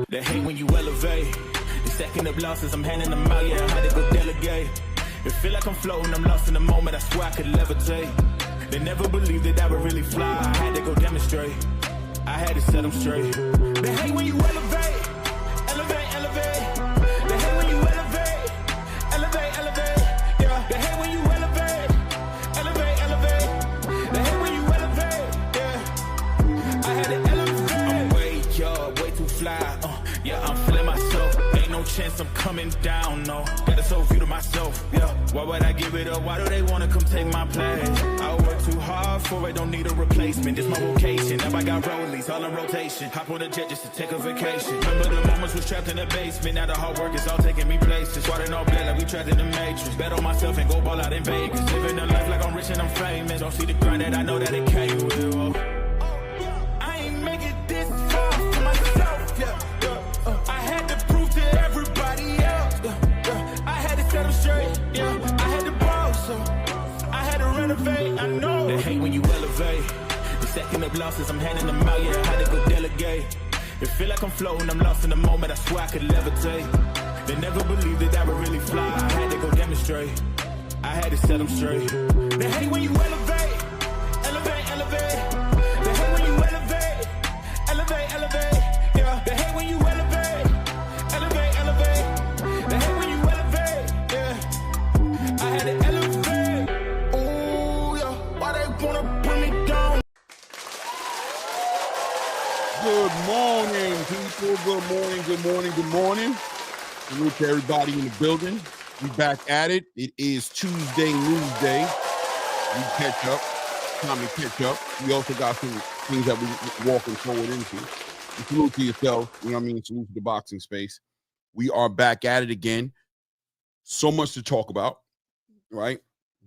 They hate when you elevate. The second of losses, I'm handing them out, yeah, I had to go delegate. It feel like I'm floating, I'm lost in the moment, I swear I could levitate. They never believed that I would really fly, I had to go demonstrate. I had to set them straight. They hate when you elevate, elevate, elevate. They hate when you elevate, elevate, elevate. Yeah, they hate when you elevate, elevate, elevate. They hate when you elevate, yeah. I had to elevate. I'm way too fly. Yeah, I'm feeling myself. Ain't no chance I'm coming down, no. Got a soul view to myself, yeah. Why would I give it up? Why do they wanna come take my place? I work too hard for it, don't need a replacement. This my vocation. Now I got rollies all in rotation. Hop on a jet just to take a vacation. Remember the moments was trapped in the basement. Now the hard work is all taking me places. Swatting all black like we trapped in the matrix. Bet on myself and go ball out in Vegas. Living a life like I'm rich and I'm famous. Don't see the grind that I know that it came with. Oh. I ain't make it this far for myself, yeah. I had to prove to everybody else. I had to set them straight. Yeah, I had to ball, so I had to renovate. I know they hate when you elevate. The second of losses, I'm handing them out. Yeah, I had to go delegate. It feel like I'm floating, I'm lost in the moment. I swear I could levitate. They never believed that I would really fly. I had to go demonstrate. I had to set them straight. They hate when you elevate, elevate, elevate. They hate when you elevate, elevate, elevate. Yeah, they hate when you elevate, elevate, elevate. They hate when you elevate, yeah. I had to elevate. Ooh, yeah. Why they wanna put me down? Good morning, people. Good morning, good morning, good morning. Salute to everybody in the building. We back at it. It is Tuesday News Day. We catch up. Time to catch up. We also got some things that we're walking forward into. And salute to yourself. You know what I mean? Salute to the boxing space. We are back at it again. So much to talk about, right?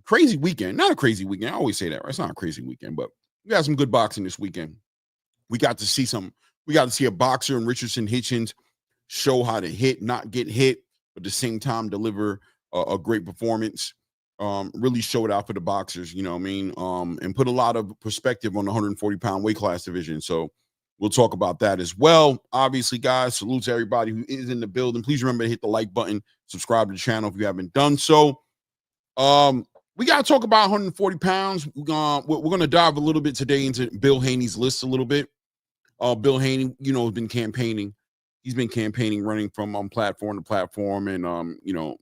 Crazy weekend. Not a crazy weekend. I always say that, right? It's not a crazy weekend, but we got some good boxing this weekend. We got to see a boxer in Richardson Hitchens show how to hit, not get hit, but at the same time deliver a great performance. Really showed out for the boxers, you know what I mean? And put a lot of perspective on the 140-pound weight class division. So we'll talk about that as well. Obviously, guys, salute to everybody who is in the building. Please remember to hit the like button, subscribe to the channel if you haven't done so. We got to talk about 140 pounds. We're going to dive a little bit today into Bill Haney's list a little bit. Bill Haney, you know, has been campaigning. He's been campaigning, running from platform to platform and, you know,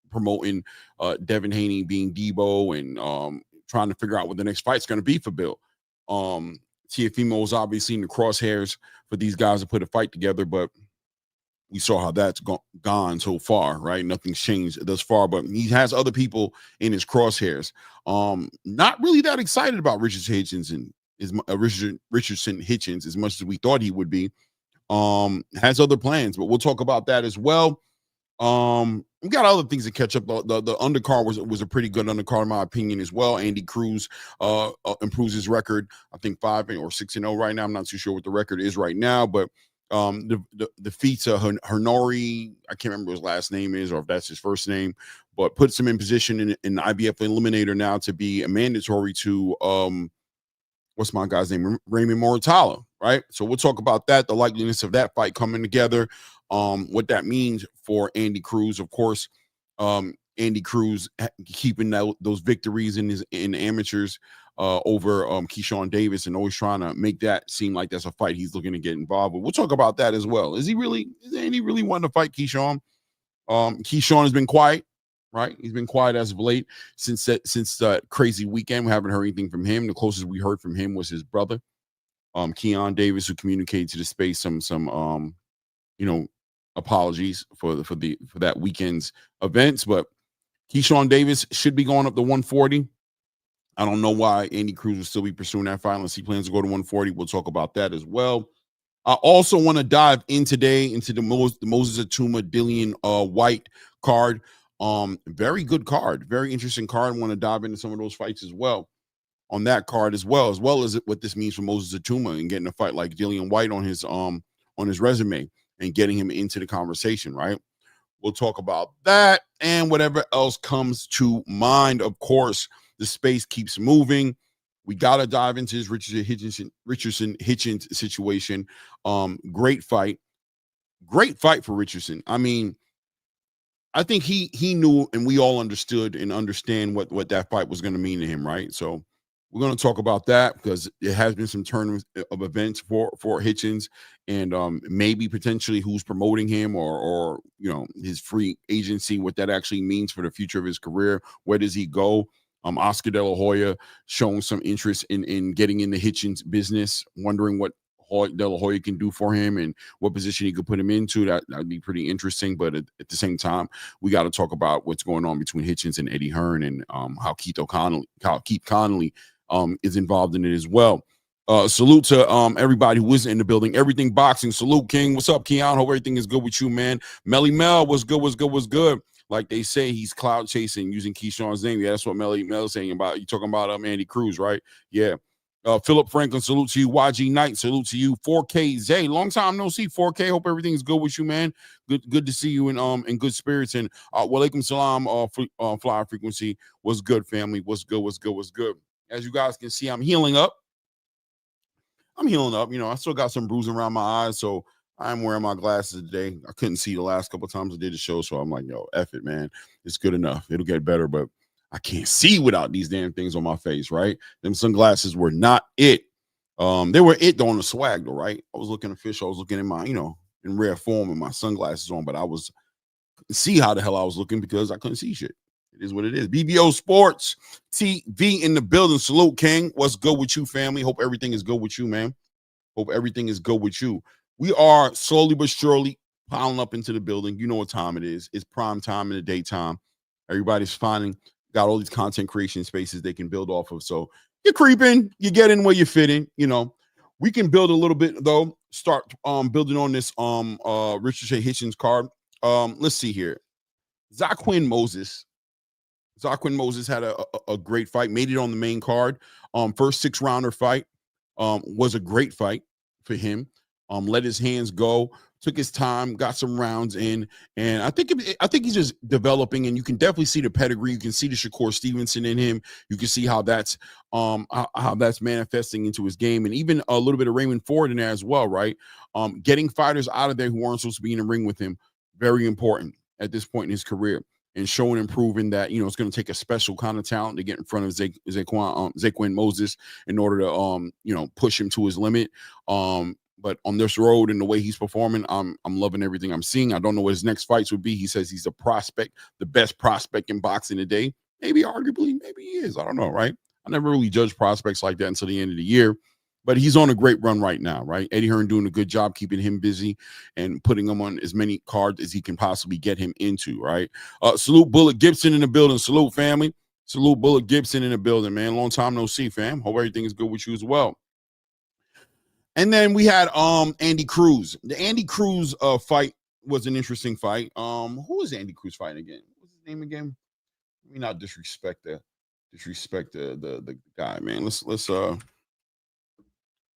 promoting Devin Haney being Debo and trying to figure out what the next fight's going to be for Bill. Teofimo is obviously in the crosshairs for these guys to put a fight together, but we saw how that's gone so far, right? Nothing's changed thus far, but he has other people in his crosshairs. Not really that excited about Richardson Hitchens and Richardson Hitchens as much as we thought he would be. Has other plans, but we'll talk about that as well. We got other things to catch up. The undercard was a pretty good undercard in my opinion as well. Andy Cruz improves his record. I think 5 or 6-0 right now. I'm not too sure what the record is right now, but defeats Hernori. I can't remember what his last name is or if that's his first name, but puts him in position in the IBF Eliminator now to be a mandatory to what's my guy's name? Raymond Moratala, right? So we'll talk about that, the likeliness of that fight coming together, what that means for Andy Cruz. Of course, Andy Cruz keeping those victories in amateurs over Keyshawn Davis and always trying to make that seem like that's a fight he's looking to get involved with. We'll talk about that as well. Is Andy really wanting to fight Keyshawn? Keyshawn has been quiet. Right, he's been quiet as of late since that crazy weekend. We haven't heard anything from him. The closest we heard from him was his brother, Keon Davis, who communicated to the space some you know, apologies for that weekend's events. But Keyshawn Davis should be going up to 140. I don't know why Andy Cruz will still be pursuing that fight unless he plans to go to 140. We'll talk about that as well. I also want to dive in today into the Moses Atuma Dillian White card. Very good card, very interesting card. I want to dive into some of those fights as well on that card as well as what this means for Moses Atuma and getting a fight like Dillian White on his resume and getting him into the conversation, right? We'll talk about that and whatever else comes to mind. Of course, the space keeps moving. We got to dive into his Richardson Hitchens situation. Great fight for Richardson. I mean, I think he knew, and we all understood and understand what that fight was going to mean to him, right? So we're going to talk about that because it has been some turn of events for Hitchens, and maybe potentially who's promoting him, or his free agency, what that actually means for the future of his career. Where does he go? Oscar De La Hoya showing some interest in getting in the Hitchens business, wondering what De La Hoya can do for him and what position he could put him into. That'd be pretty interesting. But at the same time, we got to talk about what's going on between Hitchens and Eddie Hearn, and how Keith Connolly is involved in it as well. Salute to everybody who was in the building. Everything Boxing. Salute, King. What's up, Keon? Hope everything is good with you, man. Melly Mel, what's good. Like they say, he's cloud chasing using Keyshawn's name. Yeah, that's what Melly Mel is saying about. You talking about Andy Cruz, right? Yeah. Philip Franklin, salute to you. YG Knight, salute to you. 4K Zay, long time no see. 4K, hope everything's good with you, man. Good to see you in good spirits. And walaikum salam, Fly Frequency. What's good, family? What's good? As you guys can see, I'm healing up. I still got some bruising around my eyes, so I'm wearing my glasses today. I couldn't see the last couple of times I did the show, so I'm like, yo, F it, man. It's good enough. It'll get better, but I can't see without these damn things on my face, right? Them sunglasses were not it. They were it though on the swag though, right? I was looking official. I was looking in my, in rare form with my sunglasses on, but I was see how the hell I was looking because I couldn't see shit. It is what it is. BBO Sports TV in the building. Salute, King. What's good with you, family? Hope everything is good with you, man. Hope everything is good with you. We are slowly but surely piling up into the building. You know what time it is. It's prime time in the daytime. Everybody's got all these content creation spaces they can build off of. So you're creeping, you get in where you fit in. We can build a little bit though. Start building on this Richardson Hitchens card. Let's see here. Zaquin Moses had a great fight, made it on the main card. First 6-rounder fight. Was a great fight for him. Let his hands go, took his time, got some rounds in, and I think he's just developing. And you can definitely see the pedigree. You can see the Shakur Stevenson in him. You can see how that's manifesting into his game, and even a little bit of Raymond Ford in there as well, right? Getting fighters out of there who aren't supposed to be in the ring with him, very important at this point in his career. And showing and proving that, it's going to take a special kind of talent to get in front of Zaquin Moses in order to, push him to his limit. But on this road and the way he's performing, I'm loving everything I'm seeing. I don't know what his next fights would be. He says he's a prospect, the best prospect in boxing today. Maybe arguably, maybe he is. I don't know, right? I never really judged prospects like that until the end of the year. But he's on a great run right now, right? Eddie Hearn doing a good job keeping him busy and putting him on as many cards as he can possibly get him into, right? Salute Bullet Gibson in the building. Salute, family. Salute Bullet Gibson in the building, man. Long time no see, fam. Hope everything is good with you as well. And then we had Andy Cruz. The Andy Cruz fight was an interesting fight. Who is Andy Cruz fighting again? What's his name again? Let me not disrespect the guy, man. Let's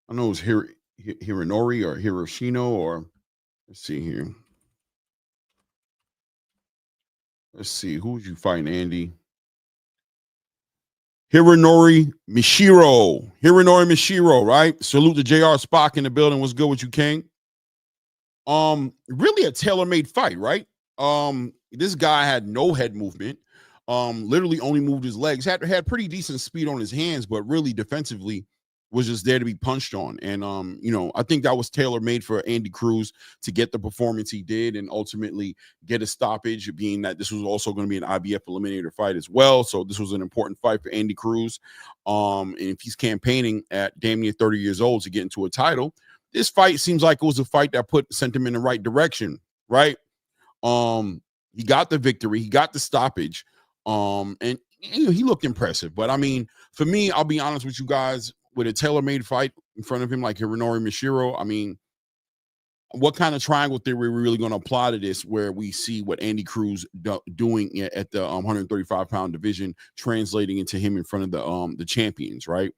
I know it was Hironori or Hiroshino, or let's see here. Let's see. Who's you fighting, Andy? Hironori Mishiro, right? Salute to JR Spock in the building. What's good with you, King? Really a tailor-made fight, right? This guy had no head movement. Literally only moved his legs. Had pretty decent speed on his hands, but really defensively was just there to be punched on. And, I think that was tailor-made for Andy Cruz to get the performance he did and ultimately get a stoppage, being that this was also going to be an IBF eliminator fight as well. So this was an important fight for Andy Cruz. And if he's campaigning at damn near 30 years old to get into a title, this fight seems like it was a fight that sent him in the right direction, right? He got the victory. He got the stoppage. And he looked impressive. But, I mean, for me, I'll be honest with you guys, with a tailor-made fight in front of him like Hironori Mishiro, I mean, what kind of triangle theory are we really going to apply to this, where we see what Andy Cruz doing at the 135-pound division translating into him in front of the champions, right?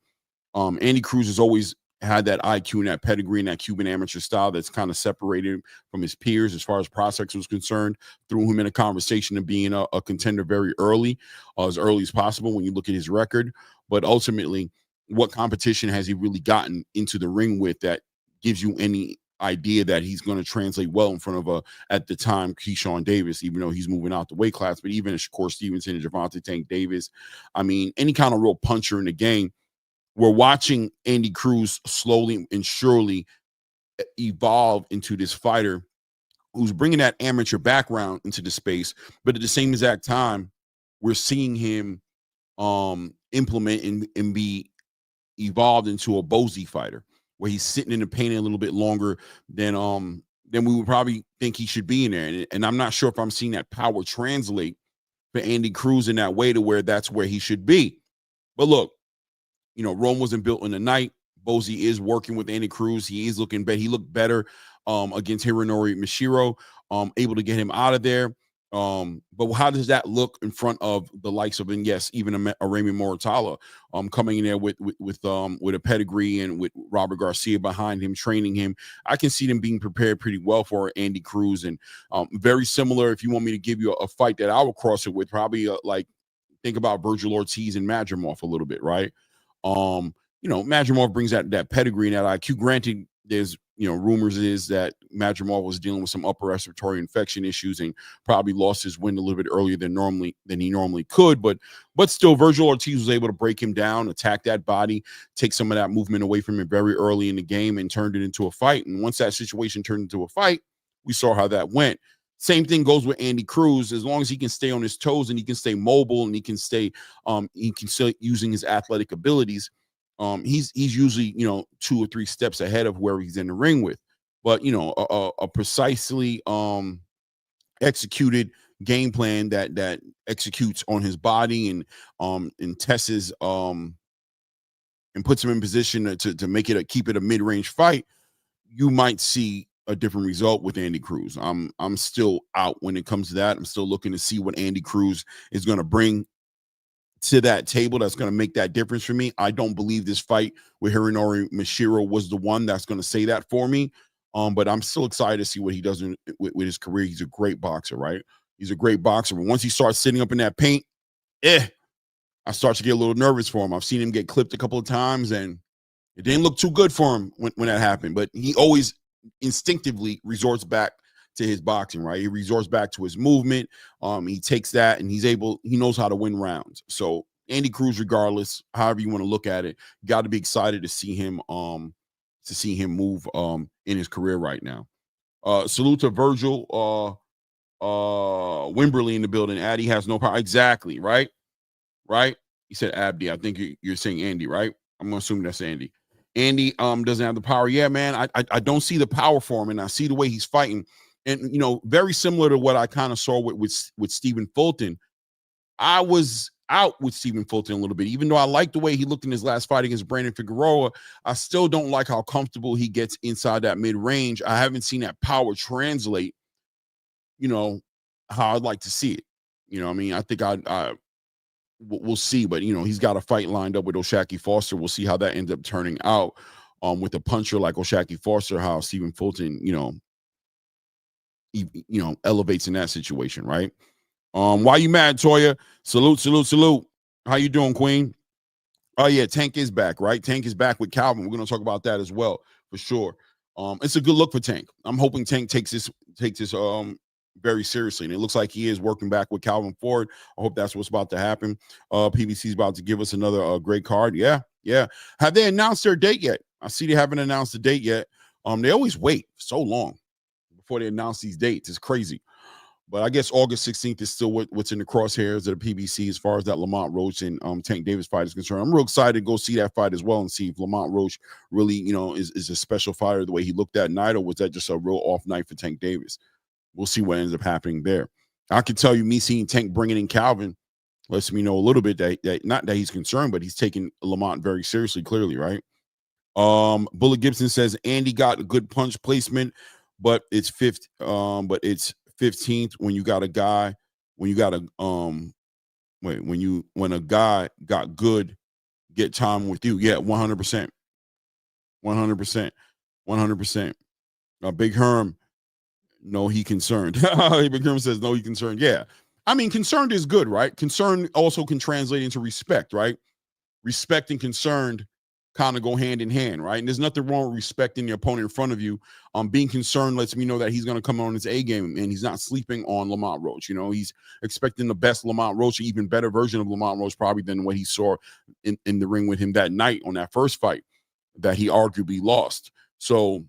Andy Cruz has always had that IQ and that pedigree and that Cuban amateur style that's kind of separated him from his peers as far as prospects was concerned, threw him in a conversation of being a contender very early, as early as possible when you look at his record. But ultimately, what competition has he really gotten into the ring with that gives you any idea that he's going to translate well in front of at the time, Keyshawn Davis, even though he's moving out the weight class, but even Shakur Stevenson and Gervonta Tank Davis. I mean, any kind of real puncher in the game. We're watching Andy Cruz slowly and surely evolve into this fighter who's bringing that amateur background into the space, but at the same exact time, we're seeing him implement and be evolved into a Bozy fighter, where he's sitting in the paint a little bit longer than we would probably think he should be in there. And I'm not sure if I'm seeing that power translate for Andy Cruz in that way to where that's where he should be. But look, Rome wasn't built in a night. Bozy is working with Andy Cruz. He is looking better. He looked better against Hironori Mishiro, able to get him out of there. But how does that look in front of the likes of, and yes, even a Raymond Moritala coming in there with a pedigree and with Robert Garcia behind him, training him? I can see them being prepared pretty well for Andy Cruz. And very similar, if you want me to give you a fight that I would cross it with, probably think about Virgil Ortiz and Madrimov a little bit, right? Madrimov brings that pedigree and that IQ. Granted, there's rumors is that Madrimov was dealing with some upper respiratory infection issues and probably lost his wind a little bit earlier than he normally could. But still, Virgil Ortiz was able to break him down, attack that body, take some of that movement away from him very early in the game, and turned it into a fight. And once that situation turned into a fight, we saw how that went. Same thing goes with Andy Cruz. As long as he can stay on his toes and he can stay mobile and he can stay using his athletic abilities, he's usually 2 or 3 steps ahead of where he's in the ring with. But a precisely executed game plan that executes on his body and tests and puts him in position to make it keep it a mid-range fight, you might see a different result with Andy Cruz. I'm still out when it comes to that. I'm still looking to see what Andy Cruz is going to bring to that table that's going to make that difference for me. I don't believe this fight with Hironori Mishiro was the one that's going to say that for me. But I'm still excited to see what he does with his career. He's a great boxer, right? He's a great boxer. But once he starts sitting up in that paint, I start to get a little nervous for him. I've seen him get clipped a couple of times, and it didn't look too good for him when that happened. But he always instinctively resorts back to his boxing, right? He resorts back to his movement. He takes that and he knows how to win rounds. So Andy Cruz, regardless, however you want to look at it, got to be excited to see him move in his career right now. Salute to Virgil Wimberly in the building. Addy has no power. Exactly, right? He said Abdi. I think you're saying Andy, right? I'm gonna assume that's Andy. Andy doesn't have the power. Yeah, man. I don't see the power for him, and I see the way he's fighting. And very similar to what I kind of saw with Stephen Fulton. I was out with Stephen Fulton a little bit, even though I like the way he looked in his last fight against Brandon Figueroa. I still don't like how comfortable he gets inside that mid range. I haven't seen that power translate, how I'd like to see it. I mean, I think we'll see, but he's got a fight lined up with O'Shaquie Foster. We'll see how that ends up turning out with a puncher like O'Shaquie Foster, how Stephen Fulton, elevates in that situation, right? Why you mad, Toya? Salute. How you doing, Queen? Oh yeah, Tank is back, right? Tank is back with Calvin. We're gonna talk about that as well for sure. It's a good look for Tank. I'm hoping Tank takes this very seriously, and it looks like he is working back with Calvin Ford. I hope that's what's about to happen. PBC is about to give us another great card. Yeah. Have they announced their date yet? I see they haven't announced the date yet. They always wait so long before they announce these dates. It's crazy. But I guess August 16th is still what's in the crosshairs of the PBC as far as that Lamont Roach and Tank Davis fight is concerned. I'm real excited to go see that fight as well and see if Lamont Roach really, is a special fighter the way he looked that night, or was that just a real off night for Tank Davis? We'll see what ends up happening there. I can tell you, me seeing Tank bringing in Calvin lets me know a little bit that not that he's concerned, but he's taking Lamont very seriously, clearly, right? Bullet Gibson says Andy got a good punch placement, but it's 15th when you got a guy, when a guy got good, get time with you. Yeah, 100%. Big Herm, no, he concerned. Big Herm says no, he concerned. Yeah. I mean, concerned is good, right? Concern also can translate into respect, right? Respect and concerned kind of go hand in hand, right? And there's nothing wrong with respecting the opponent in front of you. Being concerned lets me know that he's going to come on his A game, and he's not sleeping on Lamont Roach. You know, he's expecting the best Lamont Roach, even better version of Lamont Roach, probably than what he saw in the ring with him that night on that first fight that he arguably lost. So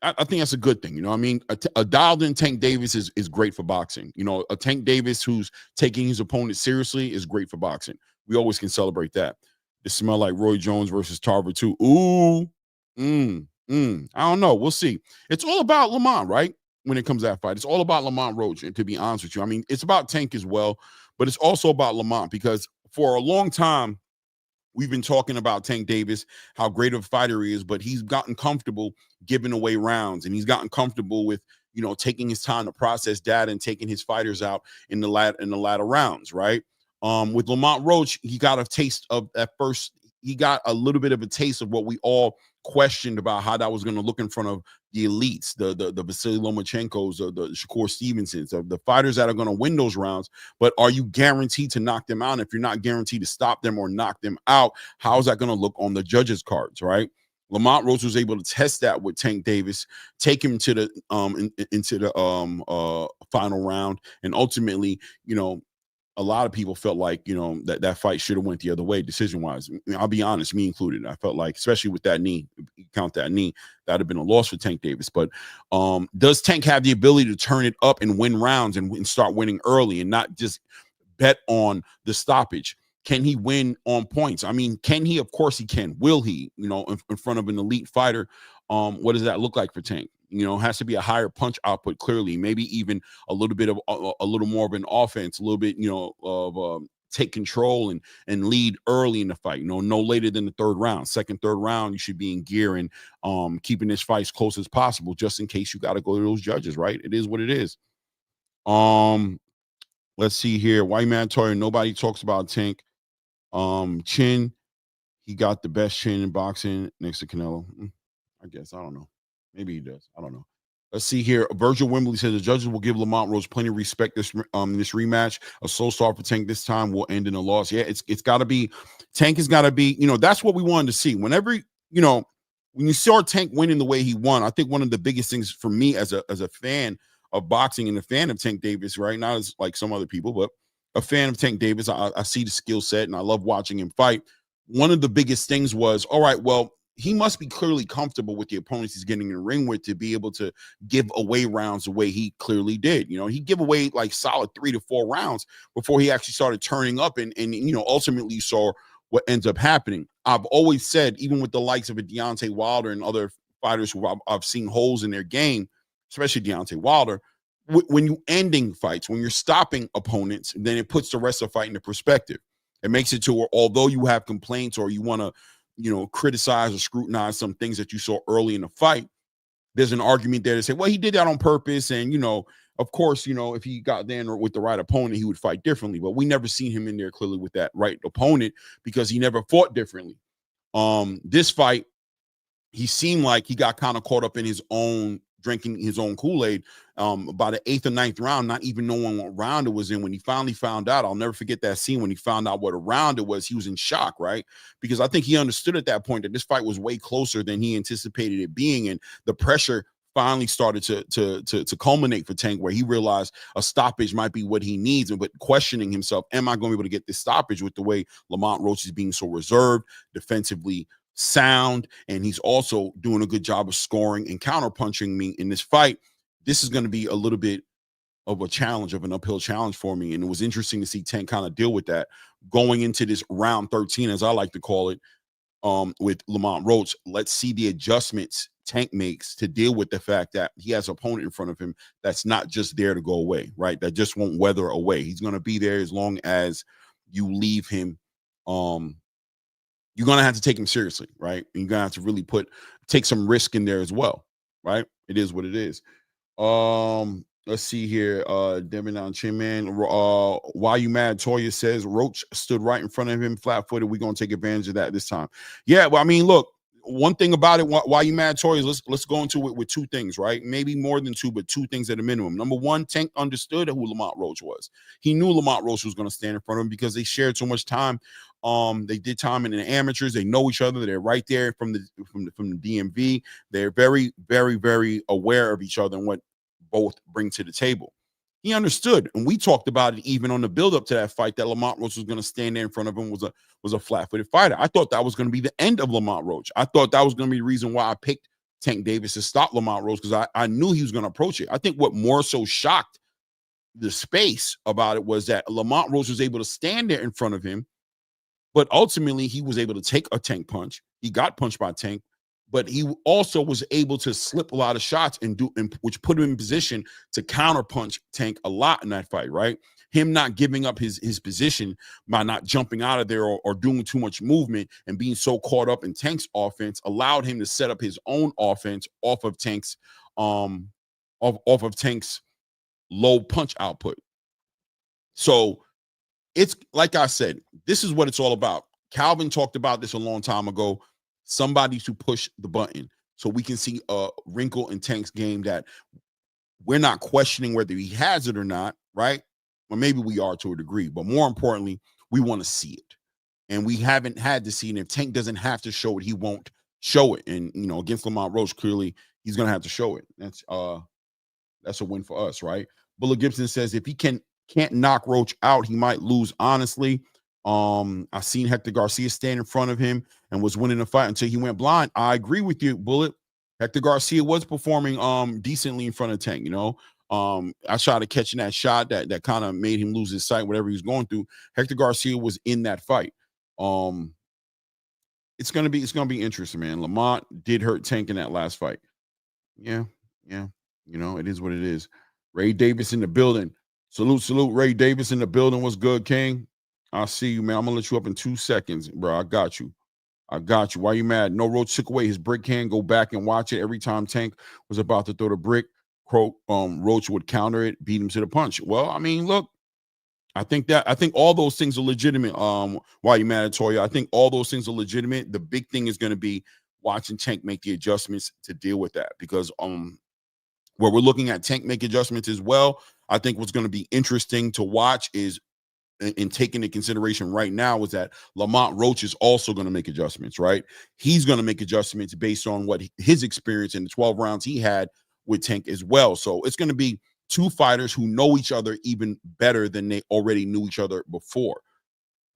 I think that's a good thing. You know what I mean? A dialed-in Tank Davis is great for boxing. You know, a Tank Davis who's taking his opponent seriously is great for boxing. We always can celebrate that. It smell like Roy Jones versus Tarver too. Ooh, I don't know. We'll see. It's all about Lamont, right? When it comes to that fight, it's all about Lamont Roach. And to be honest with you, I mean, it's about Tank as well, but it's also about Lamont because for a long time, we've been talking about Tank Davis, how great of a fighter he is, but he's gotten comfortable giving away rounds, and he's gotten comfortable with, you know, taking his time to process data and taking his fighters out in the latter rounds, right? With Lamont Roach, he got a taste of at first. He got a little bit of a taste of what we all questioned about how that was going to look in front of the elites, the Vasily Lomachenkos, the Shakur Stevensons, the fighters that are going to win those rounds. But are you guaranteed to knock them out? And if you're not guaranteed to stop them or knock them out, how is that going to look on the judges' cards, right? Lamont Roach was able to test that with Tank Davis, take him to the into the final round, and ultimately, you know, a lot of people felt like, you know, that fight should have went the other way decision-wise. I'll be honest, me included. I felt like, especially with that knee, count that knee, that'd have been a loss for Tank Davis. But does Tank have the ability to turn it up and win rounds and start winning early and not just bet on the stoppage? Can he win on points? I mean, can he? Of course he can. Will he? You know, in front of an elite fighter, what does that look like for Tank? You know, has to be a higher punch output, clearly, maybe even a little bit of a little more of an offense, a little bit, you know, of take control and lead early in the fight. You know, no later than the third round. Third round, you should be in gear and keeping this fight as close as possible, just in case you got to go to those judges, right? It is what it is. Let's see here. White Mandatory, nobody talks about Tank. Chin, he got the best chin in boxing next to Canelo. I guess. I don't know. Maybe he does. I don't know. Let's see here. Virgil Wimbley says the judges will give Lamont Roach plenty of respect this rematch. A slow start for Tank this time will end in a loss. Yeah, it's got to be. Tank has got to be. You know, that's what we wanted to see. Whenever, you know, when you saw Tank winning the way he won, I think one of the biggest things for me as a fan of boxing and a fan of Tank Davis, right? Not as like some other people, but a fan of Tank Davis. I see the skill set and I love watching him fight. One of the biggest things was, all right, well, he must be clearly comfortable with the opponents he's getting in the ring with to be able to give away rounds the way he clearly did. You know, he gave away like solid 3 to 4 rounds before he actually started turning up. And you know, ultimately you saw what ends up happening. I've always said, even with the likes of a Deontay Wilder and other fighters who I've seen holes in their game, especially Deontay Wilder, when you ending fights, when you're stopping opponents, then it puts the rest of the fight into perspective. It makes it to where, although you have complaints or you want to, you know, criticize or scrutinize some things that you saw early in the fight, there's an argument there to say, well, he did that on purpose. And, you know, of course, you know, if he got there with the right opponent, he would fight differently. But we never seen him in there clearly with that right opponent because he never fought differently. This fight, he seemed like he got kind of caught up in his own drinking his own Kool-Aid. By the 8th or 9th round, not even knowing what round it was in. When he finally found out, I'll never forget that scene when he found out what a round it was. He was in shock, right? Because I think he understood at that point that this fight was way closer than he anticipated it being, and the pressure finally started to culminate for Tank, where he realized a stoppage might be what he needs, but questioning himself, am I going to be able to get this stoppage with the way Lamont Roach is being so reserved, defensively sound, and he's also doing a good job of scoring and counterpunching me in this fight. This is going to be a little bit of a challenge, of an uphill challenge for me. And it was interesting to see Tank kind of deal with that going into this round 13, as I like to call it, with Lamont Roach. Let's see the adjustments Tank makes to deal with the fact that he has an opponent in front of him that's not just there to go away, right? That just won't weather away. He's going to be there as long as you leave him. You're going to have to take him seriously, right? And you're going to have to really take some risk in there as well, right? It is what it is. Let's see here. Devin on Chin Man. Why you mad? Toya says Roach stood right in front of him, flat-footed. We're going to take advantage of that this time. Yeah, well, I mean, look, one thing about it, why you mad, Tori, is let's go into it with two things, right? Maybe more than two, but two things at a minimum. Number one, Tank understood who Lamont Roach was. He knew Lamont Roach was going to stand in front of him because they shared so much time. They did time in the amateurs. They know each other. They're right there from the DMV. They're very, very, very aware of each other and what both bring to the table. He understood, and we talked about it even on the build-up to that fight, that Lamont Roach was going to stand there in front of him, was a flat-footed fighter. I thought that was going to be the end of Lamont Roach. I thought that was going to be the reason why I picked Tank Davis to stop Lamont Roach, because I knew he was going to approach it. I think what more so shocked the space about it was that Lamont Roach was able to stand there in front of him, but ultimately he was able to take a Tank punch. He got punched by Tank, but he also was able to slip a lot of shots which put him in position to counterpunch Tank a lot in that fight, right? Him not giving up his position by not jumping out of there or doing too much movement and being so caught up in Tank's offense allowed him to set up his own offense off of Tank's low punch output. So it's like I said, this is what it's all about. Calvin talked about this a long time ago. Somebody to push the button so we can see a wrinkle in Tank's game that we're not questioning whether he has it or not, right? Or maybe we are to a degree, but more importantly, we want to see it. And we haven't had to see it. If Tank doesn't have to show it, he won't show it. And, against Lamont Roach, clearly he's going to have to show it. That's a win for us, right? Bullet Gibson says if he can't knock Roach out, he might lose, honestly. I seen Hector Garcia stand in front of him and was winning the fight until he went blind. I agree with you, Bullet. Hector Garcia was performing decently in front of Tank. I started catching that shot that kind of made him lose his sight, whatever he was going through. Hector Garcia was in that fight. It's gonna be interesting, man. Lamont did hurt Tank in that last fight. Yeah. It is what it is. Ray Davis in the building. Salute, Ray Davis in the building. What's good, King? I see you, man. I'm gonna let you up in 2 seconds, bro. I got you. Why you mad? No, Roach took away his brick can. Go back and watch it. Every time Tank was about to throw the brick, Roach would counter it, beat him to the punch. Well, I mean, look, I think all those things are legitimate. Why you mad at Toya? I think all those things are legitimate. The big thing is going to be watching Tank make the adjustments to deal with that, because where we're looking at Tank make adjustments as well. I think what's going to be interesting to watch is, and taking into consideration right now, is that Lamont Roach is also going to make adjustments, right? He's going to make adjustments based on what his experience in the 12 rounds he had with Tank as well. So it's going to be two fighters who know each other even better than they already knew each other before.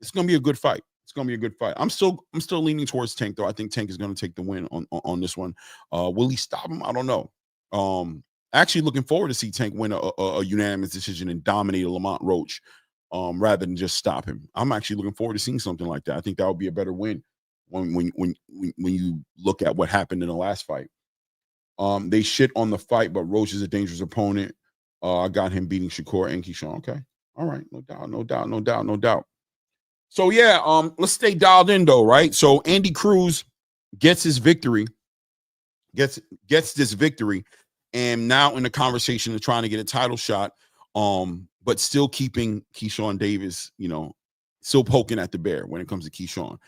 It's going to be a good fight. I'm still leaning towards Tank, though. I think Tank is going to take the win on this one. Will he stop him? I don't know. Actually looking forward to see Tank win a unanimous decision and dominate Lamont Roach, rather than just stop him. I'm actually looking forward to seeing something like that. I think that would be a better win when you look at what happened in the last fight. They shit on the fight, but Roach is a dangerous opponent. I got him beating Shakur and Keyshawn. Okay. All right. No doubt. So yeah, let's stay dialed in though, right? So Andy Cruz gets his victory, gets this victory, and now in the conversation of trying to get a title shot, but still keeping Keyshawn Davis, still poking at the bear when it comes to Keyshawn.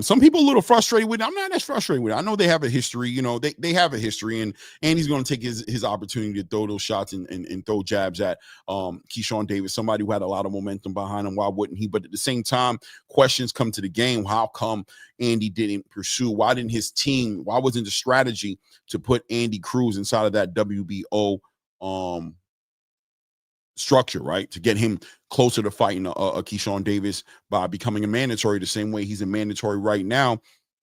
Some people a little frustrated with it. I'm not as frustrated with it. I know they have a history, they have a history, and he's going to take his opportunity to throw those shots and throw jabs at Keyshawn Davis, somebody who had a lot of momentum behind him. Why wouldn't he? But at the same time, questions come to the game. How come Andy didn't pursue? Why didn't his team? Why wasn't the strategy to put Andy Cruz inside of that WBO structure, right? To get him closer to fighting Keyshawn Davis by becoming a mandatory the same way he's a mandatory right now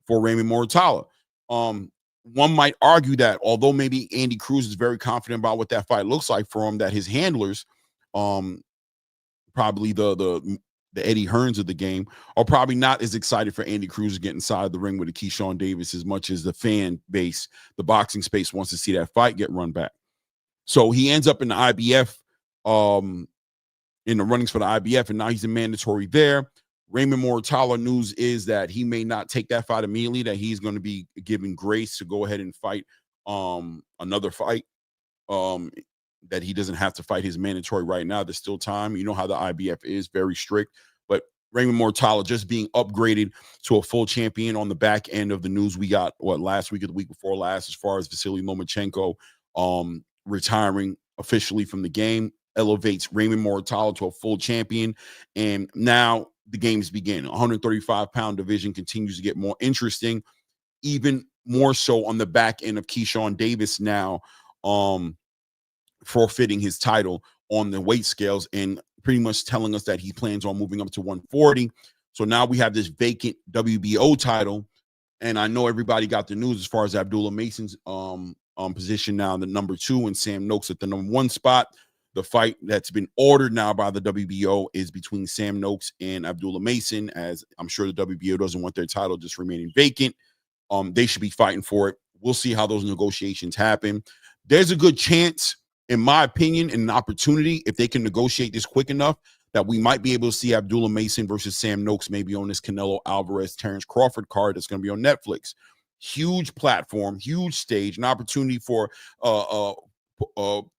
for Raymond Mortala. One might argue that although maybe Andy Cruz is very confident about what that fight looks like for him, that his handlers, probably the Eddie Hearns of the game, are probably not as excited for Andy Cruz to get inside the ring with a Keyshawn Davis as much as the fan base, the boxing space, wants to see that fight get run back. So he ends up in the IBF, in the runnings for the IBF, and now he's a mandatory there. Raymond Mortala news is that he may not take that fight immediately, that he's going to be given grace to go ahead and fight another fight, that he doesn't have to fight his mandatory right now. There's still time. You know how the IBF is, very strict, but Raymond Mortala just being upgraded to a full champion on the back end of the news we got, last week or the week before last, as far as Vasily Lomachenko retiring officially from the game, elevates Raymond Mortala to a full champion. And now the games begin. 135-pound division continues to get more interesting, even more so on the back end of Keyshawn Davis now forfeiting his title on the weight scales and pretty much telling us that he plans on moving up to 140. So now we have this vacant WBO title, and I know everybody got the news as far as Abdullah Mason's position now, the number 2, and Sam Noakes at the number 1 spot. The fight that's been ordered now by the WBO is between Sam Noakes and Abdullah Mason, as I'm sure the WBO doesn't want their title just remaining vacant. They should be fighting for it. We'll see how those negotiations happen. There's a good chance, in my opinion, and an opportunity, if they can negotiate this quick enough, that we might be able to see Abdullah Mason versus Sam Noakes maybe on this Canelo Alvarez, Terrence Crawford card that's going to be on Netflix. Huge platform, huge stage, an opportunity for a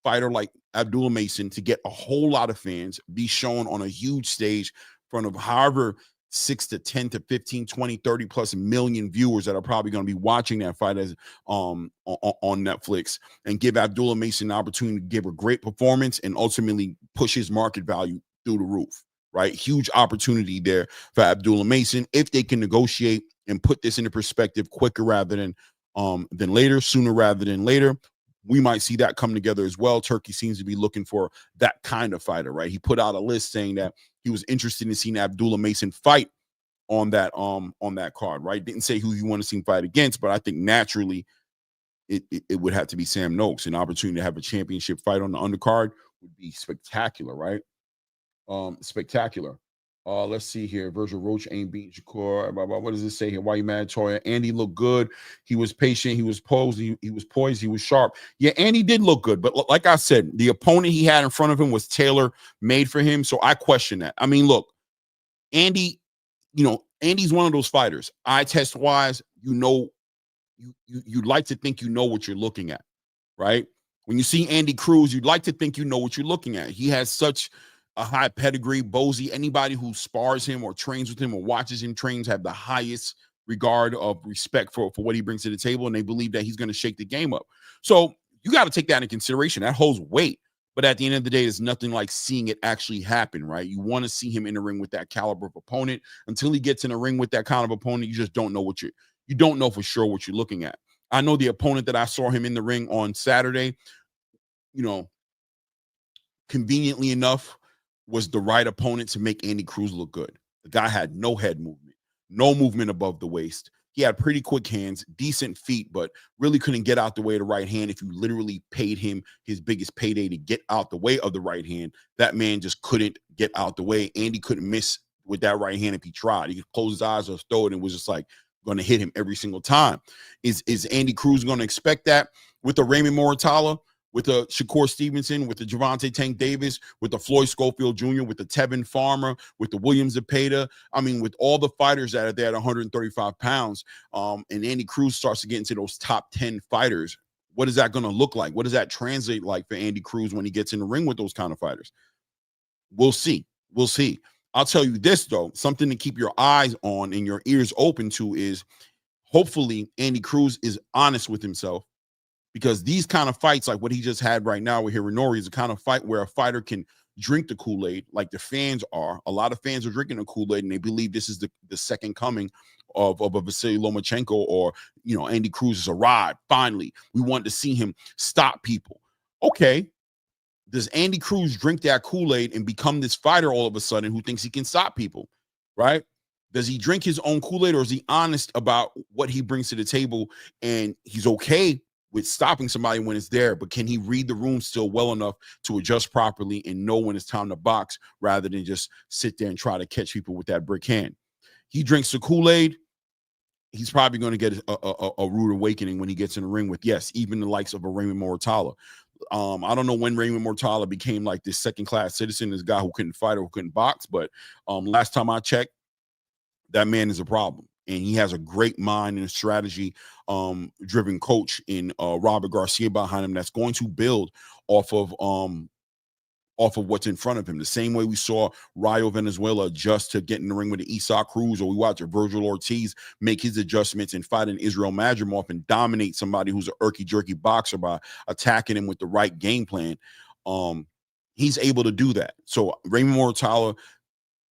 fighter like Abdullah Mason to get a whole lot of fans, be shown on a huge stage in front of however 6 to 10 to 15, 20, 30 plus million viewers that are probably going to be watching that fight as on Netflix, and give Abdullah Mason an opportunity to give a great performance and ultimately push his market value through the roof, right? Huge opportunity there for Abdullah Mason if they can negotiate and put this into perspective quicker rather than later, sooner rather than later. We might see that come together as well. Turkey seems to be looking for that kind of fighter, right? He put out a list saying that he was interested in seeing Abdullah Mason fight on that card, right? Didn't say who you want to see him fight against, but I think naturally it would have to be Sam Noakes. An opportunity to have a championship fight on the undercard would be spectacular, right? Spectacular. Let's see here. Virgil Roach ain't beating Shakur. What does it say here? Why you mad, Toya? Andy looked good. He was patient. He was posed. He was poised. He was sharp. Yeah, Andy did look good. But like I said, the opponent he had in front of him was tailor made for him. So I question that. I mean, look, Andy, Andy's one of those fighters. Eye test wise, you'd like to think you know what you're looking at, right? When you see Andy Cruz, you'd like to think you know what you're looking at. He has such a high pedigree. Bozy, anybody who spars him or trains with him or watches him trains have the highest regard of respect for what he brings to the table, and they believe that he's going to shake the game up. So you got to take that into consideration. That holds weight. But at the end of the day, it's nothing like seeing it actually happen, right? You want to see him in the ring with that caliber of opponent. Until he gets in the ring with that kind of opponent, you just don't know you don't know for sure what you're looking at. I know the opponent that I saw him in the ring on Saturday, conveniently enough, was the right opponent to make Andy Cruz look good. The guy had no head movement, no movement above the waist. He had pretty quick hands, decent feet, but really couldn't get out the way of the right hand. If you literally paid him his biggest payday to get out the way of the right hand, that man just couldn't get out the way. Andy couldn't miss with that right hand if he tried. He could close his eyes or throw it and was just like going to hit him every single time. Is Andy Cruz going to expect that with the Raymond Mortala, with the Shakur Stevenson, with the Gervonta Tank Davis, with the Floyd Schofield Jr., with the Tevin Farmer, with the William Zepeda? I mean, with all the fighters that are there at 135 pounds, and Andy Cruz starts to get into those top 10 fighters, what is that going to look like? What does that translate like for Andy Cruz when he gets in the ring with those kind of fighters? We'll see. We'll see. I'll tell you this, though, something to keep your eyes on and your ears open to is hopefully Andy Cruz is honest with himself. Because these kind of fights, like what he just had right now with Hironori, is a kind of fight where a fighter can drink the Kool-Aid like the fans are. A lot of fans are drinking the Kool-Aid, and they believe this is the second coming of a Vasily Lomachenko, or, Andy Cruz has arrived. Finally, we want to see him stop people. Okay. Does Andy Cruz drink that Kool-Aid and become this fighter all of a sudden who thinks he can stop people, right? Does he drink his own Kool-Aid, or is he honest about what he brings to the table, and he's okay with stopping somebody when it's there, but can he read the room still well enough to adjust properly and know when it's time to box rather than just sit there and try to catch people with that brick hand? He drinks the Kool-Aid, he's probably going to get a rude awakening when he gets in the ring with, yes, even the likes of a Raymond Mortala. I don't know when Raymond Mortala became like this second-class citizen, this guy who couldn't fight or who couldn't box, but last time I checked, that man is a problem. And he has a great mind and a strategy driven coach in Robert Garcia behind him that's going to build off of off of what's in front of him. The same way we saw Rayo Venezuela adjust to get in the ring with the Cruz, or we watch Virgil Ortiz make his adjustments and fight an Israel Madrimov and dominate somebody who's an irky-jerky boxer by attacking him with the right game plan. He's able to do that. So Raymond Mortala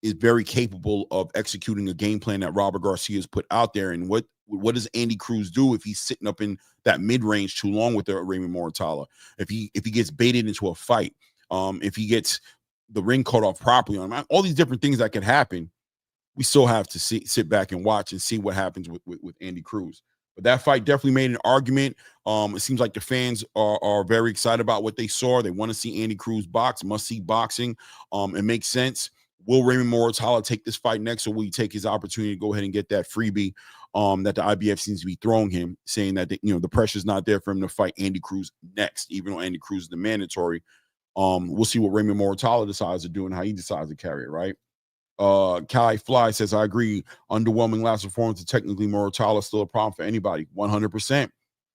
is very capable of executing a game plan that Robert Garcia's put out there. And what does Andy Cruz do if he's sitting up in that mid-range too long with Raymond Mortala? If he gets baited into a fight, if he gets the ring cut off properly on him, all these different things that could happen, we still have to sit back and watch and see what happens with Andy Cruz. But that fight definitely made an argument. It seems like the fans are very excited about what they saw. They want to see Andy Cruz box, must-see boxing. It makes sense. Will Raymond Mortala take this fight next, or will he take his opportunity to go ahead and get that freebie that the IBF seems to be throwing him, saying that the pressure's not there for him to fight Andy Cruz next, even though Andy Cruz is the mandatory. We'll see what Raymond Mortala decides to do and how he decides to carry it, right? Kai Fly says, I agree. Underwhelming last performance. Technically, Mortala is still a problem for anybody. 100%.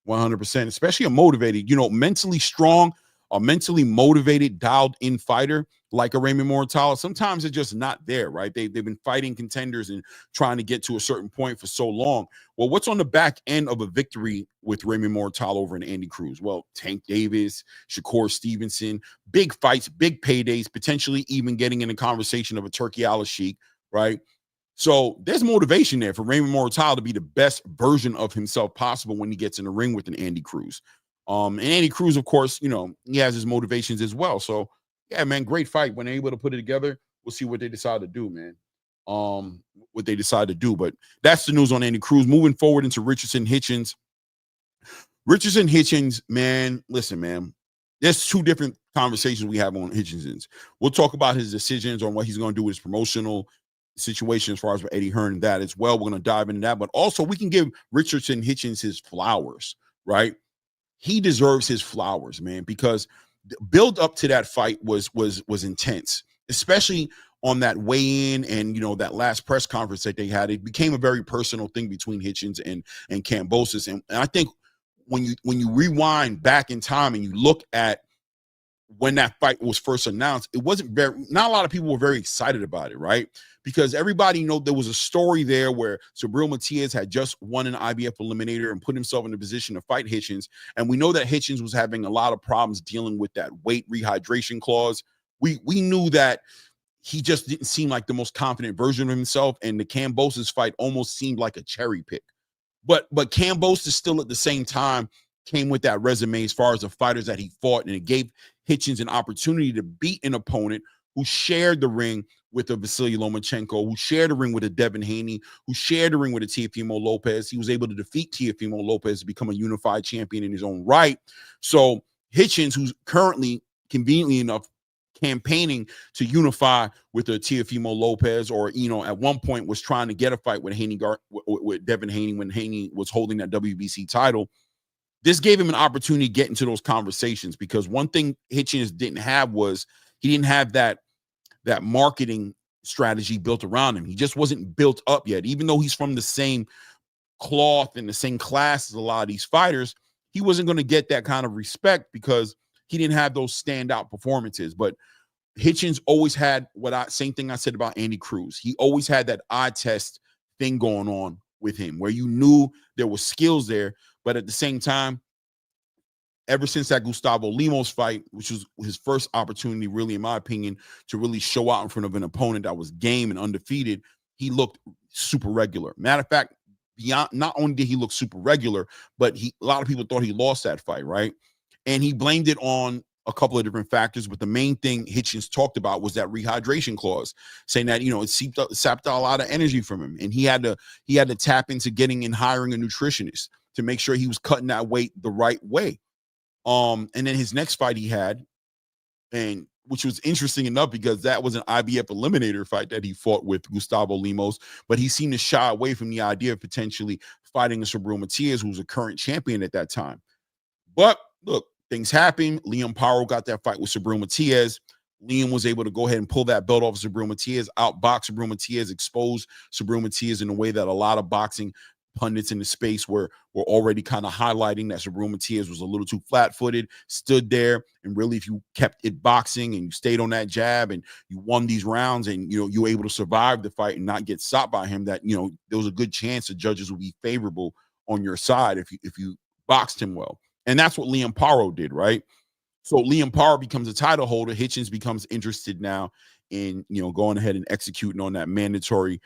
100%. Especially a motivated, mentally strong, a mentally motivated, dialed-in fighter like a Raymond Mortala. Sometimes it's just not there, right? They've been fighting contenders and trying to get to a certain point for so long. Well, what's on the back end of a victory with Raymond Mortala over an Andy Cruz? Well, Tank Davis, Shakur Stevenson, big fights, big paydays, potentially even getting in a conversation of a Turkey Al-Sheikh, right? So there's motivation there for Raymond Mortala to be the best version of himself possible when he gets in the ring with an Andy Cruz. And Andy Cruz, of course, he has his motivations as well. So, yeah, man, great fight. When they're able to put it together, we'll see what they decide to do, man. What they decide to do. But that's the news on Andy Cruz. Moving forward into Richardson Hitchens. Richardson Hitchens, man, listen, man, there's two different conversations we have on Hitchens. We'll talk about his decisions on what he's going to do with his promotional situation as far as with Eddie Hearn and that as well. We're going to dive into that. But also, we can give Richardson Hitchens his flowers, right? He deserves his flowers, man, because the build up to that fight was intense, especially on that weigh-in and that last press conference that they had. It became a very personal thing between Hitchens and Kambosos. And I think when you rewind back in time and you look at when that fight was first announced, not a lot of people were very excited about it, right? Because everybody there was a story there where Subriel Matias had just won an IBF eliminator and put himself in a position to fight Hitchens. And we know that Hitchens was having a lot of problems dealing with that weight rehydration clause. We knew that he just didn't seem like the most confident version of himself. And the Kambosos fight almost seemed like a cherry pick. But Kambosos still at the same time came with that resume as far as the fighters that he fought. And it gave Hitchens an opportunity to beat an opponent who shared the ring with a Vasily Lomachenko, who shared the ring with a Devin Haney, who shared the ring with a Teofimo Lopez. He was able to defeat Teofimo Lopez to become a unified champion in his own right. So Hitchens, who's currently, conveniently enough, campaigning to unify with a Teofimo Lopez, or at one point was trying to get a fight with with Devin Haney when Haney was holding that WBC title. This gave him an opportunity to get into those conversations, because one thing Hitchens didn't have was he didn't have that marketing strategy built around him. He just wasn't built up yet. Even though he's from the same cloth and the same class as a lot of these fighters, he wasn't going to get that kind of respect because he didn't have those standout performances. But Hitchens always had same thing I said about Andy Cruz. He always had that eye test thing going on with him, where you knew there was skills there, but at the same time, ever since that Gustavo Lemos fight, which was his first opportunity, really, in my opinion, to really show out in front of an opponent that was game and undefeated, he looked super regular. Matter of fact, not only did he look super regular, but a lot of people thought he lost that fight, right? And he blamed it on a couple of different factors, but the main thing Hitchens talked about was that rehydration clause, saying that it sapped a lot of energy from him, and he had to tap into getting and hiring a nutritionist to make sure he was cutting that weight the right way. And then his next fight he had, and which was interesting enough because that was an IBF eliminator fight that he fought with Gustavo Lemos, but he seemed to shy away from the idea of potentially fighting a Subriel Matias, who was a current champion at that time. But look, things happen. Liam Paro got that fight with Subriel Matias. Liam was able to go ahead and pull that belt off of Subriel Matias, outbox Subriel Matias, expose Subriel Matias in a way that a lot of boxing pundits in the space were already kind of highlighting that Jeron Ennis was a little too flat-footed, stood there, and really if you kept it boxing and you stayed on that jab and you won these rounds and, you were able to survive the fight and not get stopped by him, that, there was a good chance the judges would be favorable on your side if you boxed him well. And that's what Liam Paro did, right? So Liam Paro becomes a title holder. Hitchins becomes interested now in, going ahead and executing on that mandatory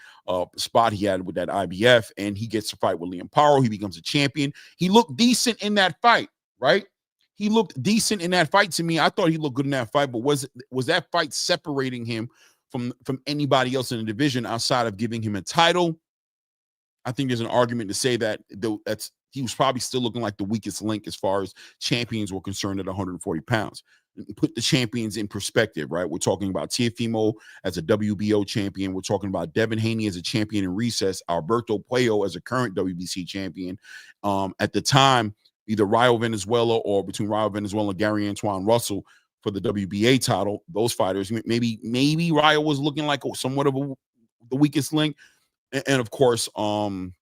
spot he had with that IBF, and he gets to fight with Liam Paro. He becomes a champion. He looked decent in that fight, right? He looked decent in that fight to me. I thought he looked good in that fight, but was that fight separating him from anybody else in the division outside of giving him a title? I think there's an argument to say that he was probably still looking like the weakest link as far as champions were concerned at 140 pounds. Put the champions in perspective, right? We're talking about Teofimo as a WBO champion. We're talking about Devin Haney as a champion in recess, Alberto Puello as a current WBC champion. At the time, either Rayo Venezuela or between Rayo Venezuela and Gary Antoine Russell for the WBA title, those fighters, maybe Rayo was looking like somewhat of the weakest link. And of course, who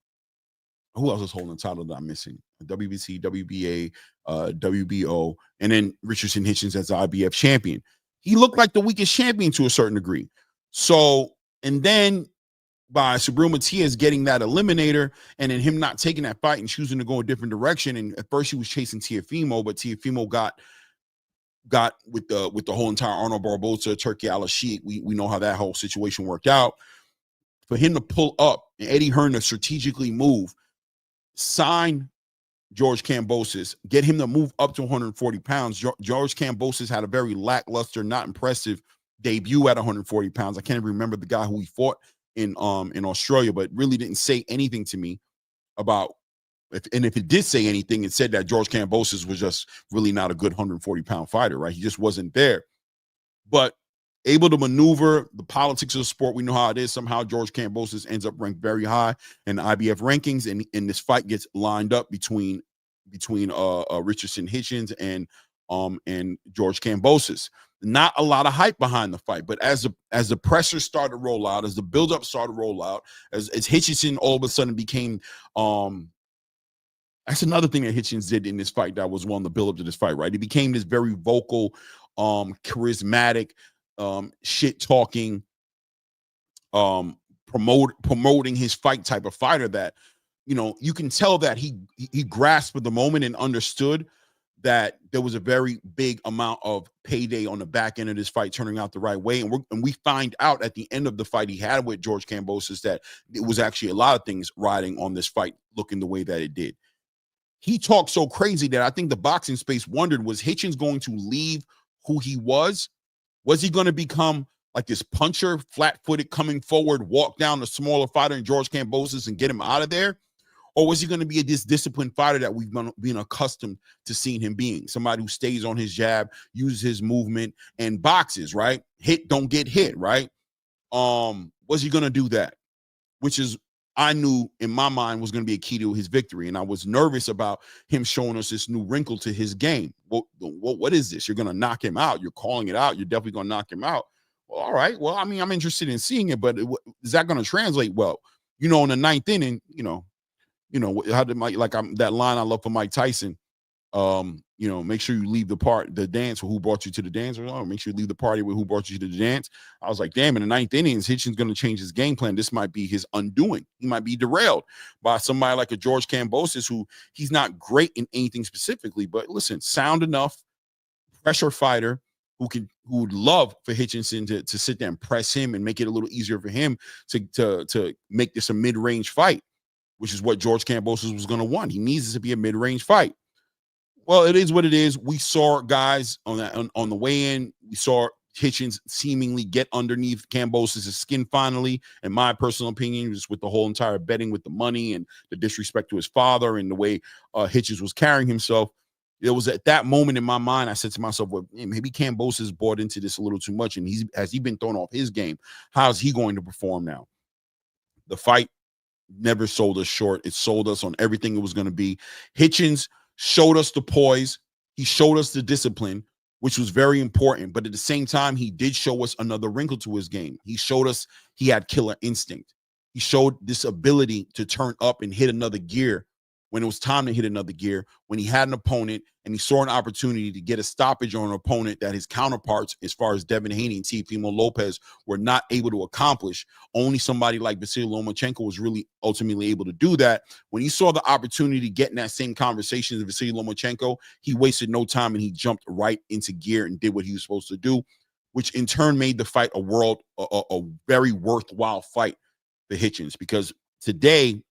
else is holding the title that I'm missing? WBC, WBA, WBO, and then Richardson Hitchens as the IBF champion. He looked like the weakest champion to a certain degree. So, and then by Jeron Ennis getting that eliminator and then him not taking that fight and choosing to go a different direction. And at first he was chasing Teofimo, but Teofimo got with the whole entire Arnold Barboza, Turkey Al-Sheikh. We know how that whole situation worked out. For him to pull up and Eddie Hearn to strategically move, sign George Kambosos, get him to move up to 140 pounds. George Kambosos had a very lackluster, not impressive debut at 140 pounds. I can't even remember the guy who he fought in Australia, but really didn't say anything to me about if it did say anything, it said that George Kambosos was just really not a good 140-pound fighter, right? He just wasn't there. But able to maneuver the politics of the sport. We know how it is. Somehow George Kambosos ends up ranked very high in the IBF rankings, and this fight gets lined up between Richardson Hitchens and George Kambosos. Not a lot of hype behind the fight, but as the pressure started to roll out, as the buildup started to roll out, as Hitchens all of a sudden became that's another thing that Hitchens did in this fight that was one of the buildup to this fight, right? He became this very vocal, charismatic, shit talking, promoting his fight type of fighter that, you can tell that he grasped the moment and understood that there was a very big amount of payday on the back end of this fight turning out the right way. And we find out at the end of the fight he had with George Kambosos that it was actually a lot of things riding on this fight looking the way that it did. He talked so crazy that I think the boxing space wondered, was Hitchens going to leave who he was? Was he going to become like this puncher, flat-footed, coming forward, walk down the smaller fighter in George Kambosos and get him out of there? Or was he going to be this disciplined fighter that we've been accustomed to seeing him being? Somebody who stays on his jab, uses his movement, and boxes, right? Hit, don't get hit, right? Was he going to do that? Which is, I knew in my mind was going to be a key to his victory. And I was nervous about him showing us this new wrinkle to his game. What is this? You're going to knock him out. You're calling it out. You're definitely going to knock him out. Well, all right. Well, I mean, I'm interested in seeing it, but is that going to translate well? In the ninth inning, how did that line I love for Mike Tyson, make sure you leave the dance with who brought you to the dance, or make sure you leave the party with who brought you to the dance. I was like, damn, in the ninth innings, Hitchens going to change his game plan. This might be his undoing. He might be derailed by somebody like a George Kambosos, who he's not great in anything specifically, but listen, sound enough, pressure fighter who would love for Hitchinson to sit there and press him and make it a little easier for him to make this a mid-range fight, which is what George Kambosos was going to want. He needs this to be a mid-range fight. Well, it is what it is. We saw guys on the way-in. We saw Hitchens seemingly get underneath Kambosos' skin finally, in my personal opinion, just with the whole entire betting with the money and the disrespect to his father and the way Hitchens was carrying himself. It was at that moment in my mind, I said to myself, well, maybe Kambosos bought into this a little too much, and has he been thrown off his game? How is he going to perform now? The fight never sold us short. It sold us on everything it was going to be. Hitchens showed us the poise. He showed us the discipline, which was very important. But at the same time, he did show us another wrinkle to his game. He showed us he had killer instinct. He showed this ability to turn up and hit another gear when it was time to hit another gear, when he had an opponent and he saw an opportunity to get a stoppage on an opponent that his counterparts, as far as Devin Haney and Teofimo Lopez, were not able to accomplish. Only somebody like Vasily Lomachenko was really ultimately able to do that. When he saw the opportunity to get in that same conversation with Vasily Lomachenko, he wasted no time and he jumped right into gear and did what he was supposed to do, which in turn made the fight a very worthwhile fight for Hitchens, because today,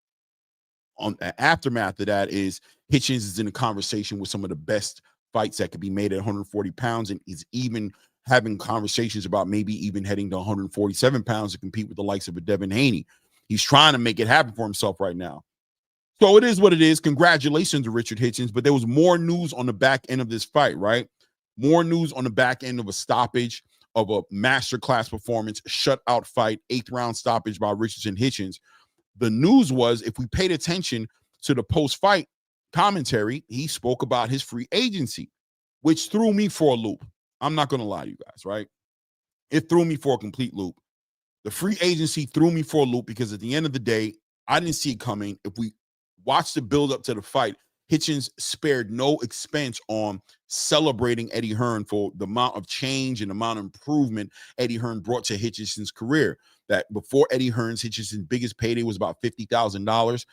on the aftermath of that, is Hitchens is in a conversation with some of the best fights that could be made at 140 pounds, and is even having conversations about maybe even heading to 147 pounds to compete with the likes of a Devin Haney. He's trying to make it happen for himself right now. So it is what it is. Congratulations to Richard Hitchens, but there was more news on the back end of this fight, right? More news on the back end of a stoppage, of a masterclass performance, shutout fight, 8th round stoppage by Richardson Hitchens. The news was, if we paid attention to the post-fight commentary, he spoke about his free agency, which threw me for a loop. I'm not going to lie to you guys, right? It threw me for a complete loop. The free agency threw me for a loop because at the end of the day, I didn't see it coming. If we watch the build up to the fight, Hitchens spared no expense on celebrating Eddie Hearn for the amount of change and amount of improvement Eddie Hearn brought to Hitchenson's career. That before Eddie Hearn's, Hitchenson's biggest payday was about $50,000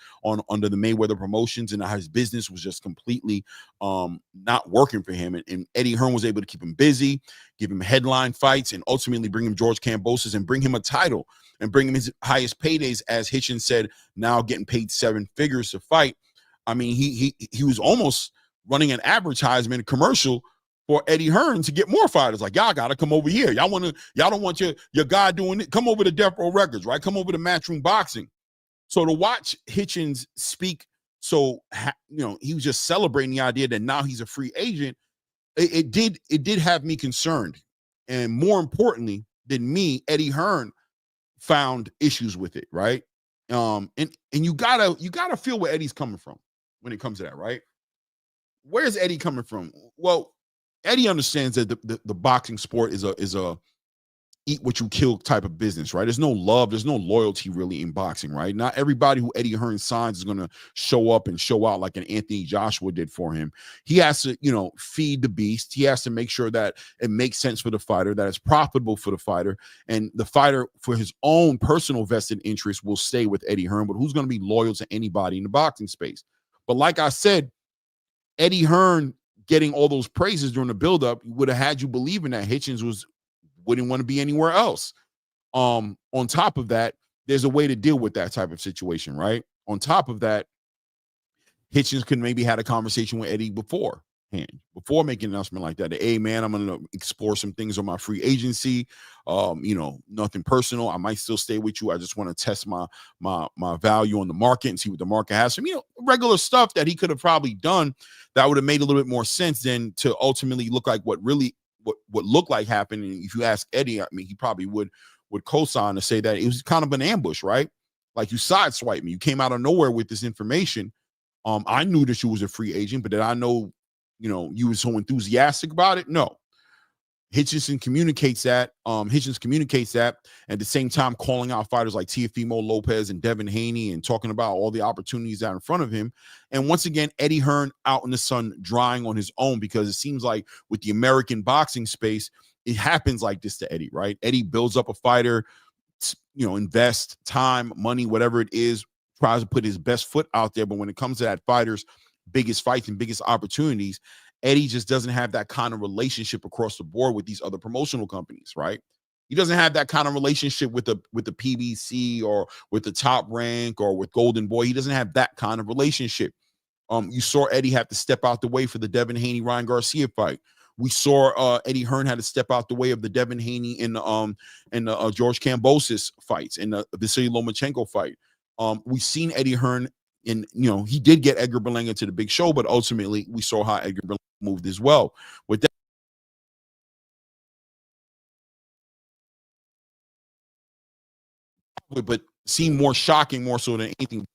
under the Mayweather Promotions, and his business was just completely not working for him. And Eddie Hearn was able to keep him busy, give him headline fights, and ultimately bring him George Kambosos and bring him a title and bring him his highest paydays, as Hitchens said, now getting paid 7 figures to fight. I mean, he was almost running an advertisement, a commercial for Eddie Hearn to get more fighters. Like, y'all got to come over here. Y'all don't want your guy doing it. Come over to Death Row Records, right? Come over to Matchroom Boxing. So to watch Hitchens speak, he was just celebrating the idea that now he's a free agent. It did have me concerned. And more importantly than me, Eddie Hearn found issues with it, right? And you gotta feel where Eddie's coming from when it comes to that, right? Where's Eddie coming from? Well, Eddie understands that the boxing sport is a eat what you kill type of business, right? There's no love, there's no loyalty really in boxing, right? Not everybody who Eddie Hearn signs is going to show up and show out like an Anthony Joshua did for him. He has to, feed the beast. He has to make sure that it makes sense for the fighter, that it's profitable for the fighter, and the fighter, for his own personal vested interest, will stay with Eddie Hearn. But who's going to be loyal to anybody in the boxing space? But like I said, Eddie Hearn getting all those praises during the buildup would have had you believing that Hitchens wouldn't want to be anywhere else. On top of that, there's a way to deal with that type of situation, right? On top of that, Hitchens could maybe had a conversation with Eddie before making an announcement like that. Hey man, I'm gonna explore some things on my free agency. Nothing personal. I might still stay with you. I just want to test my value on the market and see what the market has. Some regular stuff that he could have probably done that would have made a little bit more sense than to ultimately look like what looked like happened. And if you ask Eddie, I mean, he probably would co-sign to say that it was kind of an ambush, right? Like, you sideswiped me. You came out of nowhere with this information. I knew that you was a free agent, but did I know, you were so enthusiastic about it? No. Hitchens communicates that. At the same time calling out fighters like Teofimo Lopez and Devin Haney and talking about all the opportunities out in front of him. And once again, Eddie Hearn out in the sun drying on his own, because it seems like with the American boxing space, it happens like this to Eddie, right? Eddie builds up a fighter, invest time, money, whatever it is, tries to put his best foot out there. But when it comes to that fighter's biggest fights and biggest opportunities, Eddie just doesn't have that kind of relationship across the board with these other promotional companies, right? He doesn't have that kind of relationship with the PBC or with the Top Rank or with Golden Boy. He doesn't have that kind of relationship. You saw Eddie have to step out the way for the Devin Haney Ryan Garcia fight. We saw Eddie Hearn had to step out the way of the Devin Haney and the George Kambosos fights and the Vasily Lomachenko fight. We've seen Eddie Hearn, and he did get Edgar Berlanga to the big show, but ultimately we saw how Edgar Berlanga moved as well. With that, but seemed more shocking, more so than anything.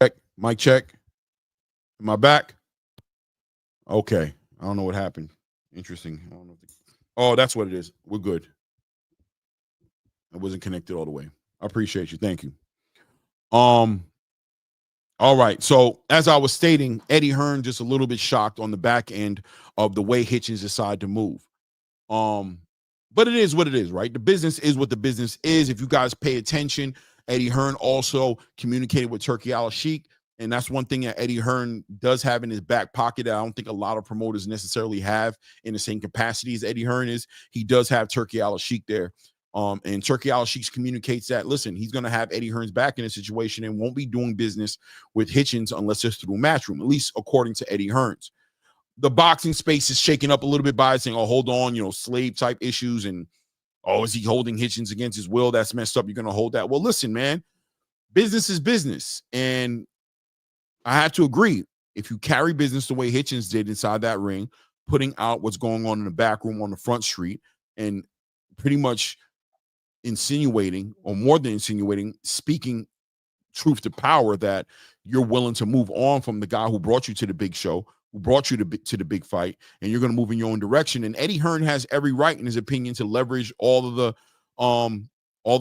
Check. Mic check. Am I back? Okay. I don't know what happened. Interesting. I don't know. Oh, that's what it is. We're good. I wasn't connected all the way. I appreciate you. Thank you. All right. So as I was stating, Eddie Hearn just a little bit shocked on the back end of the way Hitchens decided to move. But it is what it is, right? The business is what the business is. If you guys pay attention, Eddie Hearn also communicated with Turkey Al-Sheikh, and that's one thing that Eddie Hearn does have in his back pocket that I don't think a lot of promoters necessarily have in the same capacity as Eddie Hearn is. He does have Turkey Al-Sheikh there. And Turkey Al-Sheikh communicates that, listen, he's going to have Eddie Hearn's back in a situation and won't be doing business with Hitchens unless it's through Matchroom, at least according to Eddie Hearns. The boxing space is shaking up a little bit by saying, oh, hold on, slave type issues. And, oh, is he holding Hitchens against his will? That's messed up. You're going to hold that. Well, listen, man, business is business. And I have to agree. If you carry business the way Hitchens did inside that ring, putting out what's going on in the back room on the front street and pretty much insinuating, or more than insinuating, speaking truth to power that you're willing to move on from the guy who brought you to the big show, who brought you to the big fight, and you're going to move in your own direction. And Eddie Hearn has every right, in his opinion, to leverage all the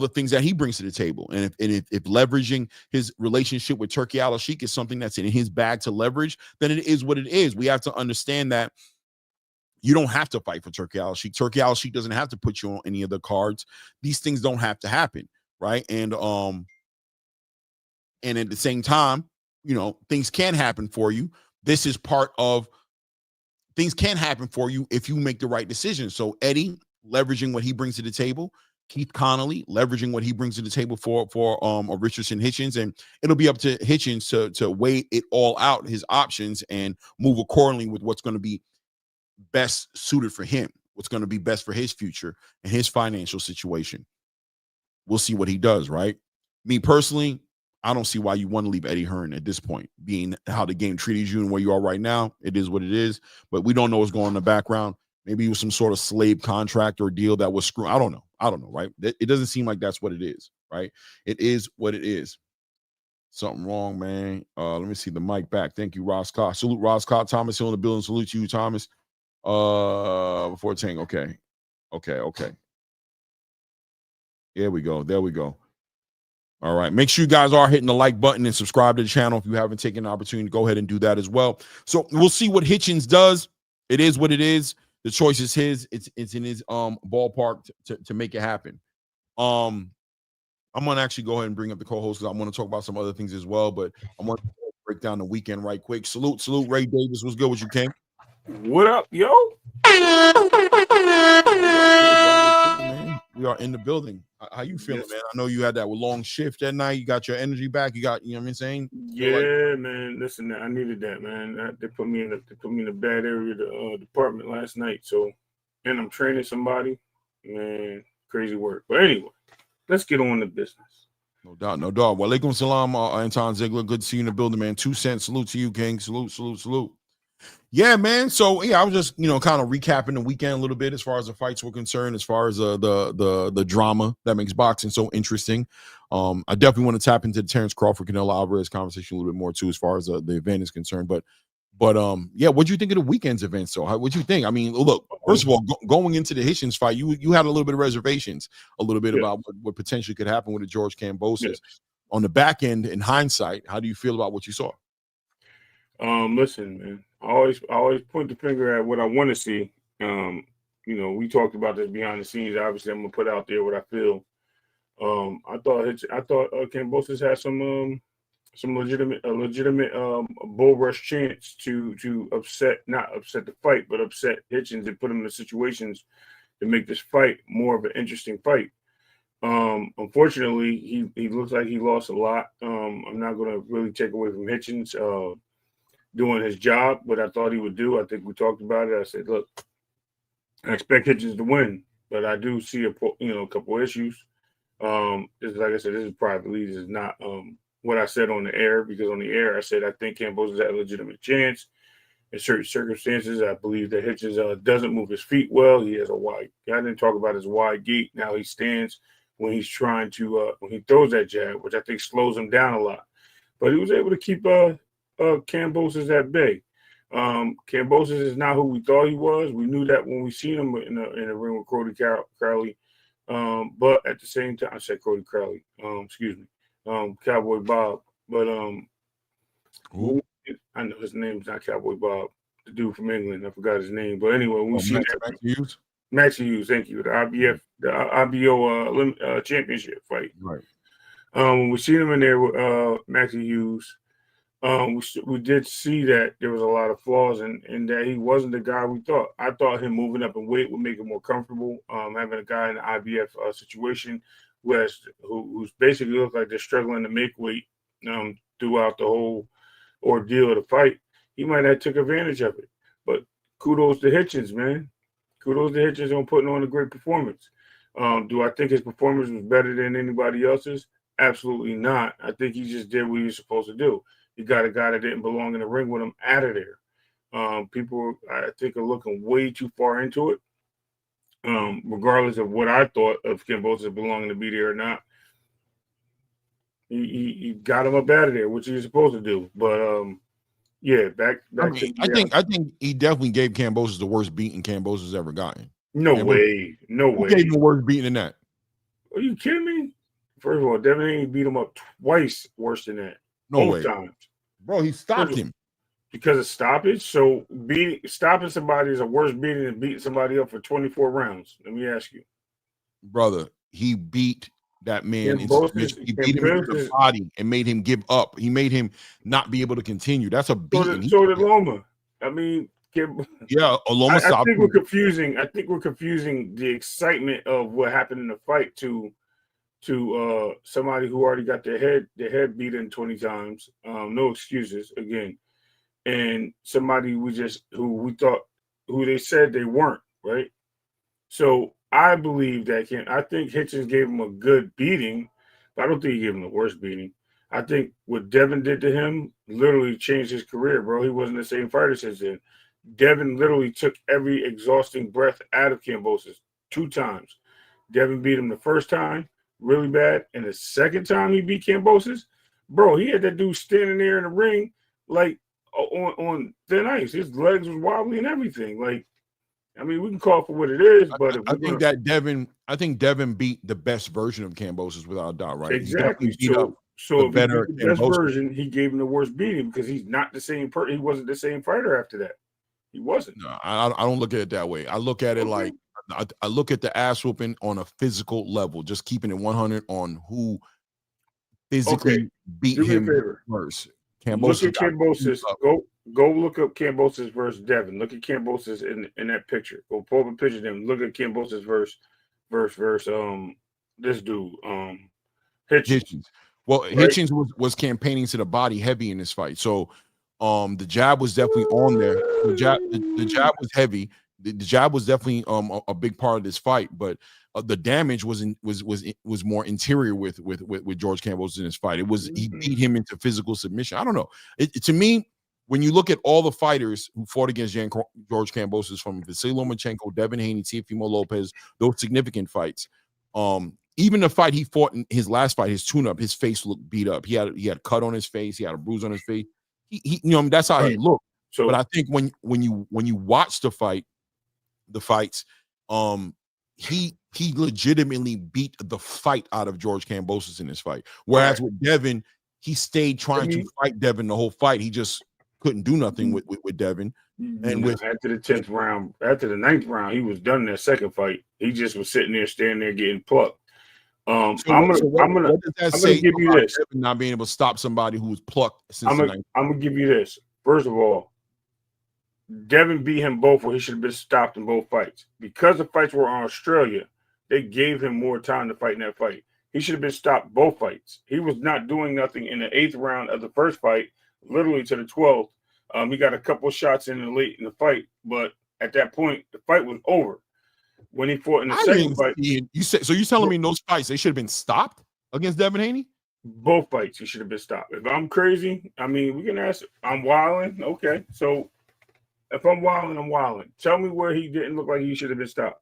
things that he brings to the table. And if leveraging his relationship with Turkey Al-Sheikh is something that's in his bag to leverage, then it is what it is. We have to understand that you don't have to fight for Turkey Al-Sheikh. Turkey Al-Sheikh doesn't have to put you on any of the cards. These things don't have to happen, right? And at the same time, things can happen for you. This is part of things can happen for you if you make the right decision. So Eddie leveraging what he brings to the table, Keith Connolly leveraging what he brings to the table for a Richardson Hitchens, and it'll be up to Hitchens to weigh it all out, his options, and move accordingly with what's going to be best suited for him, what's going to be best for his future and his financial situation. We'll see what he does, right? Me personally, I don't see why you want to leave Eddie Hearn at this point, being how the game treated you and where you are right now. It is what it is, but we don't know what's going on in the background. Maybe it was some sort of slave contract or deal that was screwed. I don't know, right? It doesn't seem like that's what it is, right? It is what it is. Something wrong, man. Let me see the mic back. Thank you, Ross Scott. Salute Ross Scott. Thomas Hill in the building. Salute you, Thomas. Before Tang. Okay. There we go. All right. Make sure you guys are hitting the like button and subscribe to the channel. If you haven't taken the opportunity, go ahead and do that as well. So we'll see what Hitchens does. It is what it is. The choice is his. It's in his ballpark to make it happen. I'm gonna actually go ahead and bring up the co-host because I want to talk about some other things as well. But I'm gonna break down the weekend right quick. Salute, Ray Davis. What's good with you, King? What up, yo? We are in the building. How you feeling, man? I know you had that long shift that night. You got your energy back. You got, what I'm saying? Yeah, man. Listen, I needed that, man. They put me in a bad area of the department last night. So, and I'm training somebody. Man, crazy work. But anyway, let's get on to business. No doubt. Walaikum salam, Anton Ziegler. Good to see you in the building, man. 2 cents. Salute to you, King. Salute. Yeah, man. So yeah, I was just kind of recapping the weekend a little bit as far as the fights were concerned, as far as the drama that makes boxing so interesting. I definitely want to tap into the Terrence Crawford Canelo Alvarez conversation a little bit more too, as far as the event is concerned. But yeah, what do you think of the weekend's event? So what do you think? I mean, look, first of all, going into the Hitchens fight, you had a little bit of reservations, a little bit about what potentially could happen with the George Kambosos. Yes. On the back end, in hindsight, how do you feel about what you saw? Listen, man. I always point the finger at what I want to see. We talked about this behind the scenes. Obviously, I'm gonna put out there what I feel. I thought Kambosos had some legitimate bull rush chance to not upset the fight, but upset Hitchens and put him in situations to make this fight more of an interesting fight. Unfortunately, he looks like he lost a lot. I'm not gonna really take away from Hitchens doing his job, what I thought he would do. I think we talked about it. I said, look, I expect Hitchens to win, but I do see a couple issues. This is, like I said, this is privately. This is not what I said on the air, because on the air I said I think Kambosos has a legitimate chance. In certain circumstances, I believe that Hitchens doesn't move his feet well. He has a wide. I didn't talk about his wide gait. Now he stands when he's trying to when he throws that jab, which I think slows him down a lot. but he was able to keep Kambosos at bay. Kambosos is not who we thought he was. We knew that when we seen him in the ring with Cody Crowley. But at the same time, I said Cody Crowley. Excuse me, Cowboy Bob. But I know his name's not Cowboy Bob. The dude from England, I forgot his name. But anyway, we see Max Hughes. Thank you. The IBO championship fight. Right. When we seen him in there with Max Hughes, we did see that there was a lot of flaws and that he wasn't the guy we thought. I thought him moving up in weight would make it more comfortable. Having a guy in the IBF situation who's basically looked like they're struggling to make weight throughout the whole ordeal of the fight, he might have took advantage of it. But kudos to Hitchens, man. Kudos to Hitchens on putting on a great performance. Do I think his performance was better than anybody else's? Absolutely not. I think he just did what he was supposed to do. He got a guy that didn't belong in the ring with him out of there. People, I think, are looking way too far into it. Regardless of what I thought of Kambosos belonging to be there or not, he got him up out of there, which he was supposed to do. But yeah, back. I think he definitely gave Kambosos the worst beating Kambosos ever gotten. No way. Who gave him the worst beating than that? Are you kidding me? First of all, Devin Haney beat him up twice worse than that. No way. Both times. Bro, he stopped him. Because of stoppage? So stopping somebody is a worse beating than beating somebody up for 24 rounds. Let me ask you. Brother, he beat that man in submission. He beat him into the body and made him give up. He made him not be able to continue. That's a beating. So did Loma. I mean, Loma stopped. I think we're confusing the excitement of what happened in the fight to somebody who already got their head beat in 20 times. No excuses again. And somebody who they said they weren't, right? So I believe I think Hitchens gave him a good beating, but I don't think he gave him the worst beating. I think what Devin did to him literally changed his career, bro. He wasn't the same fighter since then. Devin literally took every exhausting breath out of Kambosos 2 times. Devin beat him the first time really bad, and the second time he beat Kambosos, bro, he had that dude standing there in the ring like on thin ice. His legs was wobbly and everything. Like, I mean, we can call it for what it is, but I think Devin beat the best version of Kambosos without a doubt, right? Exactly. So if the best version, he gave him the worst beating because he's not the same person. He wasn't the same fighter after that. He wasn't. No, I don't look at it that way. I look at it like I look at the ass whooping on a physical level, just keeping it 100 on who physically beat him first. Look at Kambosos. Go look up Kambosos versus Devin. Look at Kambosos in that picture. Go pull up a picture of them. Look at Kambosos versus this dude Hitchens. Well, right? Hitchens was campaigning to the body heavy in this fight, so the jab was definitely on there. The jab was heavy. The jab was definitely a big part of this fight, but the damage was more interior with George Kambosos in this fight. It was he beat him into physical submission. I don't know. To me, when you look at all the fighters who fought against George Kambosos, from Vasily Lomachenko, Devin Haney, Teofimo Lopez, those significant fights. Even the fight he fought in his last fight, his tune-up, his face looked beat up. He had a cut on his face. He had a bruise on his face. He that's how he looked. So, but I think when you watch the fights, he legitimately beat the fight out of George Kambosos in this fight. Whereas with Devin, he stayed trying to fight Devin the whole fight. He just couldn't do nothing with Devin. And after the 10th round, after the 9th round, he was done in that second fight. He just was sitting there, standing there, getting plucked. I'm gonna give you this. Devin not being able to stop somebody who was plucked since I'm gonna give you this. First of all, Devin beat him both where he should have been stopped in both fights. Because the fights were on Australia, they gave him more time to fight in that fight. He should have been stopped both fights. He was not doing nothing in the 8th round of the first fight, literally to the 12th. He got a couple shots in the late in the fight, but at that point, the fight was over. When he fought in the second fight, you're telling me in those fights they should have been stopped against Devin Haney? Both fights, he should have been stopped. If I'm crazy, I mean, we can ask. I'm wilding, okay. So if I'm wilding, I'm wilding. Tell me where he didn't look like he should have been stopped.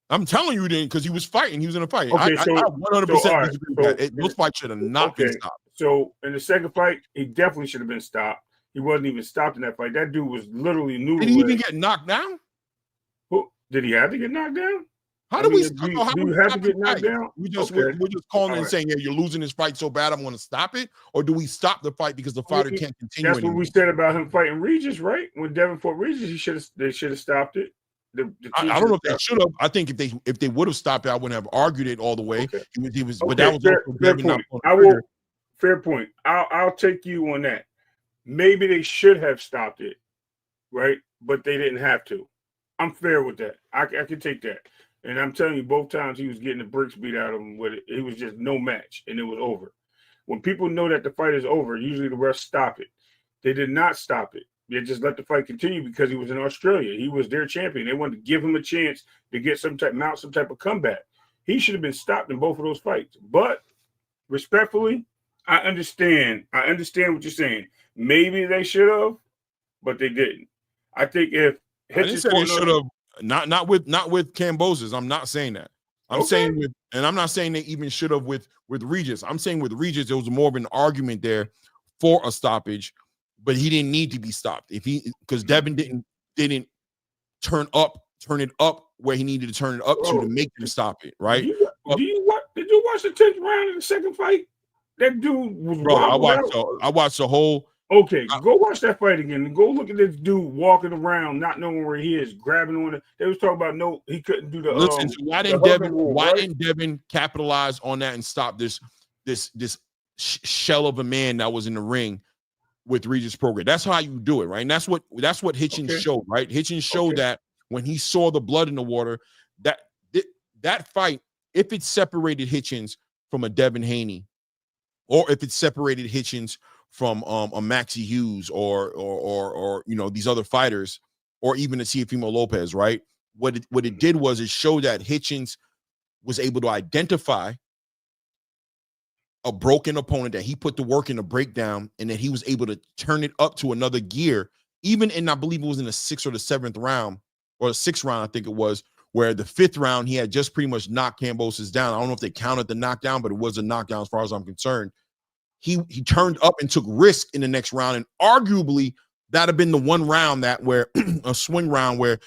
I'm telling you, he didn't, because he was fighting. He was in a fight. Okay, I 100% disagree with that. Those fights should have not been stopped. So in the second fight, he definitely should have been stopped. He wasn't even stopped in that fight. That dude was literally noodle. Did he even get knocked down? Did he have to get knocked down? How do do you have to get knocked down? We're just calling and saying, yeah, you're losing this fight so bad, I'm going to stop it? Or do we stop the fight because the fighter can't continue? That's what we said about him fighting Regis, right? When Devin fought Regis, they should have stopped it. I don't know if they should have. I think if they would have stopped it, I wouldn't have argued it all the way. Okay. He was, okay. But that was fair point. Fair point. I'll take you on that. Maybe they should have stopped it, right? But they didn't have to. I'm fair with that. I can take that. And I'm telling you, both times he was getting the bricks beat out of him with it. It was just no match, and it was over. When people know that the fight is over, usually the refs stop it. They did not stop it. They just let the fight continue because he was in Australia. He was their champion. They wanted to give him a chance to get some type of comeback. He should have been stopped in both of those fights. But respectfully, I understand. I understand what you're saying. Maybe they should have, but they didn't. I think if I didn't say they should have. Not with Kambosos. I'm not saying that. I'm saying and I'm not saying they even should have with Regis. I'm saying with Regis, there was more of an argument there for a stoppage, but he didn't need to be stopped. Because Devin didn't turn it up where he needed to turn it up to make him stop it, right? Did you watch the 10th round of the second fight? That dude was I watched the whole. Okay, go watch that fight again. Go look at this dude walking around, not knowing where he is, grabbing on it. They was talking about he couldn't do the. Listen, why didn't Devin capitalize on that and stop this shell of a man that was in the ring with Regis Prograis? That's how you do it, right? And that's what Hitchins showed, right? Hitchins showed that when he saw the blood in the water, that fight, if it separated Hitchins from a Devin Haney, or if it separated Hitchins from a Maxie Hughes or these other fighters, or even a Teofimo Lopez, right? What it did was it showed that Hitchins was able to identify a broken opponent, that he put the work in the breakdown, and that he was able to turn it up to another gear, even in, I believe it was in the 6th or the 7th round, or the 6th round, I think it was, where the 5th round he had just pretty much knocked Kambosos down. I don't know if they counted the knockdown, but it was a knockdown as far as I'm concerned. He turned up and took risk in the next round, and arguably that'd have been the one round where a swing round where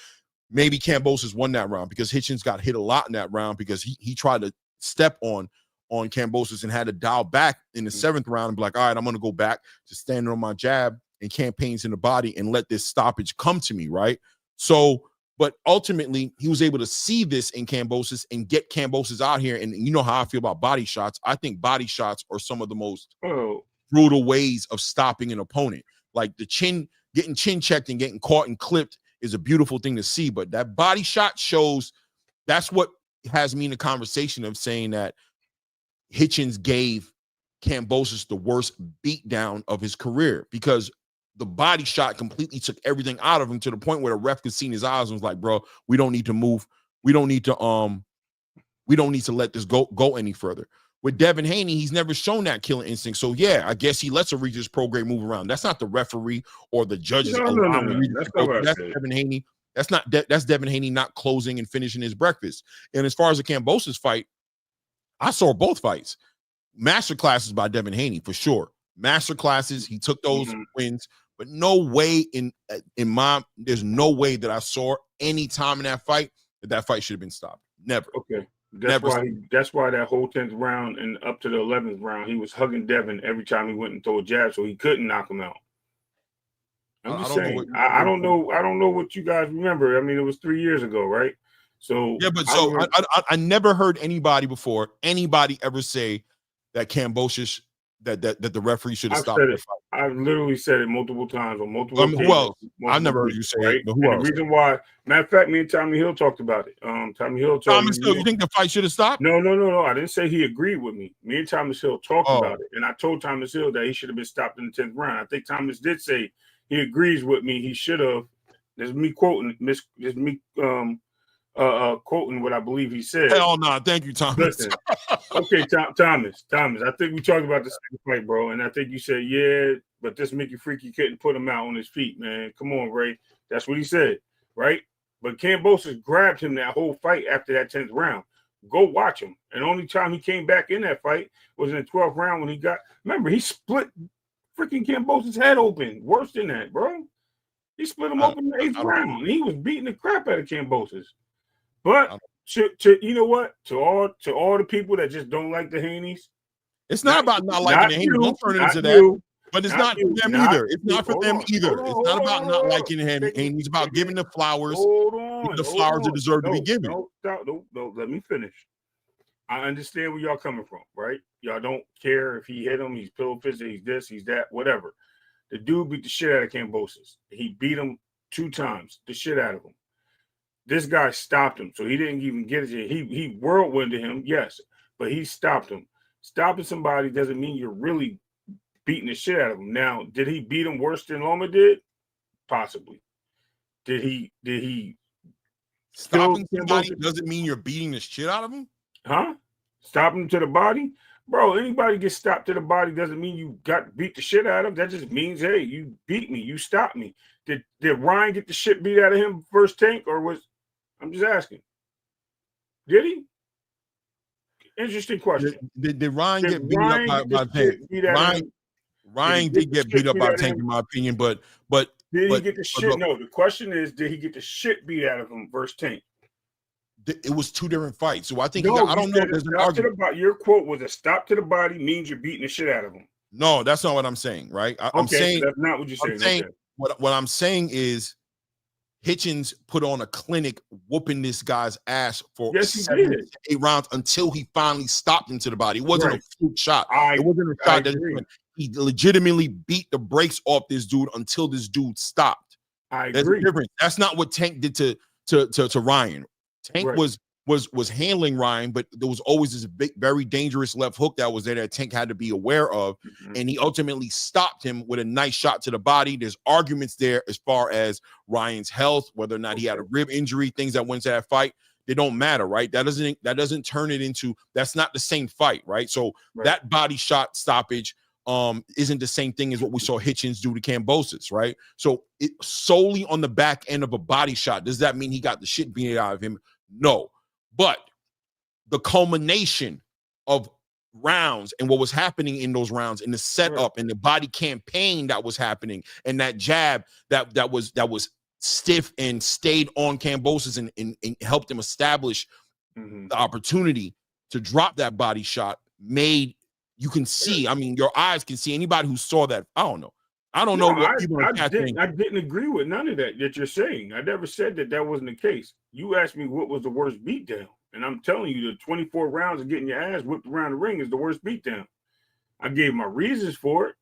maybe Kambosos won that round, because Hitchins got hit a lot in that round because he tried to step on Kambosos and had to dial back in the 7th round and be like, all right, I'm going to go back to standing on my jab and campaigns in the body and let this stoppage come to me, right? So, but ultimately, he was able to see this in Kambosos and get Kambosos out here. And you know how I feel about body shots. I think body shots are some of the most brutal ways of stopping an opponent. Like getting chin checked and getting caught and clipped is a beautiful thing to see. But that body shot shows, that's what has me in the conversation of saying that Hitchins gave Kambosos the worst beatdown of his career, because the body shot completely took everything out of him, to the point where the ref could see in his eyes and was like, bro, we don't need to move. We don't need to let this go any further. With Devin Haney, he's never shown that killing instinct. So yeah, I guess he lets a Regis Prograis move around. That's not the referee or the judges. No. That's Devin Haney. That's Devin Haney not closing and finishing his breakfast. And as far as the Kambosos fight, I saw both fights. Master classes by Devin Haney for sure. Master classes. He took those wins. But no way there's no way that I saw any time in that fight that fight should have been stopped. Never. Okay. That's why that whole 10th round and up to the 11th round, he was hugging Devin every time he went and threw a jab, so he couldn't knock him out. I'm just saying. I don't know what you guys remember. I mean, it was 3 years ago, right? So yeah, but I never heard anybody ever say that Kambosos that the referee should have stopped the fight. I've literally said it multiple times on multiple occasions. Who else? I've never heard you say it, but who else? The reason why, matter of fact, me and Tommy Hill talked about it. Tommy Hill Thomas Hill, you think the fight should have stopped? No. I didn't say he agreed with me. Me and Thomas Hill talked about it, and I told Thomas Hill that he should have been stopped in the 10th round. I think Thomas did say he agrees with me. He should have. This is me quoting. Quoting what I believe he said. Hell no, thank you, Thomas. Listen, okay, Thomas. I think we talked about the second fight, bro, and I think you said, yeah, but this Mickey Freaky couldn't put him out on his feet, man. Come on, Ray. That's what he said, right? But Kambosos grabbed him that whole fight after that 10th round. Go watch him. And the only time he came back in that fight was in the 12th round when he got. Remember, he split freaking Kambosos' head open. Worse than that, bro. He split him open in the 8th round. And he was beating the crap out of Kambosos. But to you know what? To all the people that just don't like the Haney's, it's not about not liking the Haney's. Don't turn it into that. But it's not for them either. It's not for them either. It's not about not liking the Haney's. It's about giving the flowers. The flowers that deserve to be given. No, let me finish. I understand where y'all coming from, right? Y'all don't care if he hit him, he's pillow fisted, he's this, he's that, whatever. The dude beat the shit out of Kambosos. He beat him 2 times, the shit out of him. This guy stopped him, so he didn't even get it. He whirlwinded him, yes, but he stopped him. Stopping somebody doesn't mean you're really beating the shit out of him. Now, did he beat him worse than Loma did? Possibly. Did he stopping somebody doesn't mean you're beating the shit out of him? Huh? Stop him to the body? Bro, anybody gets stopped to the body doesn't mean you got beat the shit out of him. That just means, hey, you beat me, you stopped me. Did Ryan get the shit beat out of him first Tank, or was I'm just asking. Did he? Interesting question. Did Ryan get beat up by Tank? Ryan did get beat up by Tank, in my opinion, but did he get the shit? No, the question is, did he get the shit beat out of him versus Tank? It was 2 different fights, so I think I don't know. There's an argument. Your quote was a stop to the body means you're beating the shit out of him. No, that's not what I'm saying, right? I'm saying that's not what you're saying. What I'm saying is Hitchens put on a clinic whooping this guy's ass for 7 to 8 rounds until he finally stopped him to the body. It wasn't a fluke shot. It wasn't a shot that he legitimately beat the brakes off this dude until this dude stopped. There's a difference. That's not what Tank did to Ryan. Tank was handling Ryan, but there was always this big, very dangerous left hook that was there that Tank had to be aware of, and he ultimately stopped him with a nice shot to the body. There's arguments there as far as Ryan's health, whether or not he had a rib injury, things that went to that fight. They don't matter, right? That doesn't turn it into, that's not the same fight, right? So that body shot stoppage isn't the same thing as what we saw Hitchins do to Kambosos, right? So it solely on the back end of a body shot, does that mean he got the shit beat out of him? No. But the culmination of rounds and what was happening in those rounds and the setup and the body campaign that was happening and that jab that was stiff and stayed on Kambosos and helped him establish the opportunity to drop that body shot made, you can see, I mean, your eyes can see, anybody who saw that, I don't know what people are catching. I didn't agree with none of that you're saying. I never said that wasn't the case. You asked me what was the worst beatdown, and I'm telling you the 24 rounds of getting your ass whipped around the ring is the worst beatdown. I gave my reasons for it.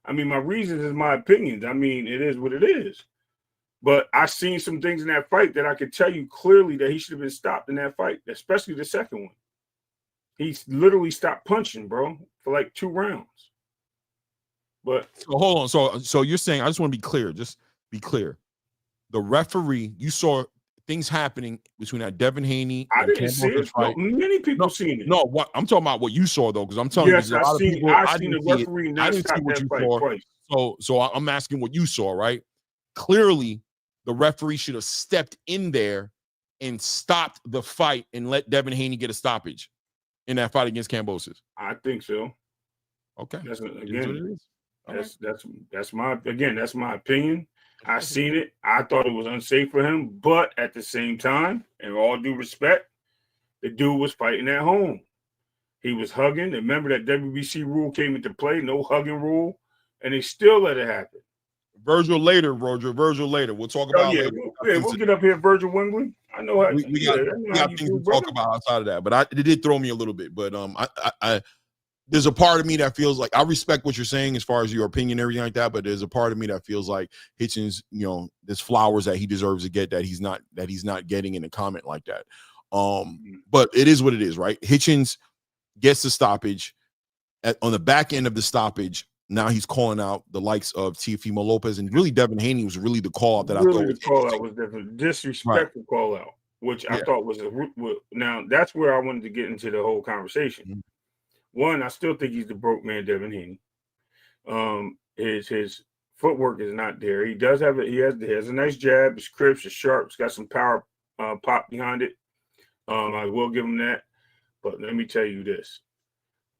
I mean, my reasons is my opinions. I mean, it is what it is. But I seen some things in that fight that I could tell you clearly that he should have been stopped in that fight, especially the second one. He literally stopped punching, bro, for like 2 rounds. But so hold on. So you're saying, I just want to be clear. Just be clear. The referee, you saw things happening between that Devin Haney. I didn't see it. No, many people seen it. No, what I'm talking about what you saw though, because I'm telling you, a lot of people. I seen the referee not stop that fight twice. So I'm asking what you saw, right? Clearly, the referee should have stepped in there and stopped the fight and let Devin Haney get a stoppage in that fight against Kambosos. I think so. Okay. That's my opinion. I seen it. I thought it was unsafe for him, but at the same time, in all due respect, the dude was fighting at home. He was hugging. Remember that WBC rule came into play, no hugging rule, and they still let it happen. Virgil later, Roger. Virgil later. We'll talk about later. We'll get up here, Virgil Wembley. I know how we got things to talk about outside of that, but it did throw me a little bit. But I there's a part of me that feels like I respect what you're saying as far as your opinion and everything like that, but there's a part of me that feels like Hitchens, there's flowers that he deserves to get that he's not getting in a comment like that. But it is what it is, right? Hitchens gets the stoppage. On the back end of the stoppage, now he's calling out the likes of Teofimo Lopez, and really Devin Haney was really the call out that really I thought the call out was different, disrespectful call out, which I thought was now that's where I wanted to get into the whole conversation. One, I still think he's the broke man, Devin Haney. His footwork is not there. He does have it. He has a nice jab. His crisp, is sharp. It's got some power pop behind it. I will give him that. But let me tell you this.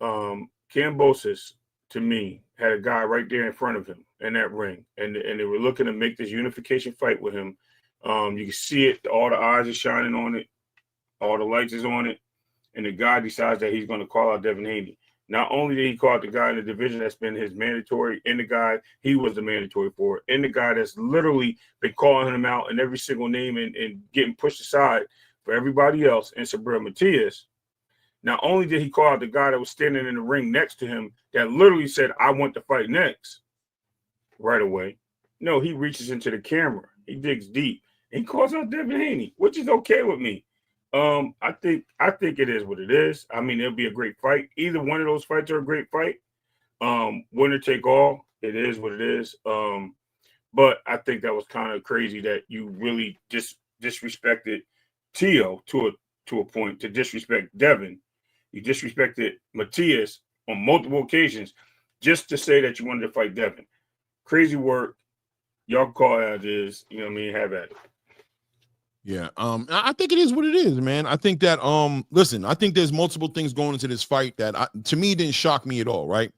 Kambosos, to me, had a guy right there in front of him in that ring, and they were looking to make this unification fight with him. You can see it. All the eyes are shining on it. All the lights is on it. And the guy decides that he's going to call out Devin Haney. Not only did he call out the guy in the division that's been his mandatory, and the guy he was the mandatory for, and the guy that's literally been calling him out in every single name and getting pushed aside for everybody else, and Subriel Matias. Not only did he call out the guy that was standing in the ring next to him that literally said, I want to fight next right away. No, he reaches into the camera. He digs deep. And he calls out Devin Haney, which is okay with me. I think it is what it is. I mean, it'll be a great fight. Either one of those fights are a great fight. Winner take all. It is what it is. But I think that was kind of crazy that you really disrespected Tio to a point, to disrespect Devin. You disrespected Matias on multiple occasions just to say that you wanted to fight Devin. Crazy work. Y'all can call it as it is. You know what I mean? Have at it. Yeah, I think it is what it is, man. I think that listen, I think there's multiple things going into this fight that to me didn't shock me at all, right?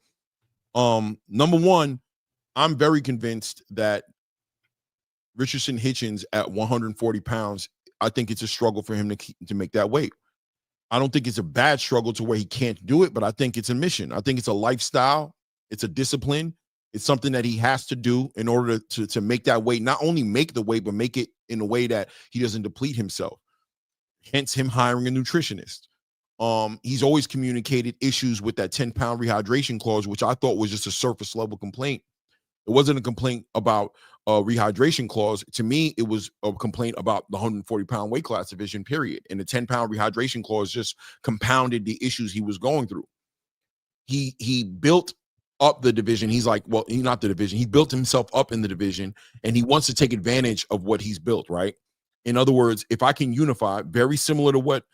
Number one, I'm very convinced that Richardson Hitchens at 140 pounds, I think it's a struggle for him to make that weight. I don't think it's a bad struggle to where he can't do it, but I think it's a mission. I think it's a lifestyle, it's a discipline. It's something that he has to do in order to make that weight, not only make the weight, but make it in a way that he doesn't deplete himself. Hence him hiring a nutritionist. He's always communicated issues with that 10-pound rehydration clause, which I thought was just a surface level complaint. It wasn't a complaint about a rehydration clause. To me, it was a complaint about the 140-pound weight class division, period. And the 10-pound rehydration clause just compounded the issues he was going through. He built up the division. He's like, well, he's not the division. He built himself up in the division, and he wants to take advantage of what he's built, right? In other words, if I can unify, very similar to what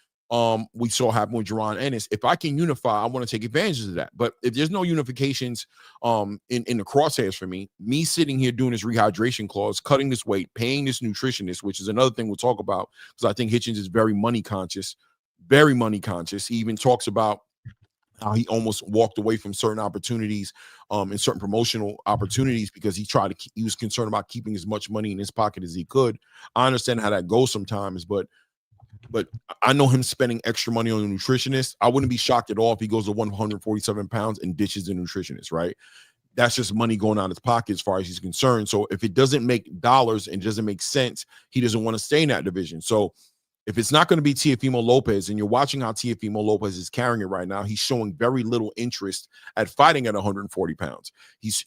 we saw happen with Jeron Ennis, if I can unify, I want to take advantage of that. But if there's no unifications in the crosshairs for me sitting here doing this rehydration clause, cutting this weight, paying this nutritionist, which is another thing we'll talk about, because I think Hitchens is very money conscious. He even talks about how he almost walked away from certain opportunities and certain promotional opportunities because he was concerned about keeping as much money in his pocket as he could. I understand how that goes sometimes, but I know him spending extra money on a nutritionist. I wouldn't be shocked at all if he goes to 147 pounds and ditches the nutritionist, right? That's just money going out of his pocket as far as he's concerned. So if it doesn't make dollars and doesn't make sense, he doesn't want to stay in that division. So if it's not going to be Teofimo Lopez, and you're watching how Teofimo Lopez is carrying it right now, he's showing very little interest at fighting at 140 pounds. He's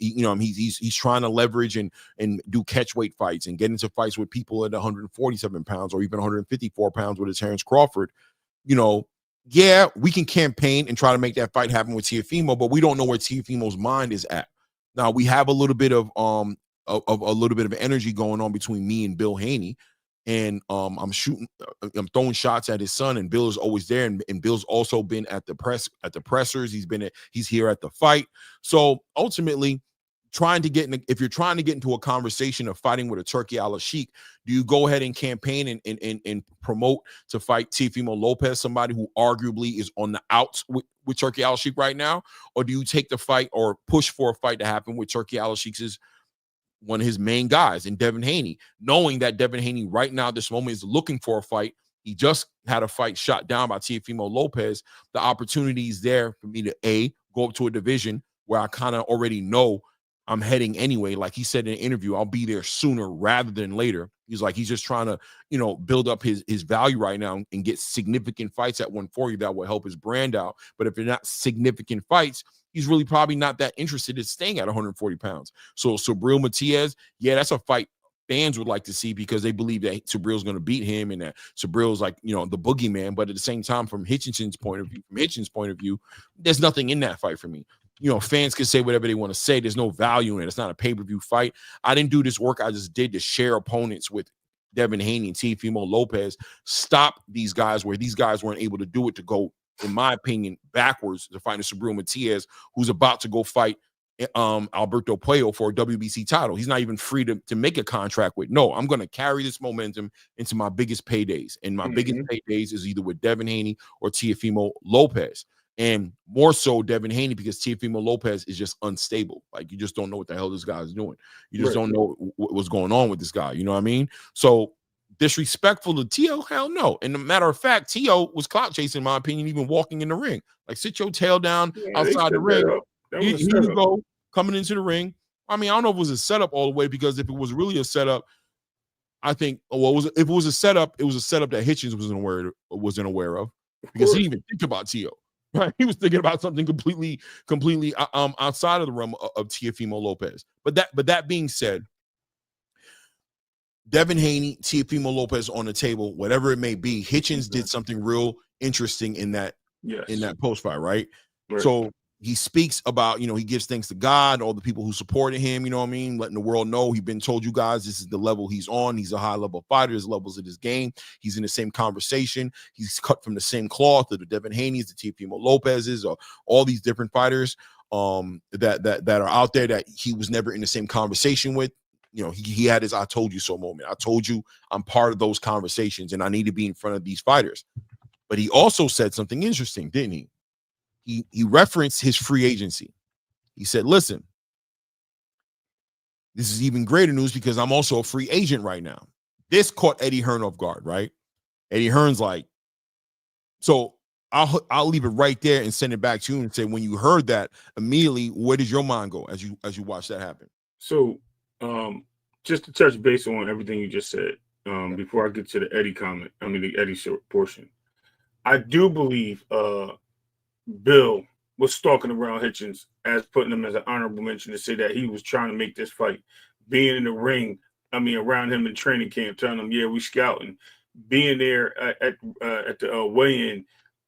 trying to leverage and do catch weight fights and get into fights with people at 147 pounds or even 154 pounds with his Terrence Crawford. Yeah, we can campaign and try to make that fight happen with Teofimo, but we don't know where Teofimo's mind is at. Now we have a little bit of energy going on between me and Bill Haney. And I'm throwing shots at his son, and Bill is always there. And Bill's also been at the pressers. He's here at the fight. So ultimately, if you're trying to get into a conversation of fighting with a Turki Al-Sheikh, do you go ahead and campaign and promote to fight Teofimo Lopez, somebody who arguably is on the outs with Turki Al-Sheikh right now? Or do you take the fight or push for a fight to happen with Turki Al-Sheikh's one of his main guys in Devin Haney, knowing that Devin Haney right now, this moment, is looking for a fight? He just had a fight shot down by Teofimo Lopez. The opportunity is there for me to go up to a division where I kind of already know I'm heading anyway. Like he said in an interview, I'll be there sooner rather than later. He's just trying to, build up his value right now and get significant fights at 140 that will help his brand out. But if they're not significant fights, he's really probably not that interested in staying at 140 pounds. So Subriel Matias, yeah, that's a fight fans would like to see because they believe that Subriel's going to beat him and that Subriel's like, the boogeyman. But at the same time, from Hitchens' point of view, there's nothing in that fight for me. Fans can say whatever they want to say. There's no value in it. It's not a pay-per-view fight. I didn't do this work. I just did to share opponents with Devin Haney and Teofimo Lopez. Stop these guys where these guys weren't able to do it, to go, in my opinion, backwards to fight Subriel Matias, who's about to go fight Alberto Puello for a WBC title. He's not even free to make a contract with. No, I'm going to carry this momentum into my biggest paydays. And my biggest paydays is either with Devin Haney or Teofimo Lopez. And more so Devin Haney, because Teofimo Lopez is just unstable. Like, you just don't know what the hell this guy is doing. You just don't know what's going on with this guy. You know what I mean? So disrespectful to Tio? Hell no. And a matter of fact, Tio was clout chasing, in my opinion, even walking in the ring. Like, sit your tail down outside the ring. Here you go, coming into the ring. I mean, I don't know if it was a setup all the way, because if it was really a setup, I think, if it was a setup, it was a setup that Hitchens wasn't aware of, because he didn't even think about Tio. Right? He was thinking about something completely outside of the realm of Teofimo Lopez. But that being said, Devin Haney, Teofimo Lopez on the table, whatever it may be. Hitchens did something real interesting in that post fight, right? So he speaks about, he gives thanks to God, all the people who supported him, you know what I mean? Letting the world know he's been told you guys this is the level he's on. He's a high level fighter. There's levels of this game. He's in the same conversation. He's cut from the same cloth, the Devin Haney's, the Teofimo Lopez's, or all these different fighters that are out there that he was never in the same conversation with. He had his "I told you so" moment. I told you I'm part of those conversations, and I need to be in front of these fighters. But he also said something interesting, didn't he? He referenced his free agency. He said, listen, this is even greater news because I'm also a free agent right now. This caught Eddie Hearn off guard, right? Eddie Hearn's like, so I'll leave it right there and send it back to you and say, when you heard that, immediately, where did your mind go as you watch that happen? So just to touch base on everything you just said, before I get to the Eddie comment, the Eddie portion, I do believe Bill was stalking around Hitchens, as putting him as an honorable mention, to say that he was trying to make this fight. Being in the ring, around him in training camp, telling him, yeah, we scouting. Being there at the weigh-in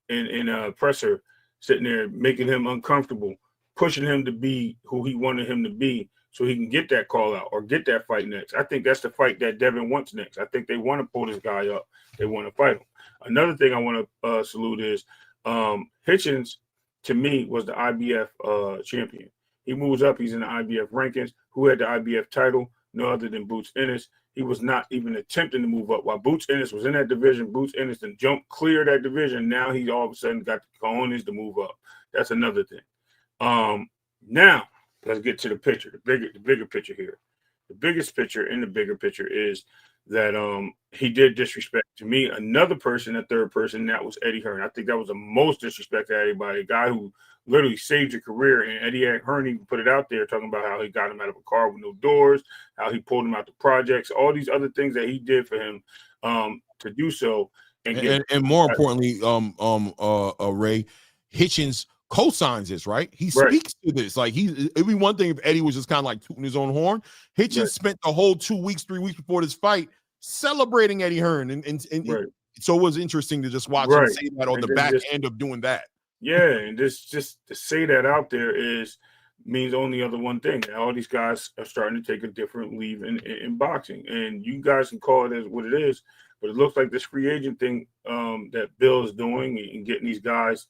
and presser, sitting there, making him uncomfortable, pushing him to be who he wanted him to be so he can get that call out or get that fight next. I think that's the fight that Devin wants next. I think they want to pull this guy up. They want to fight him. Another thing I want to salute is Hitchens, to me, was the IBF champion. He moves up. He's in the IBF rankings. Who had the IBF title? No other than Boots Ennis. He was not even attempting to move up. While Boots Ennis was in that division, Boots Ennis then jumped clear that division. Now he all of a sudden got the cojones to move up. That's another thing. Now, let's get to the picture, the bigger picture here. The biggest picture in the bigger picture is that he did disrespect, to me, another person, a third person, that was Eddie Hearn. I think that was the most disrespect to anybody, a guy who literally saved your career. And Eddie Hearn even put it out there, talking about how he got him out of a car with no doors, how he pulled him out the projects, all these other things that he did for him to do so. And more importantly, Ray, Hitchens co-signs this, right? He speaks to this. Like, it'd be one thing if Eddie was just kind of like tooting his own horn. Hitchens spent the whole 2 weeks, 3 weeks before this fight celebrating Eddie Hearn. And so it was interesting to just watch him say that on the back end of doing that. Yeah, and just to say that out there means only other one thing. All these guys are starting to take a different leave in boxing. And you guys can call it as what it is, but it looks like this free agent thing that Bill is doing and getting these guys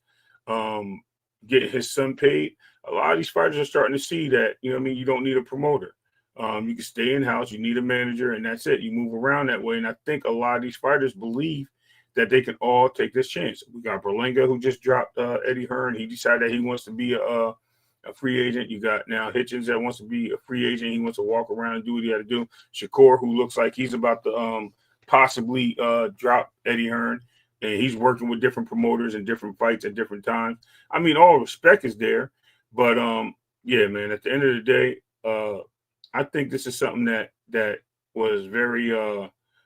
getting his son paid. A lot of these fighters are starting to see that, you don't need a promoter. You can stay in-house, you need a manager, and that's it. You move around that way. And I think a lot of these fighters believe that they can all take this chance. We got Berlanga, who just dropped Eddie Hearn. He decided that he wants to be a free agent. You got now Hitchens that wants to be a free agent. He wants to walk around and do what he got to do. Shakur, who looks like he's about to possibly drop Eddie Hearn. And he's working with different promoters and different fights at different times. All respect is there. But, yeah, man, at the end of the day, I think this is something that was very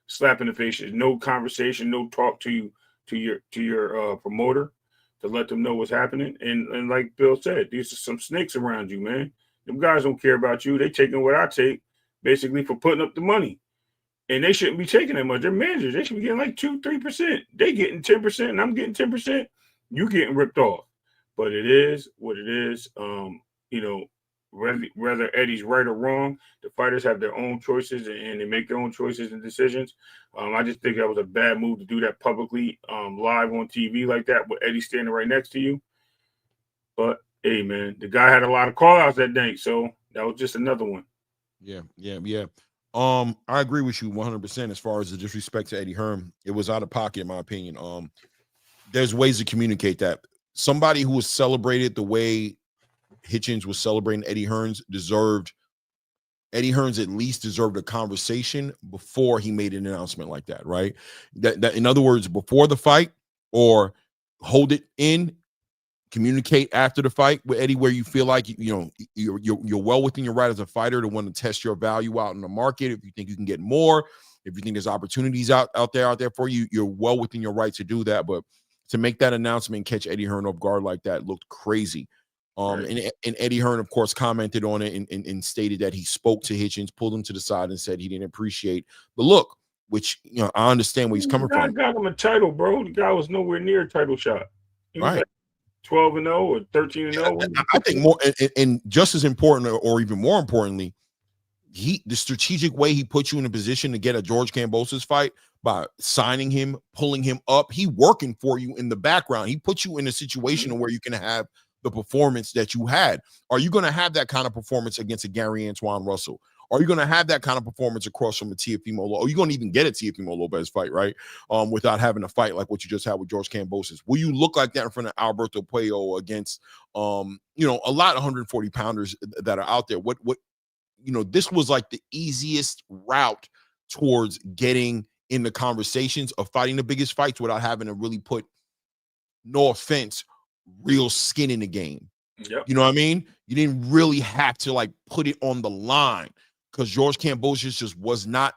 slap in the face. There's no conversation, no talk to your promoter to let them know what's happening. And like Bill said, these are some snakes around you, man. Them guys don't care about you. They taking what I take basically for putting up the money. And they shouldn't be taking that much. They're managers. They should be getting like 2-3%. They getting 10%, and I'm getting 10%. You getting ripped off. But it is what it is. Whether Eddie's right or wrong, the fighters have their own choices and they make their own choices and decisions. I just think that was a bad move to do that publicly, live on TV like that with Eddie standing right next to you. But hey, man, the guy had a lot of call outs that day, so that was just another one. Yeah. I agree with you 100% as far as the disrespect to Eddie Hearn. It was out of pocket, in my opinion. There's ways to communicate that. Somebody who was celebrated the way Hitchins was celebrating Eddie Hearns at least deserved a conversation before he made an announcement like that, right? That in other words, before the fight, or hold it in, communicate after the fight with Eddie, where you feel like you're well within your right as a fighter to want to test your value out in the market. If you think you can get more, if you think there's opportunities out there for you, you're well within your right to do that. But to make that announcement and catch Eddie Hearn off guard like that looked crazy. Right. And Eddie Hearn, of course, commented on it and stated that he spoke to Hitchins, pulled him to the side, and said he didn't appreciate the look, which I understand where he's coming from. Got him a title, bro. The guy was nowhere near a title shot. He was right. like 12-0 or 13-0. I think more, and just as important, or even more importantly, the strategic way he put you in a position to get a George Kambosos fight by signing him, pulling him up. He working for you in the background. He put you in a situation where you can have the performance that you had. Are you going to have that kind of performance against a Gary Antoine Russell? Are you going to have that kind of performance across from a Teofimo Lopez? Are you going to even get a Teofimo Lopez fight, right? Without having a fight like what you just had with George Kambosos? Will you look like that in front of Alberto Puello against, a lot of 140 pounders that are out there? This was like the easiest route towards getting in the conversations of fighting the biggest fights without having to really put, no offense, real skin in the game. Yep. You know what I mean? You didn't really have to like put it on the line, because George Kambosos just was not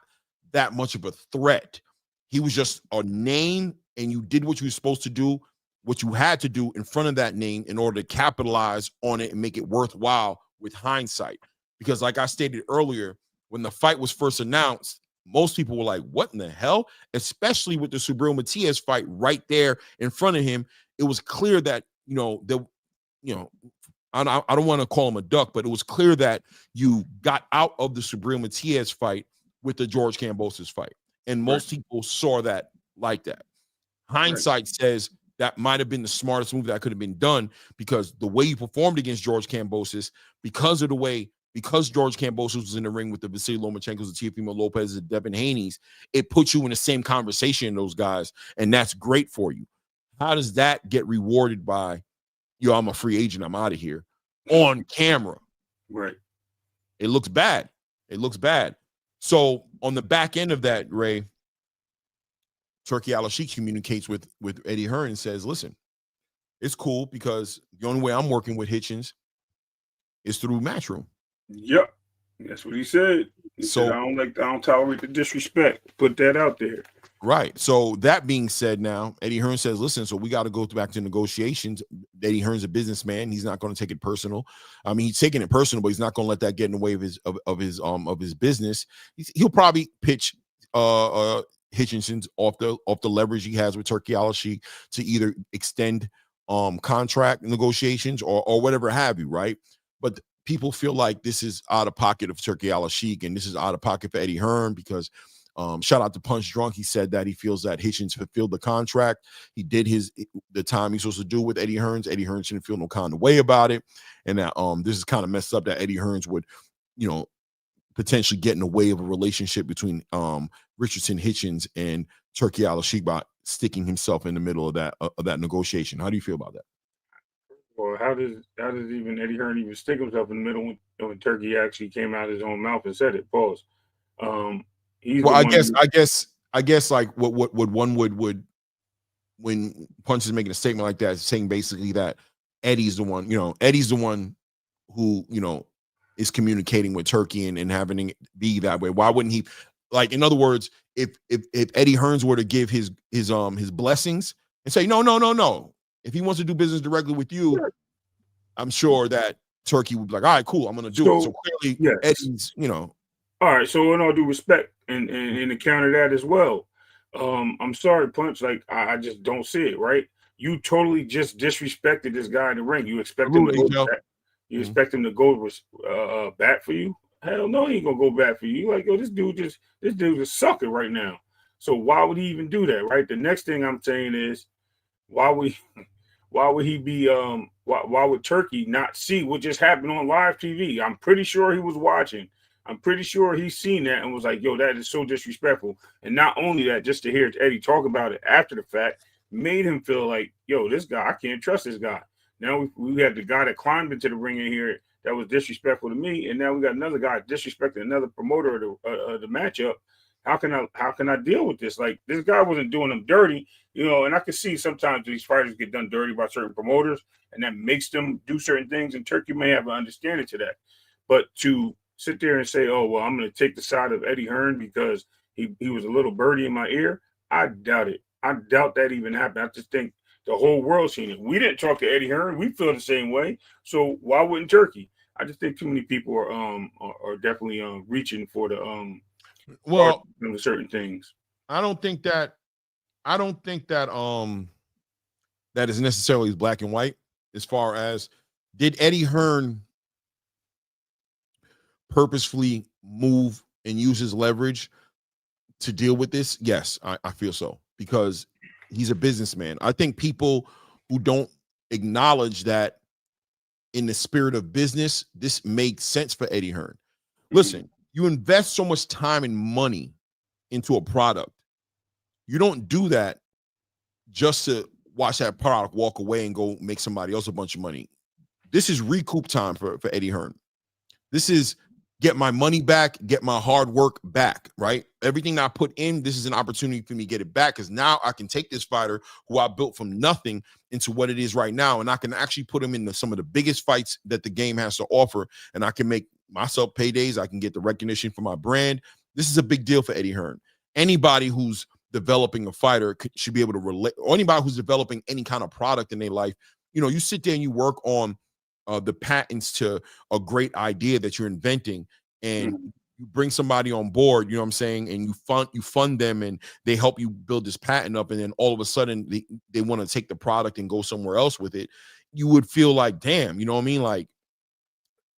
that much of a threat. He was just a name, and you did what you were supposed to do, what you had to do in front of that name in order to capitalize on it and make it worthwhile with hindsight. Because like I stated earlier, when the fight was first announced, most people were like, what in the hell? Especially with the Subriel Matias fight right there in front of him. It was clear that, I don't want to call him a duck, but it was clear that you got out of the Subriel Matias fight with the George Kambosos fight. And most people saw that like that. Hindsight says that might have been the smartest move that could have been done, because the way you performed against George Kambosos, because George Kambosos was in the ring with the Vasily Lomachenkos, the Teofimo Lopez, and Devin Haney's, it puts you in the same conversation in those guys, and that's great for you. How does that get rewarded by, I'm a free agent, I'm out of here, on camera? Right. It looks bad. So on the back end of that, Ray, Turki Al-Sheikh communicates with Eddie Hearn and says, listen, it's cool, because the only way I'm working with Hitchins is through Matchroom. Yep. That's what he said. He said, I don't tolerate the disrespect. Put that out there. Right. So that being said, now Eddie Hearn says, listen, so we got to go back to negotiations. Eddie Hearn's a businessman. He's not going to take it personal. I mean, he's taking it personal, but he's not going to let that get in the way of his business. He'll probably pitch Hitchins off the leverage he has with Turki Al-Sheikh to either extend contract negotiations or whatever have you, right? But people feel like this is out of pocket of Turki Al-Sheikh, and this is out of pocket for Eddie Hearn, because shout out to Punch Drunk. He said that he feels that Hitchins fulfilled the contract. He did the time he's supposed to do with Eddie Hearns. Eddie Hearns shouldn't feel no kind of way about it. And that this is kind of messed up that Eddie Hearns would, potentially get in the way of a relationship between Richardson Hitchens and Turki Al-Sheikh by sticking himself in the middle of that negotiation. How do you feel about that? Well, how does even Eddie Hearn even stick himself in the middle when Turki actually came out of his own mouth and said it? Pause. I guess like what one would when Punch is making a statement like that, saying basically that Eddie's the one who is communicating with Turki and having it be that way. Why wouldn't he? Like, in other words, if Eddie Hearns were to give his blessings and say no, if he wants to do business directly with you, sure, I'm sure that Turki would be like, all right, cool, I'm gonna do it. So clearly, yes. Eddie's, All right, so in all due respect, and to counter that as well, I'm sorry, Punch. Like, I just don't see it, right? You totally just disrespected this guy in the ring. You expect him to go back. You expect him to go bat for you? Hell no, he ain't gonna go bat for you. You're like, yo, this dude is sucking right now. So why would he even do that, right? The next thing I'm saying is, why would why would he be why would Turkey not see what just happened on live TV? I'm pretty sure he was watching. I'm pretty sure he's seen that and was like, yo, that is so disrespectful. And not only that, just to hear Eddie talk about it after the fact made him feel like, yo, this guy, I can't trust this guy. Now we had the guy that climbed into the ring in here that was disrespectful to me, and now we got another guy disrespecting another promoter of the matchup. How can I deal with this? Like, this guy wasn't doing them dirty, and I can see sometimes these fighters get done dirty by certain promoters, and that makes them do certain things, and Turkey may have an understanding to that. But to sit there and say, oh, well, I'm going to take the side of Eddie Hearn because he was a little birdie in my ear, I doubt it. I doubt that even happened. I just think the whole world's seen it. We didn't talk to Eddie Hearn. We feel the same way. So why wouldn't Turkey? I just think too many people are definitely reaching for the certain things. I don't think that that is necessarily black and white as far as did Eddie Hearn purposefully move and use his leverage to deal with this? Yes, I feel so, because he's a businessman. I think people who don't acknowledge that in the spirit of business, this makes sense for Eddie Hearn. Listen, you invest so much time and money into a product. You don't do that just to watch that product walk away and go make somebody else a bunch of money. This is recoup time for Eddie Hearn. This is get my money back, get my hard work back, right? Everything I put in, this is an opportunity for me to get it back, because now I can take this fighter who I built from nothing into what it is right now, and I can actually put him in some of the biggest fights that the game has to offer, and I can make myself paydays. I can get the recognition for my brand. This is a big deal for Eddie Hearn. Anybody who's developing a fighter should be able to relate, or anybody who's developing any kind of product in their life. You sit there and you work on the patents to a great idea that you're inventing, and you bring somebody on board, you know what I'm saying, and you fund them, and they help you build this patent up, and then all of a sudden they want to take the product and go somewhere else with it. You would feel like, damn, you know what I mean? Like,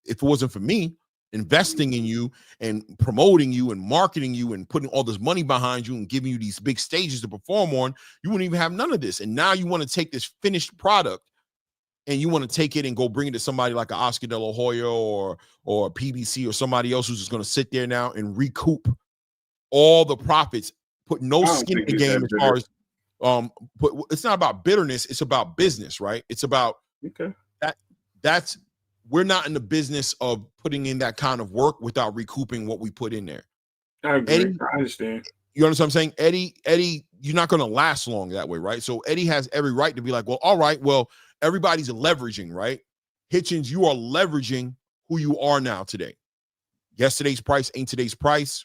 if it wasn't for me investing in you and promoting you and marketing you and putting all this money behind you and giving you these big stages to perform on, you wouldn't even have none of this. And now you want to take this finished product and you want to take it and go bring it to somebody like an Oscar De La Hoya or PBC or somebody else who's just going to sit there now and recoup all the profits, put no skin in the game as far as but it's not about bitterness, it's about business, right? It's about that's we're not in the business of putting in that kind of work without recouping what we put in there. I agree. Eddie, I understand. You understand what I'm saying? Eddie, you're not going to last long that way, right? So Eddie has every right to be like, well, all right, well, everybody's leveraging, right? Hitchins, you are leveraging who you are now today. Yesterday's price ain't today's price.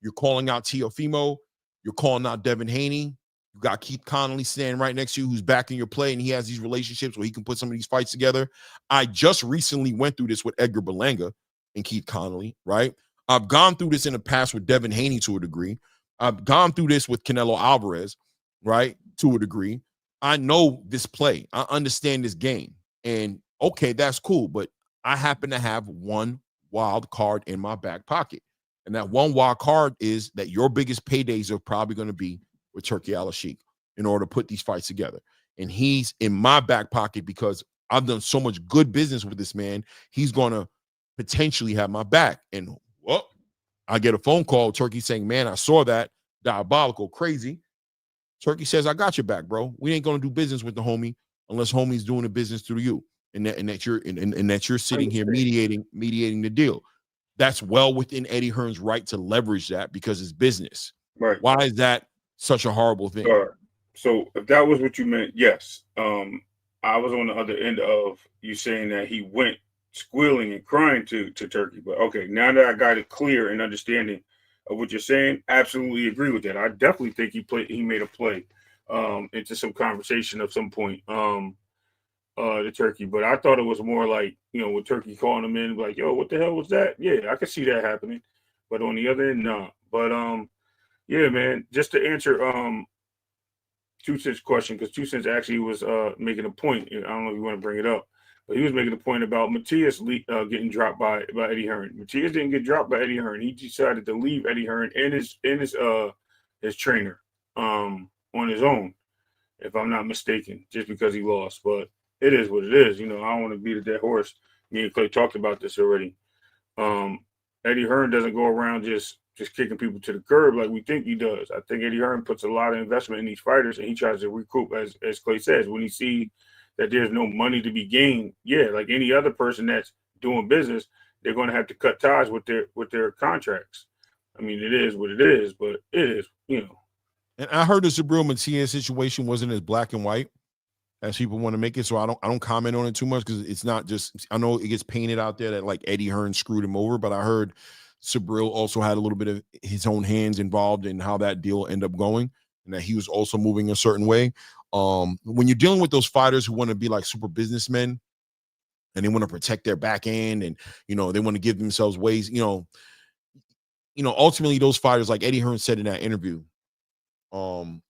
You're calling out Teofimo. You're calling out Devin Haney. You got Keith Connolly standing right next to you who's backing your play, and he has these relationships where he can put some of these fights together. I just recently went through this with Edgar Berlanga and Keith Connolly, right? I've gone through this in the past with Devin Haney to a degree. I've gone through this with Canelo Alvarez, right, to a degree. I know this play. I understand this game. And, okay, that's cool, but I happen to have one wild card in my back pocket. And that one wild card is that your biggest paydays are probably going to be with Turki Al-Sheikh in order to put these fights together. And he's in my back pocket because I've done so much good business with this man. He's going to potentially have my back. And, well, I get a phone call, Turkey saying, man, I saw that, diabolical, crazy. Turkey says, I got your back, bro. We ain't going to do business with the homie unless homie's doing the business through you. And that you're sitting here mediating the deal. That's well within Eddie Hearn's right to leverage that because it's business. Right. Why is that such a horrible thing? So if that was what you meant, yes. I was on the other end of you saying that he went squealing and crying to Turkey. But okay, now that I got it clear and understanding of what you're saying, absolutely agree with that. I definitely think he made a play into some conversation at some point to Turkey. But I thought it was more like, with Turkey calling him in, like, yo, what the hell was that? Yeah, I could see that happening. But on the other end, no. But yeah, man, just to answer Two Cents' question, because Two Cents actually was making a point. I don't know if you want to bring it up, but he was making a point about Matias getting dropped by Eddie Hearn. Matias didn't get dropped by Eddie Hearn. He decided to leave Eddie Hearn and his trainer on his own. if I'm not mistaken, just because he lost. But it is what it is. I don't want to beat a dead horse. Me and Clay talked about this already. Eddie Hearn doesn't go around just kicking people to the curb like we think he does. I think Eddie Hearn puts a lot of investment in these fighters, and he tries to recoup, as Clay says, when he sees that there's no money to be gained. Yeah, like any other person that's doing business, they're going to have to cut ties with their contracts. I mean, it is what it is, but it is, And I heard the Subriel Matias situation wasn't as black and white as people want to make it, so I don't comment on it too much because it's not just. I know it gets painted out there that like Eddie Hearn screwed him over, but I heard Subriel also had a little bit of his own hands involved in how that deal ended up going, and that he was also moving a certain way. When you're dealing with those fighters who want to be like super businessmen and they want to protect their back end, and they want to give themselves ways, ultimately those fighters, like Eddie Hearn said in that interview, I'm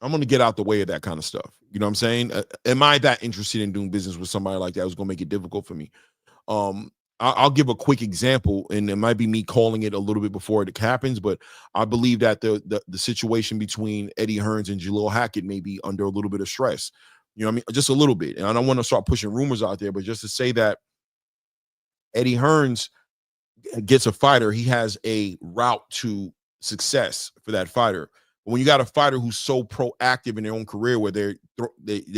going to get out the way of that kind of stuff. You know what I'm saying? Am I that interested in doing business with somebody like that who's going to make it difficult for me? I'll give a quick example, and it might be me calling it a little bit before it happens, but I believe that the situation between Eddie Hearns and Jalil Hackett may be under a little bit of stress. You know what I mean? Just a little bit. And I don't want to start pushing rumors out there, but just to say that Eddie Hearns gets a fighter, he has a route to success for that fighter. But when you got a fighter who's so proactive in their own career, where they're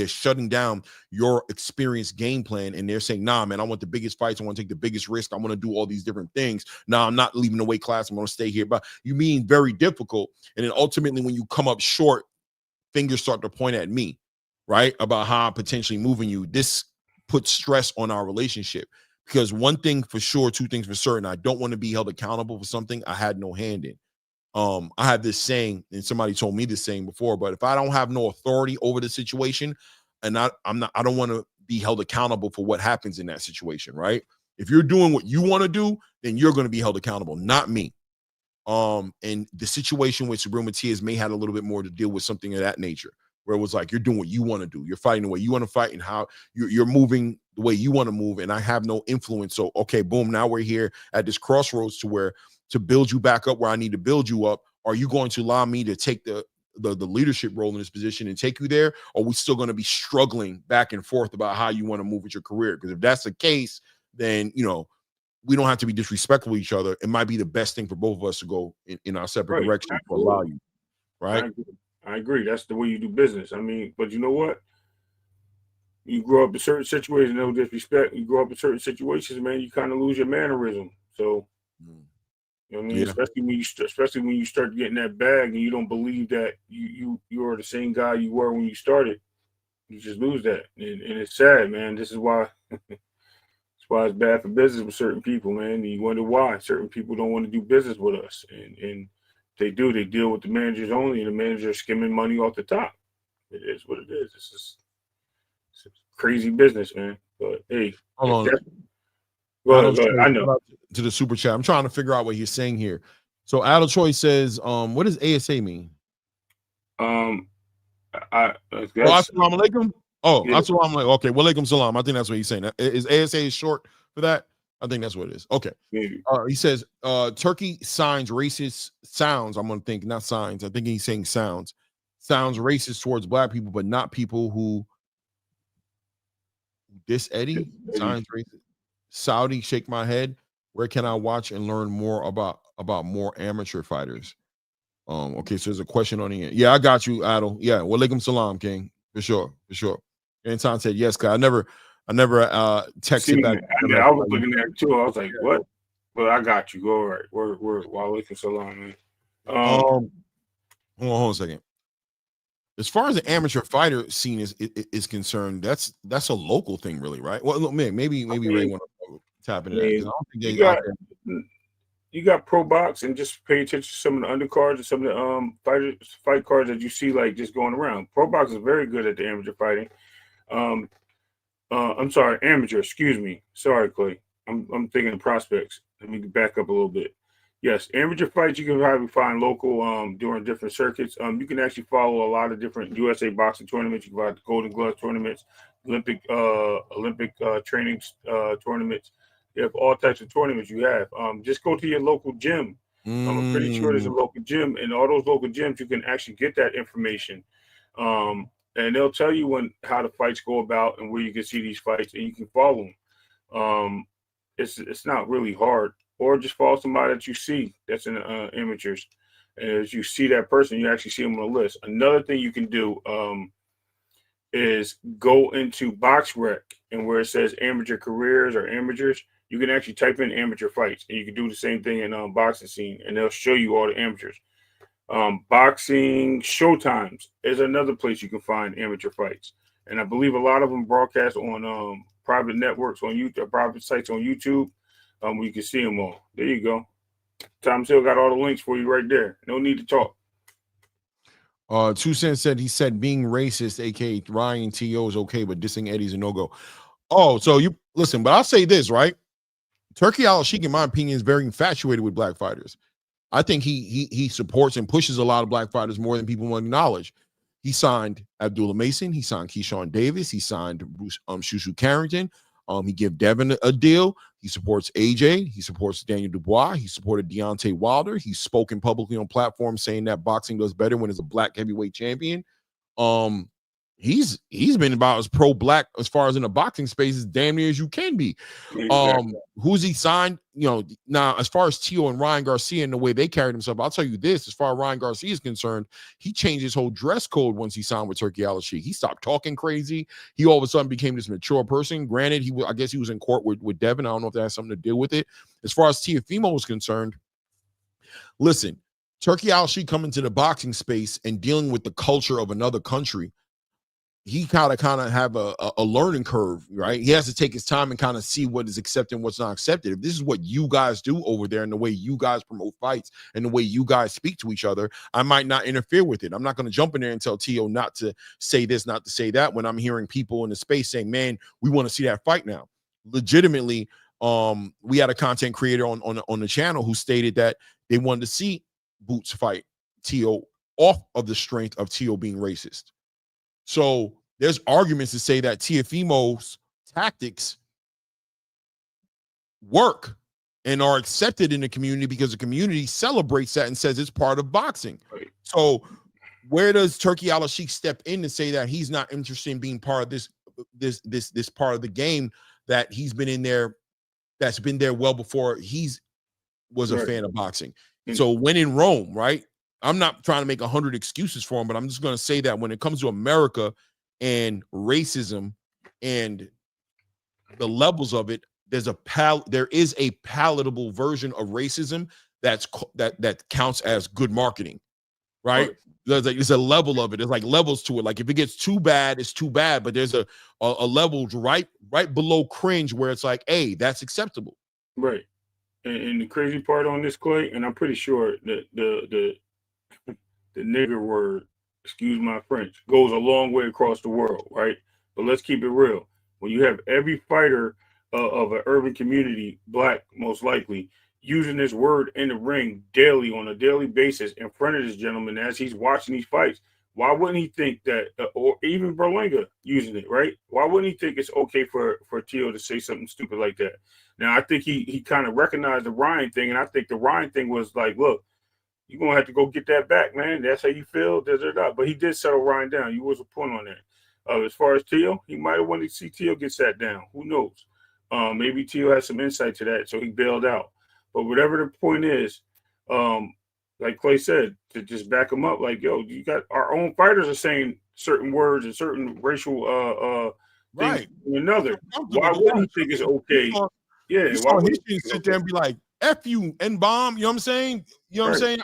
shutting down your experienced game plan, and they're saying, "Nah, man, I want the biggest fights. I want to take the biggest risk. I want to do all these different things. Nah, I'm not leaving the weight class. I'm going to stay here." But you mean very difficult, and then ultimately, when you come up short, fingers start to point at me, right, about how I'm potentially moving you. This puts stress on our relationship. Because one thing for sure, two things for certain, I don't want to be held accountable for something I had no hand in. I had this saying, and somebody told me this saying before, but if I don't have no authority over the situation, and I don't want to be held accountable for what happens in that situation, right? If you're doing what you want to do, then you're going to be held accountable, not me. And the situation with Subriel Matias may have a little bit more to deal with something of that nature, where it was like, you're doing what you want to do. You're fighting the way you want to fight, and how you're moving the way you want to move. And I have no influence. So, okay, boom. Now we're here at this crossroads to build you back up where I need to build you up. Are you going to allow me to take the leadership role in this position and take you there? Or are we still going to be struggling back and forth about how you want to move with your career? Because if that's the case, then, we don't have to be disrespectful to each other. It might be the best thing for both of us to go in our separate directions to allow you. Right. I agree. That's the way you do business. I mean, but you know what? You grow up in certain situations, no disrespect. You grow up in certain situations, man, you kind of lose your mannerism. So, you know what I mean? Yeah. Especially when you start getting that bag and you don't believe that you are the same guy you were when you started. You just lose that. And it's sad, man. This is why it's bad for business with certain people, man. And you wonder why certain people don't want to do business with us. And they deal with the managers only, and the manager is skimming money off the top. It is what it is. It's crazy business, man. But hey, hold on. Go ahead. I know. To the super chat, I'm trying to figure out what he's saying here. So Adel Choi says, what does ASA mean? Assalamu alaikum. Oh, yeah. Assalamu alaikum. Okay, walaikum salam. I think that's what he's saying. Is ASA short for that? I think that's what it is. Okay. He says, Turkey signs racist sounds. I'm going to think, not signs. I think he's saying sounds. Sounds racist towards black people, but not people who diss Eddie. Signs racist. Saudi, shake my head. Where can I watch and learn more about more amateur fighters? Okay, so there's a question on the end. Yeah, I got you, Adel. Yeah, walaikum salam, King. For sure. Anton said yes, cause I never texted back. I was looking at it too. I was like, what? Well, I got you. Go all right. We're walaikum salam, man. Hold on a second. As far as the amateur fighter scene is concerned, that's a local thing, really, right? Well, look, man, maybe Ray want to tap into that. I don't think you got pro box, and just pay attention to some of the undercards and some of the fight cards that you see like just going around. Pro box is very good at the amateur fighting. I'm sorry, amateur. Excuse me. Sorry, Clay. I'm thinking of prospects. Let me back up a little bit. Yes, amateur fights you can probably find local during different circuits. You can actually follow a lot of different USA boxing tournaments. You can find the Golden Glove tournaments, Olympic training tournaments. You have all types of tournaments you have. Just go to your local gym. I'm pretty sure there's a local gym, and all those local gyms you can actually get that information. And they'll tell you how the fights go about and where you can see these fights, and you can follow them. It's not really hard, or just follow somebody that you see that's in the amateurs. And as you see that person, you actually see them on the list. Another thing you can do is go into BoxRec, and where it says amateur careers or amateurs, you can actually type in amateur fights, and you can do the same thing in boxing scene, and they'll show you all the amateurs. Boxing Showtimes is another place you can find amateur fights, and I believe a lot of them broadcast on private networks on YouTube, private sites on YouTube, where you can see them all. There you go. Tom Hill got all the links for you right there. No need to talk. 2 Cents said he said being racist, aka Ryan T.O. is okay, but dissing Eddie's a no-go. Oh, so you listen, but I'll say this, right? Turki Al-Sheikh, in my opinion, is very infatuated with black fighters. I think he supports and pushes a lot of black fighters more than people want to acknowledge. He signed Abdullah Mason, he signed Keyshawn Davis, he signed Bruce Shushu Carrington. He gave Devin a deal. He supports AJ. He supports Daniel Dubois. He supported Deontay Wilder. He's spoken publicly on platforms saying that boxing does better when it's a black heavyweight champion. He's been about as pro-black as far as in the boxing space as damn near as you can be. Exactly. Who's he signed? Now as far as Tio and Ryan Garcia and the way they carried themselves, I'll tell you this: as far as Ryan Garcia is concerned, he changed his whole dress code once he signed with Turki Al-Sheikh. He stopped talking crazy. He all of a sudden became this mature person. Granted, I guess he was in court with Devin. I don't know if that has something to do with it. As far as Teofimo was concerned, listen, Turki Al-Sheikh coming to the boxing space and dealing with the culture of another country, he kind of have a learning curve, right? He has to take his time and kind of see what is accepted and what's not accepted. If this is what you guys do over there and the way you guys promote fights and the way you guys speak to each other, I might not interfere with it. I'm not going to jump in there and tell Tio not to say this, not to say that, when I'm hearing people in the space saying, man, we want to see that fight now. Legitimately, we had a content creator on the channel who stated that they wanted to see Boots fight Tio off of the strength of Tio being racist. So there's arguments to say that Teofimo's tactics work and are accepted in the community because the community celebrates that and says it's part of boxing. Right. So where does Turki Al-Sheikh step in to say that he's not interested in being part of this part of the game that he's been in there, that's been there well before he's was a fan of boxing? So when in Rome, right? I'm not trying to make 100 excuses for him, but I'm just going to say that when it comes to America and racism and the levels of it, there is a palatable version of racism that counts as good marketing, right? There's a level of it. There's like levels to it. Like if it gets too bad, it's too bad. But there's a level right below cringe where it's like, hey, that's acceptable. Right. And the crazy part on this, Clay, and I'm pretty sure that the nigger word, excuse my French, goes a long way across the world, right? But let's keep it real. When you have every fighter of an urban community, black most likely, using this word in the ring daily on a daily basis in front of this gentleman as he's watching these fights, why wouldn't he think that, or even Berlinga using it, right? Why wouldn't he think it's okay for Tio to say something stupid like that? Now, I think he kind of recognized the Ryan thing, and I think the Ryan thing was like, look, you're going to have to go get that back, man. That's how you feel. But he did settle Ryan down. You was a point on that. As far as Tio, he might have wanted to see Tio get sat down. Who knows? Maybe Tio has some insight to that, so he bailed out. But whatever the point is, like Clay said, to just back him up, like, yo, you got our own fighters are saying certain words and certain racial things to another. Why wouldn't he think it's okay? Why would he sit there and be like, F you, N-bomb, you know what I'm saying? You know what I'm saying?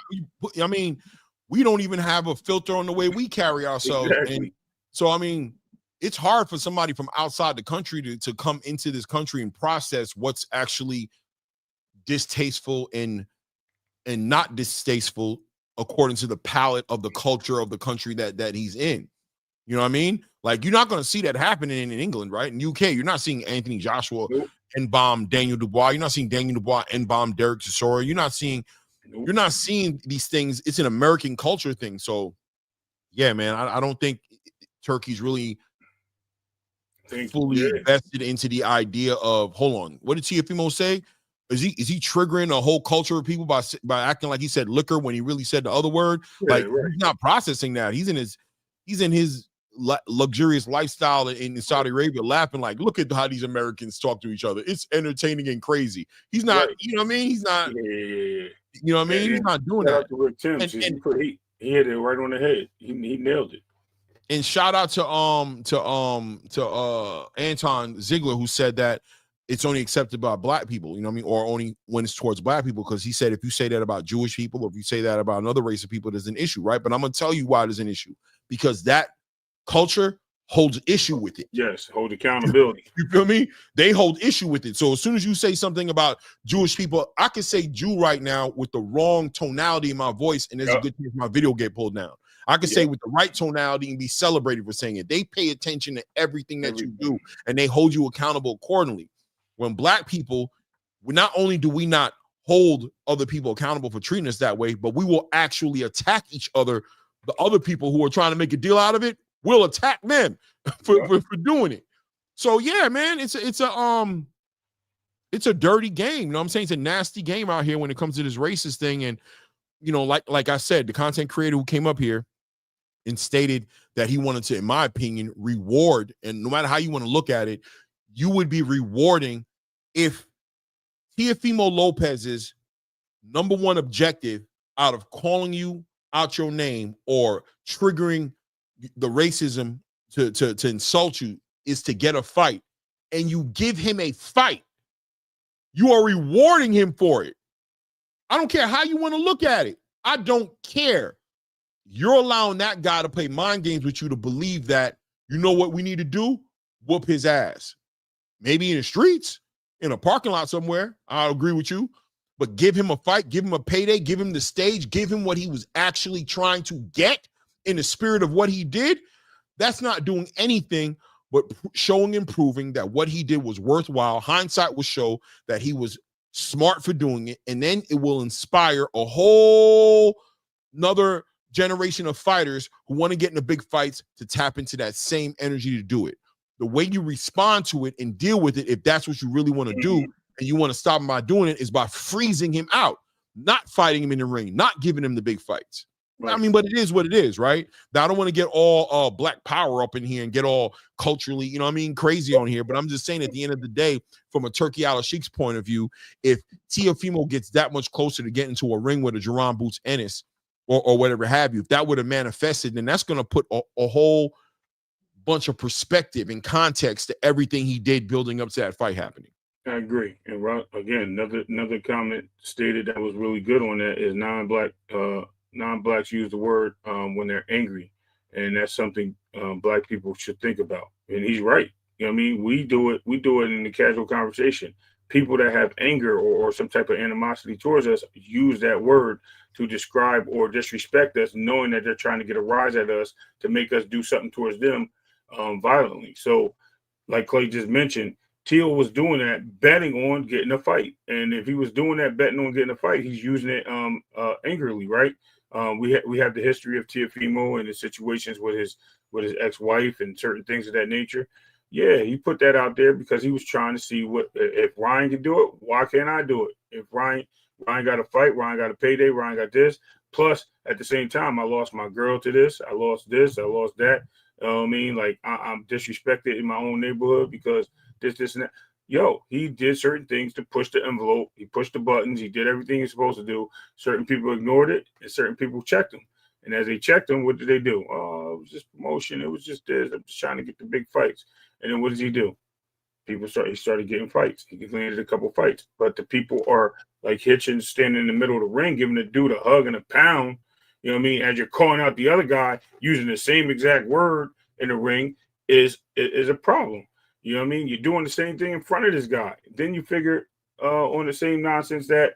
I mean, we don't even have a filter on the way we carry ourselves. Exactly. And so, I mean, it's hard for somebody from outside the country to come into this country and process what's actually distasteful and not distasteful according to the palette of the culture of the country that he's in. You know what I mean? Like, you're not going to see that happening in England, right? In UK, you're not seeing Anthony Joshua N-bomb Daniel Dubois. You're not seeing Daniel Dubois N-bomb Derek Chisora. You're not seeing these things. It's an American culture thing. So, yeah, man, I don't think Turkey's really fully invested into the idea of, hold on, what did Teofimo say? Is he triggering a whole culture of people by acting like he said liquor when he really said the other word? He's not processing that. He's in his he's in his luxurious lifestyle in Saudi Arabia, laughing like, look at how these Americans talk to each other. It's entertaining and crazy. He's not, you know what I mean? He's not, you know what I mean? He's not doing that. Shout out to Rick Timms. He hit it right on the head. He nailed it. And shout out to Anton Ziegler, who said that it's only accepted by black people, you know what I mean, or only when it's towards black people, because he said if you say that about Jewish people, or if you say that about another race of people, there's an issue, right? But I'm gonna tell you why there's an issue, because that culture holds issue with it. Yes, hold accountability. You feel me? They hold issue with it. So as soon as you say something about Jewish people, I can say Jew right now with the wrong tonality in my voice, and there's a good chance my video get pulled down. I can say with the right tonality and be celebrated for saying it. They pay attention to everything that you do, and they hold you accountable accordingly. When black people, not only do we not hold other people accountable for treating us that way, but we will actually attack each other. The other people who are trying to make a deal out of it will attack them for doing it. So yeah, man, it's a dirty game. You know what I'm saying? It's a nasty game out here when it comes to this racist thing. And you know, like I said, the content creator who came up here and stated that he wanted to, in my opinion, reward, and no matter how you want to look at it, you would be rewarding if Teofimo Lopez's number one objective out of calling you out your name or triggering the racism to insult you is to get a fight, and you give him a fight, you are rewarding him for it. I don't care how you want to look at it. I don't care. You're allowing that guy to play mind games with you to believe that, you know what we need to do? Whoop his ass. Maybe in the streets, in a parking lot somewhere. I'll agree with you. But give him a fight, give him a payday, give him the stage, give him what he was actually trying to get in the spirit of what he did. That's not doing anything but showing and proving that what he did was worthwhile. Hindsight will show that he was smart for doing it, and then it will inspire a whole another generation of fighters who want to get into big fights to tap into that same energy to do it. The way you respond to it and deal with it, if that's what you really want to do, and you want to stop him by doing it, is by freezing him out, not fighting him in the ring, not giving him the big fights. Right. I mean, but it is what it is, right? Now, I don't want to get all black power up in here and get all culturally, you know what I mean, crazy on here. But I'm just saying, at the end of the day, from a Turkey Al-Sheikh's point of view, if Teofimo gets that much closer to getting to a ring with a Jeron Boots Ennis or whatever have you, if that would have manifested, then that's going to put a whole bunch of perspective and context to everything he did building up to that fight happening. I agree. And again, another comment stated that was really good on that is non-blacks use the word when they're angry, and that's something black people should think about. And he's right. You know what I mean? We do it in the casual conversation. People that have anger or some type of animosity towards us use that word to describe or disrespect us, knowing that they're trying to get a rise at us to make us do something towards them violently. So, like Clay just mentioned, Teal was doing that, betting on getting a fight. And if he was doing that, betting on getting a fight, he's using it angrily, right? We have the history of Teofimo and the situations with his ex-wife and certain things of that nature. Yeah, he put that out there because he was trying to see what if Ryan can do it, why can't I do it? If Ryan got a fight, Ryan got a payday, Ryan got this. Plus, at the same time, I lost my girl to this, I lost this, I lost that. You know what I mean? Like I'm disrespected in my own neighborhood because this and that. Yo, he did certain things to push the envelope. He pushed the buttons. He did everything he's supposed to do. Certain people ignored it, and certain people checked him. And as they checked him, what did they do? Oh, it was just promotion. It was just this. I'm just trying to get the big fights. And then what does he do? He started getting fights. He landed a couple fights. But the people are like Hitchins standing in the middle of the ring, giving the dude a hug and a pound. You know what I mean? As you're calling out the other guy using the same exact word in the ring is a problem. You know what I mean? You're doing the same thing in front of this guy. Then you figure on the same nonsense that,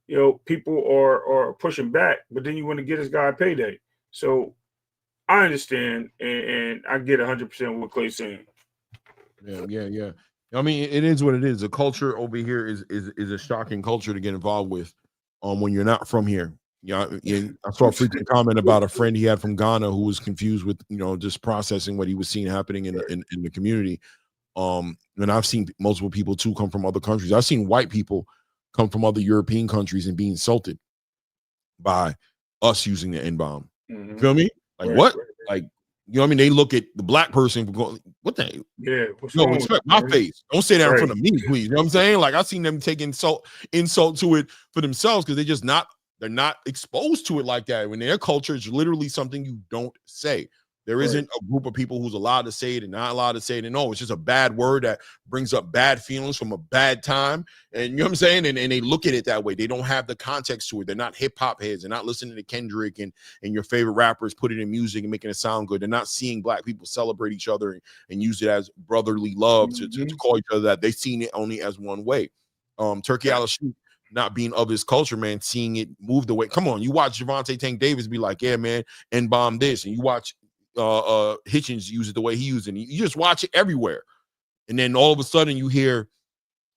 you know, people are pushing back, but then you want to get this guy a payday. So I understand, and I get 100% what Clay's saying. Yeah. I mean, it is what it is. The culture over here is a shocking culture to get involved with when you're not from here. Yeah, I saw a freaking comment about a friend he had from Ghana who was confused with, you know, just processing what he was seeing happening in the community. And I've seen multiple people too come from other countries. I've seen white people come from other European countries and be insulted by us using the N-bomb. Mm-hmm. Feel me? Like what? Like You know what I mean? They look at the black person going, what the? What's No, wrong respect with my face. Don't say that in Right. front of me, please. You know what I'm saying? Like, I've seen them take insult to it for themselves because they're not exposed to it like that. When their culture is literally something you don't say. There isn't a group of people who's allowed to say it and not allowed to say it. And no, it's just a bad word that brings up bad feelings from a bad time. And you know what I'm saying? And they look at it that way. They don't have the context to it. They're not hip hop heads. They're not listening to Kendrick and your favorite rappers put it in music and making it sound good. They're not seeing black people celebrate each other and use it as brotherly love to call each other that. They've seen it only as one way. Turkey Al-Sheikh, not being of his culture, man, seeing it moved away. Come on, you watch Javante Tank Davis be like, yeah, man, N-bomb this. And you watch Hitchens use it the way he used it. And you just watch it everywhere. And then all of a sudden you hear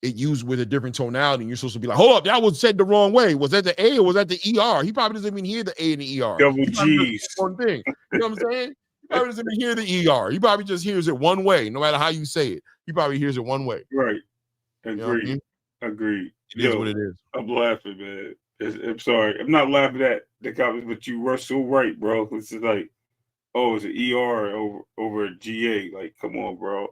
it used with a different tonality. And you're supposed to be like, hold up, that was said the wrong way. Was that the A or was that the ER? He probably doesn't even hear the A and the ER. Double G's. One thing. You know what I'm saying? He probably doesn't even hear the ER. He probably just hears it one way, no matter how you say it. He probably hears it one way. Right. You know what I mean? Agreed. It is what it is. I'm laughing, man. I'm sorry. I'm not laughing at the comments, but you were so right, bro. This is like, oh, it's an ER over a GA. Like, come on, bro.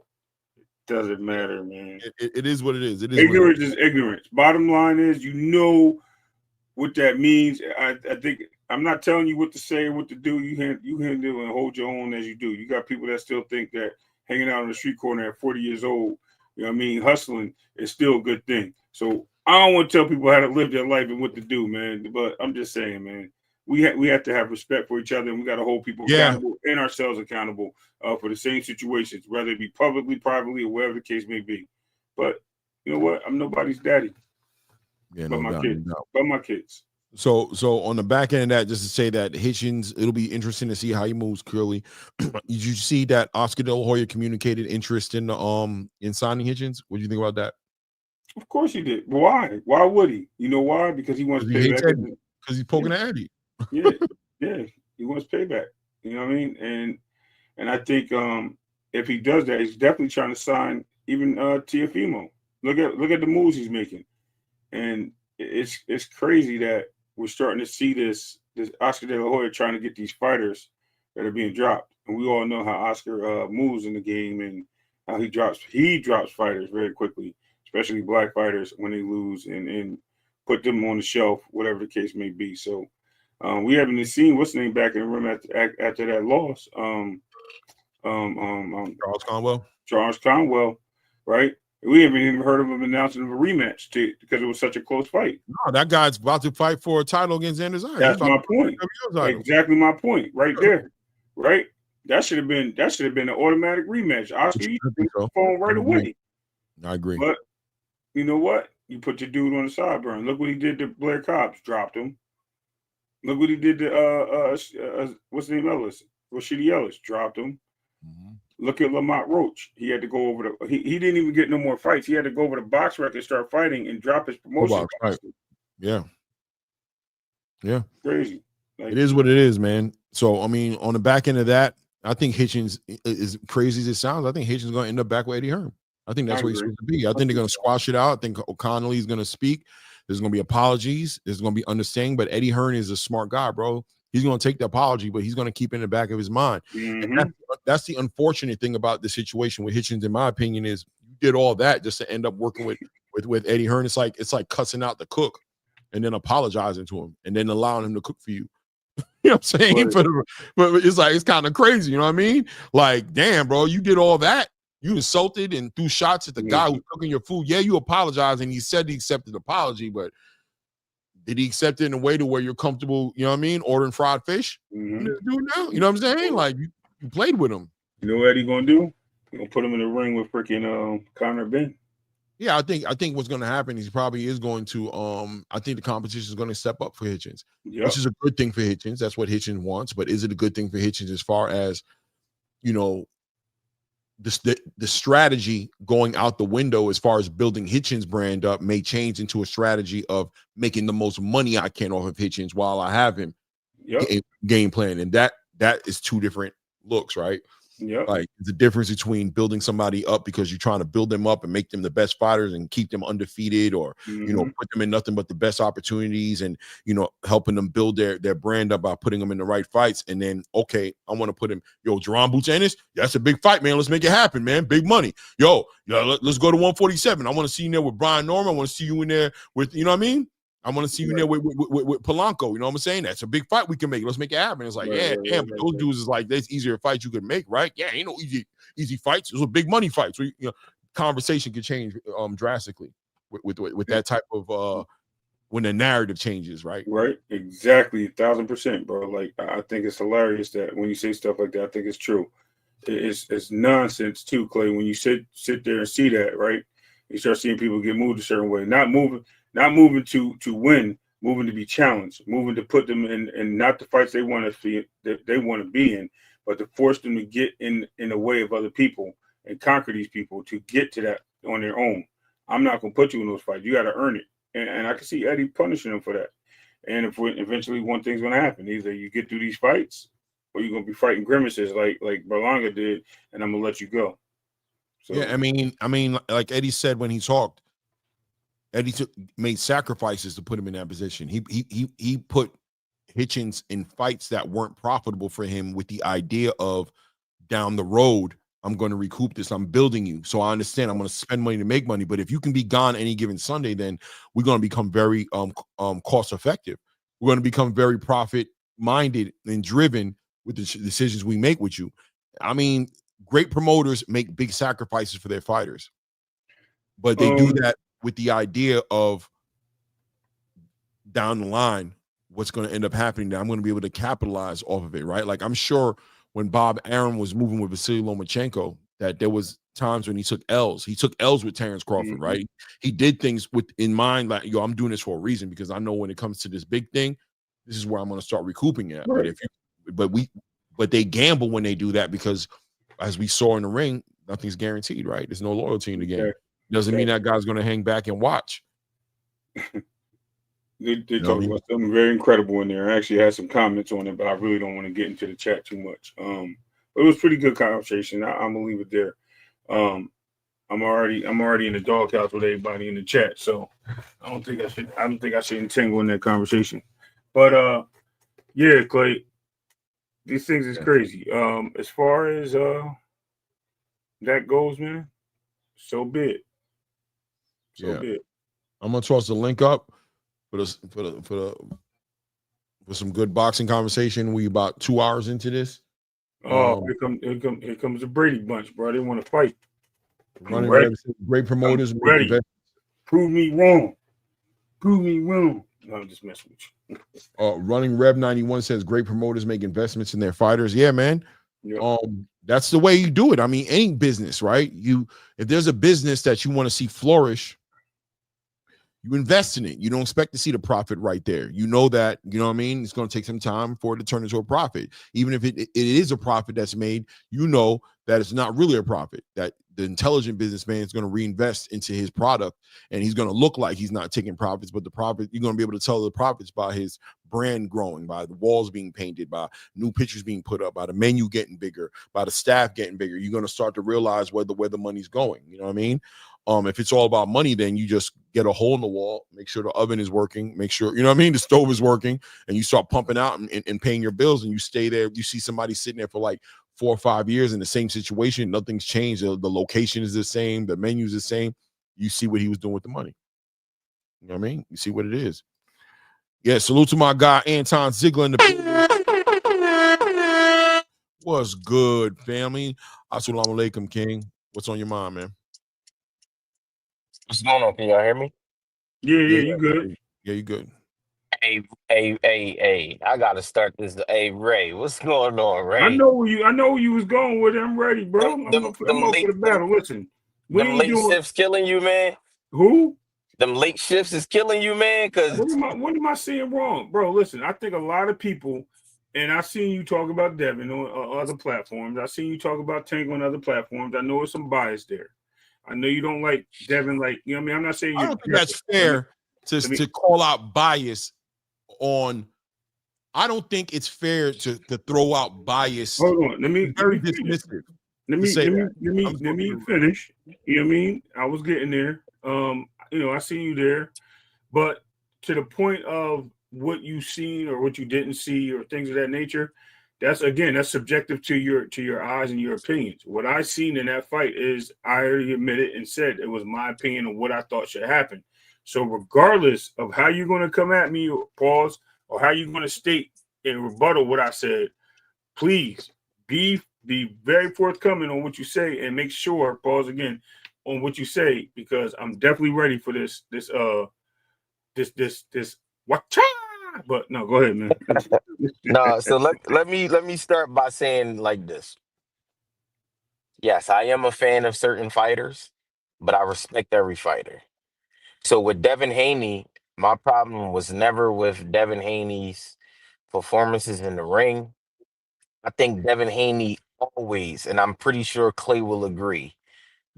Doesn't matter, man. It is what it is. It is ignorance is ignorance. Bottom line is, you know what that means. I think I'm not telling you what to say or what to do. You handle and hold your own as you do. You got people that still think that hanging out on the street corner at 40 years old, you know what I mean, hustling is still a good thing. So I don't want to tell people how to live their life and what to do, man. But I'm just saying, man, we have to have respect for each other, and we got to hold people accountable and ourselves accountable for the same situations, whether it be publicly, privately, or whatever the case may be. But you know what? I'm nobody's daddy. Yeah, but no my doubt, kids. no doubt. But my kids. So on the back end of that, just to say that Hitchens, it'll be interesting to see how he moves. Curly, did you see that Oscar De La Hoya communicated interest in in signing Hitchens? What do you think about that? Of course he did. Why? Why would he? You know why? Because he wants payback. Because he's poking at Eddie. yeah, he wants payback. You know what I mean? And I think if he does that, he's definitely trying to sign even Tiafimo. Look at the moves he's making, and it's crazy that we're starting to see this Oscar De La Hoya trying to get these fighters that are being dropped, and we all know how Oscar moves in the game and how he drops fighters very quickly, especially black fighters when they lose and put them on the shelf, whatever the case may be. So we haven't even seen what's the name back in the room after that loss. Charles Conwell, right? We haven't even heard of him announcing a rematch because it was such a close fight. No, that guy's about to fight for a title against Anders Zion. That's my point. Exactly my point, right there. Right? That should have been an automatic rematch. Oscar, you took the phone right away. I agree. But you know what? You put your dude on the sideburn. Look what he did to Blair Cobbs. Dropped him. Look what he did to what's the name Ellis? Rashidi Ellis. Dropped him. Mm-hmm. Look at Lamont Roach. He had to go over he didn't even get no more fights. He had to go over the box record, start fighting, and drop his promotion. Right. Yeah. Crazy. It is what it is, man. So I mean, on the back end of that, I think Hitchens, as crazy as it sounds, I think Hitchens is going to end up back with Eddie Hearn. I think that's where he's supposed to be. I think they're going to squash it out. I think O'Connelly is going to speak. There's going to be apologies. There's going to be understanding. But Eddie Hearn is a smart guy, bro. He's going to take the apology, but he's going to keep it in the back of his mind. Mm-hmm. And that's the unfortunate thing about the situation with Hitchens, in my opinion, is you did all that just to end up working with Eddie Hearn. It's like cussing out the cook and then apologizing to him and then allowing him to cook for you. You know what I'm saying? But it's kind of crazy. You know what I mean? Like, damn, bro, you did all that. You insulted and threw shots at the guy who's cooking your food. Yeah, you apologized, and he said he accepted the apology, but did he accept it in a way to where you're comfortable, you know what I mean, ordering fried fish? Mm-hmm. Do now. You know what I'm saying? Like, you played with him. You know what Eddie going to do? He's going to put him in the ring with freaking Conor Ben. Yeah, I think what's going to happen is he probably is going to I think the competition is going to step up for Hitchens, which is a good thing for Hitchens. That's what Hitchens wants. But is it a good thing for Hitchens as far as, you know, the strategy going out the window as far as building Hitchens brand up may change into a strategy of making the most money I can off of Hitchens while I have him game plan. And that is two different looks, right? Yep. Like the difference between building somebody up because you're trying to build them up and make them the best fighters and keep them undefeated, or put them in nothing but the best opportunities, and helping them build their brand up by putting them in the right fights. And then I want to put him, Jeron Ennis, that's a big fight, man. Let's make it happen, man. Big money. Let's go to 147. I want to see you in there with Brian Norman. I want to see you in there with, I mean? I want to see you in there with Polanco. You know what I'm saying? That's a big fight we can make. Let's make it happen. It's like, but those dudes is like, there's easier fights you could make, right? Yeah, ain't no easy fights. Those are big money fights. So, conversation could change drastically with that type of when the narrative changes, right? Right, exactly, 1,000%, bro. Like, I think it's hilarious that when you say stuff like that, I think it's true. It's nonsense too, Clay. When you sit there and see that, right? You start seeing people get moved a certain way, not moving to win, moving to be challenged, moving to put them in not the fights they want to be in, but to force them to get in the way of other people and conquer these people to get to that on their own. I'm not going to put you in those fights. You got to earn it. And I can see Eddie punishing them for that. And eventually one thing's going to happen. Either you get through these fights or you're going to be fighting grimaces like Berlanga did, and I'm going to let you go. So, yeah, I mean, like Eddie said when he talked, Eddie made sacrifices to put him in that position. He put Hitchins in fights that weren't profitable for him with the idea of down the road, I'm going to recoup this. I'm building you. So I understand I'm going to spend money to make money. But if you can be gone any given Sunday, then we're going to become very cost effective. We're going to become very profit minded and driven with the decisions we make with you. I mean, great promoters make big sacrifices for their fighters, but they do that with the idea of down the line, what's going to end up happening that I'm going to be able to capitalize off of it, right? Like I'm sure when Bob Arum was moving with Vasily Lomachenko, that there was times when he took L's. He took L's with Terrence Crawford, right? He did things with in mind, like, I'm doing this for a reason because I know when it comes to this big thing, this is where I'm going to start recouping it. Right. But they gamble when they do that because, as we saw in the ring, nothing's guaranteed, right? There's no loyalty in the game. Doesn't mean that guy's going to hang back and watch. They talked about something very incredible in there. I actually had some comments on it, but I really don't want to get into the chat too much. But it was pretty good conversation. I'm gonna leave it there. I'm already in the doghouse with everybody in the chat, so I don't think I should entangle in that conversation. But yeah, Clay, these things is crazy. As far as that goes, man, so be it. So be it. I'm gonna toss the link up for some good boxing conversation. We about 2 hours into this. Here comes the Brady bunch, bro. They want to fight. Running Rev, great promoters. Ready. Prove me wrong. No, I'm just messing with you. Running Rev 91 says great promoters make investments in their fighters. Yeah, man. Yep. That's the way you do it. I mean, any business, right? If there's a business that you want to see flourish, you invest in it. You don't expect to see the profit right there. You know that, you know what I mean? It's going to take some time for it to turn into a profit. Even if it is a profit that's made, you know that it's not really a profit, that the intelligent businessman is going to reinvest into his product, and he's going to look like he's not taking profits, but the profit, you're going to be able to tell the profits by his brand growing, by the walls being painted, by new pictures being put up, by the menu getting bigger, by the staff getting bigger. You're going to start to realize where the money's going. You know what I mean? If it's all about money, then you just get a hole in the wall, make sure the oven is working, make sure, you know what I mean, the stove is working, and you start pumping out and paying your bills, and you stay there. You see somebody sitting there for like 4 or 5 years in the same situation, nothing's changed. The location is the same, the menu is the same. You see what he was doing with the money. You know what I mean? You see what it is. Yeah, salute to my guy Anton Ziegler in the building. What's good, family? Assalamu alaikum, King. What's on your mind, man? What's going on? Can y'all hear me? Yeah, you good. Yeah, you good. Hey, I gotta start this. Hey, Ray, what's going on, Ray? I know where you was going with it. I'm ready, bro. I'm up for the battle. Listen, them late shifts killing you, man. Who? Them late shifts is killing you, man. Cause what am I saying wrong, bro? Listen, I think a lot of people, and I seen you talk about Devin on other platforms. I seen you talk about Tango on other platforms. I know there's some bias there. I know you don't like Devin, like, you know what I mean? I'm not saying I don't think that's fair to call out bias on I don't think it's fair to throw out bias. Hold on. Let me Very finish. dismissive. Let to say that. me finish. You know what I mean? I was getting there. I see you there, but to the point of what you seen or what you didn't see or things of that nature, that's subjective to your eyes and your opinions. What I seen in that fight is I already admitted and said it was my opinion of what I thought should happen. So regardless of how you're going to come at me or pause or how you're going to state and rebuttal what I said, please be very forthcoming on what you say and make sure, pause again, on what you say, because I'm definitely ready for this watcha. But no, go ahead, man. No, so let me start by saying like this. Yes, I am a fan of certain fighters, but I respect every fighter. So with Devin Haney, my problem was never with Devin Haney's performances in the ring. I think Devin Haney always, and I'm pretty sure Clay will agree,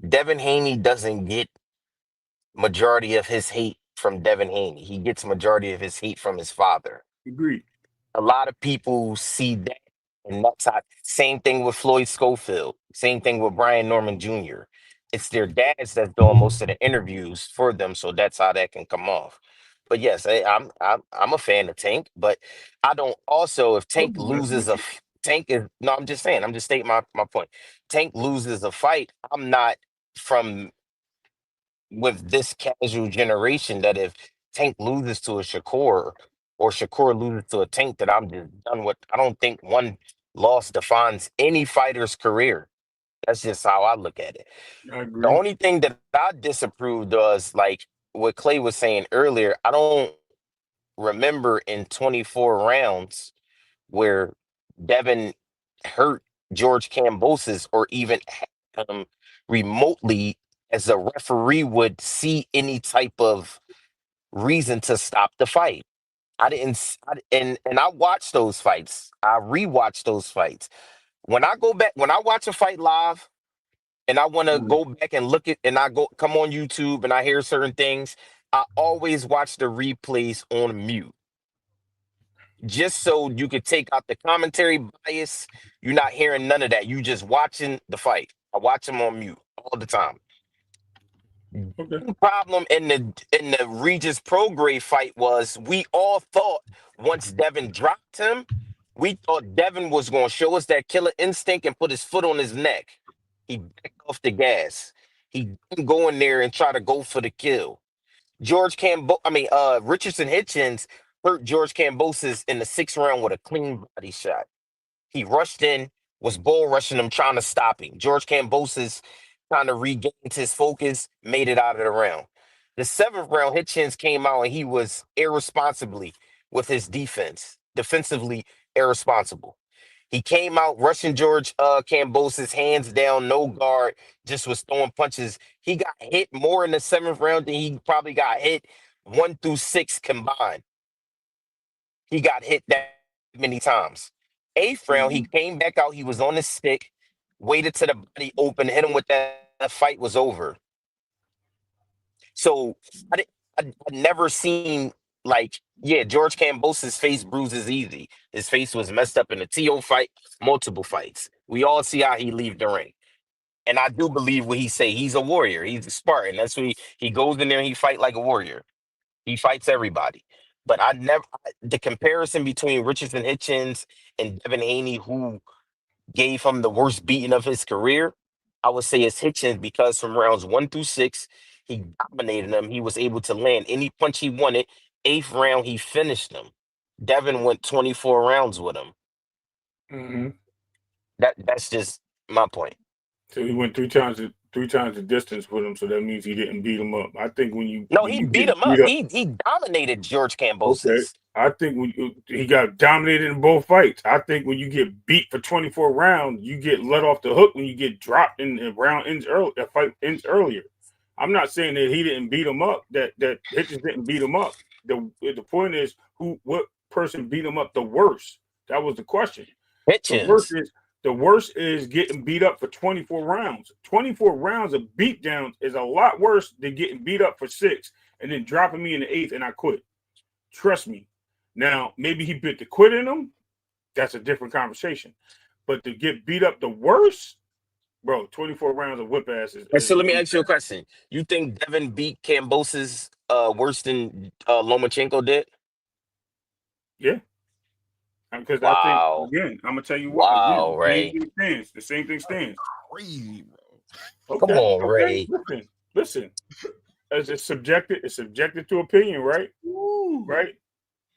Devin Haney doesn't get majority of his hate from Devin Haney. He gets majority of his hate from his father. Agreed. A lot of people see that, and that's how. Same thing with Floyd Schofield. Same thing with Brian Norman Jr. It's their dads that's doing most of the interviews for them, so that's how that can come off. But yes, I'm a fan of Tank, but I don't. Also, if I'm Tank messing loses with a you. Tank is no, I'm just saying. I'm just stating my point. Tank loses a fight. I'm not from with this casual generation that if Tank loses to a Shakur or Shakur loses to a Tank, that I'm just done with. I don't think one loss defines any fighter's career. That's just how I look at it. I The agree. only thing that I disapproved was like what Clay was saying earlier. I don't remember in 24 rounds where Devin hurt George Kambosos or even had him remotely as a referee would see any type of reason to stop the fight. I didn't, and I watched those fights. I rewatched those fights. When I go back, when I watch a fight live, and I want to Mhm. go back and look at, and I go come on YouTube and I hear certain things, I always watch the replays on mute just so you could take out the commentary bias. You're not hearing none of that. You just watching the fight. I watch them on mute all the time. Okay. The problem in the Regis Prograde fight was we all thought once Devin dropped him, we thought Devin was going to show us that killer instinct and put his foot on his neck. He backed off the gas. He didn't go in there and try to go for the kill. Richardson Hitchens hurt George Kambosos in the 6th round with a clean body shot. He rushed in, was bull rushing him, trying to stop him. George Kambosos trying to regain his focus, made it out of the round. The 7th round, Hitchens came out and he was irresponsibly with his defensively irresponsible. He came out rushing George Kambosos, hands down, no guard, just was throwing punches. He got hit more in the 7th round than he probably got hit 1 through 6 combined. He got hit that many times. 8th round, he Mhm. came back out. He was on his stick, waited till the body open, hit him with that. The fight was over. So I never seen like, yeah, George Kambosos' face bruises easy. His face was messed up in the TO fight, multiple fights. We all see how he leave the ring. And I do believe what he say. He's a warrior. He's a Spartan. That's what he goes in there and he fight like a warrior. He fights everybody. But the comparison between Richardson Hitchens and Devin Haney, who gave him the worst beating of his career, I would say it's Hitchens because from rounds 1 through 6, he dominated them. He was able to land any punch he wanted. 8th round, he finished them. Devin went 24 rounds with him. Mhm. That's just my point. So he went three times the distance with him. So that means he didn't beat him up. I think No, when he you beat get him beat up. up. He dominated George Okay. Kambosos. I think he got dominated in both fights. I think when you get beat for 24 rounds, you get let off the hook when you get dropped in the round ends early. That fight ends earlier. I'm not saying that he didn't beat him up. That Hitchens didn't beat him up. The point is what person beat him up the worst. That was the question. The worst Hitchens. is the worst is getting beat up for 24 rounds. 24 rounds of beatdowns is a lot worse than getting beat up for 6 and then dropping me in the 8th and I quit. Trust me. Now, maybe he bit the quit in him. That's a different conversation. But to get beat up the worst, bro, 24 rounds of whip ass is So let me ask you a question. You think Devin beat Kambosos worse than Lomachenko did? yeah. Because I think, Wow. again, I'm going to tell you what, Wow, again, Ray. the same thing stands. Crazy, bro. Okay, Come on, okay. Ray. Listen. As it's subjected to opinion, right? Woo. Right?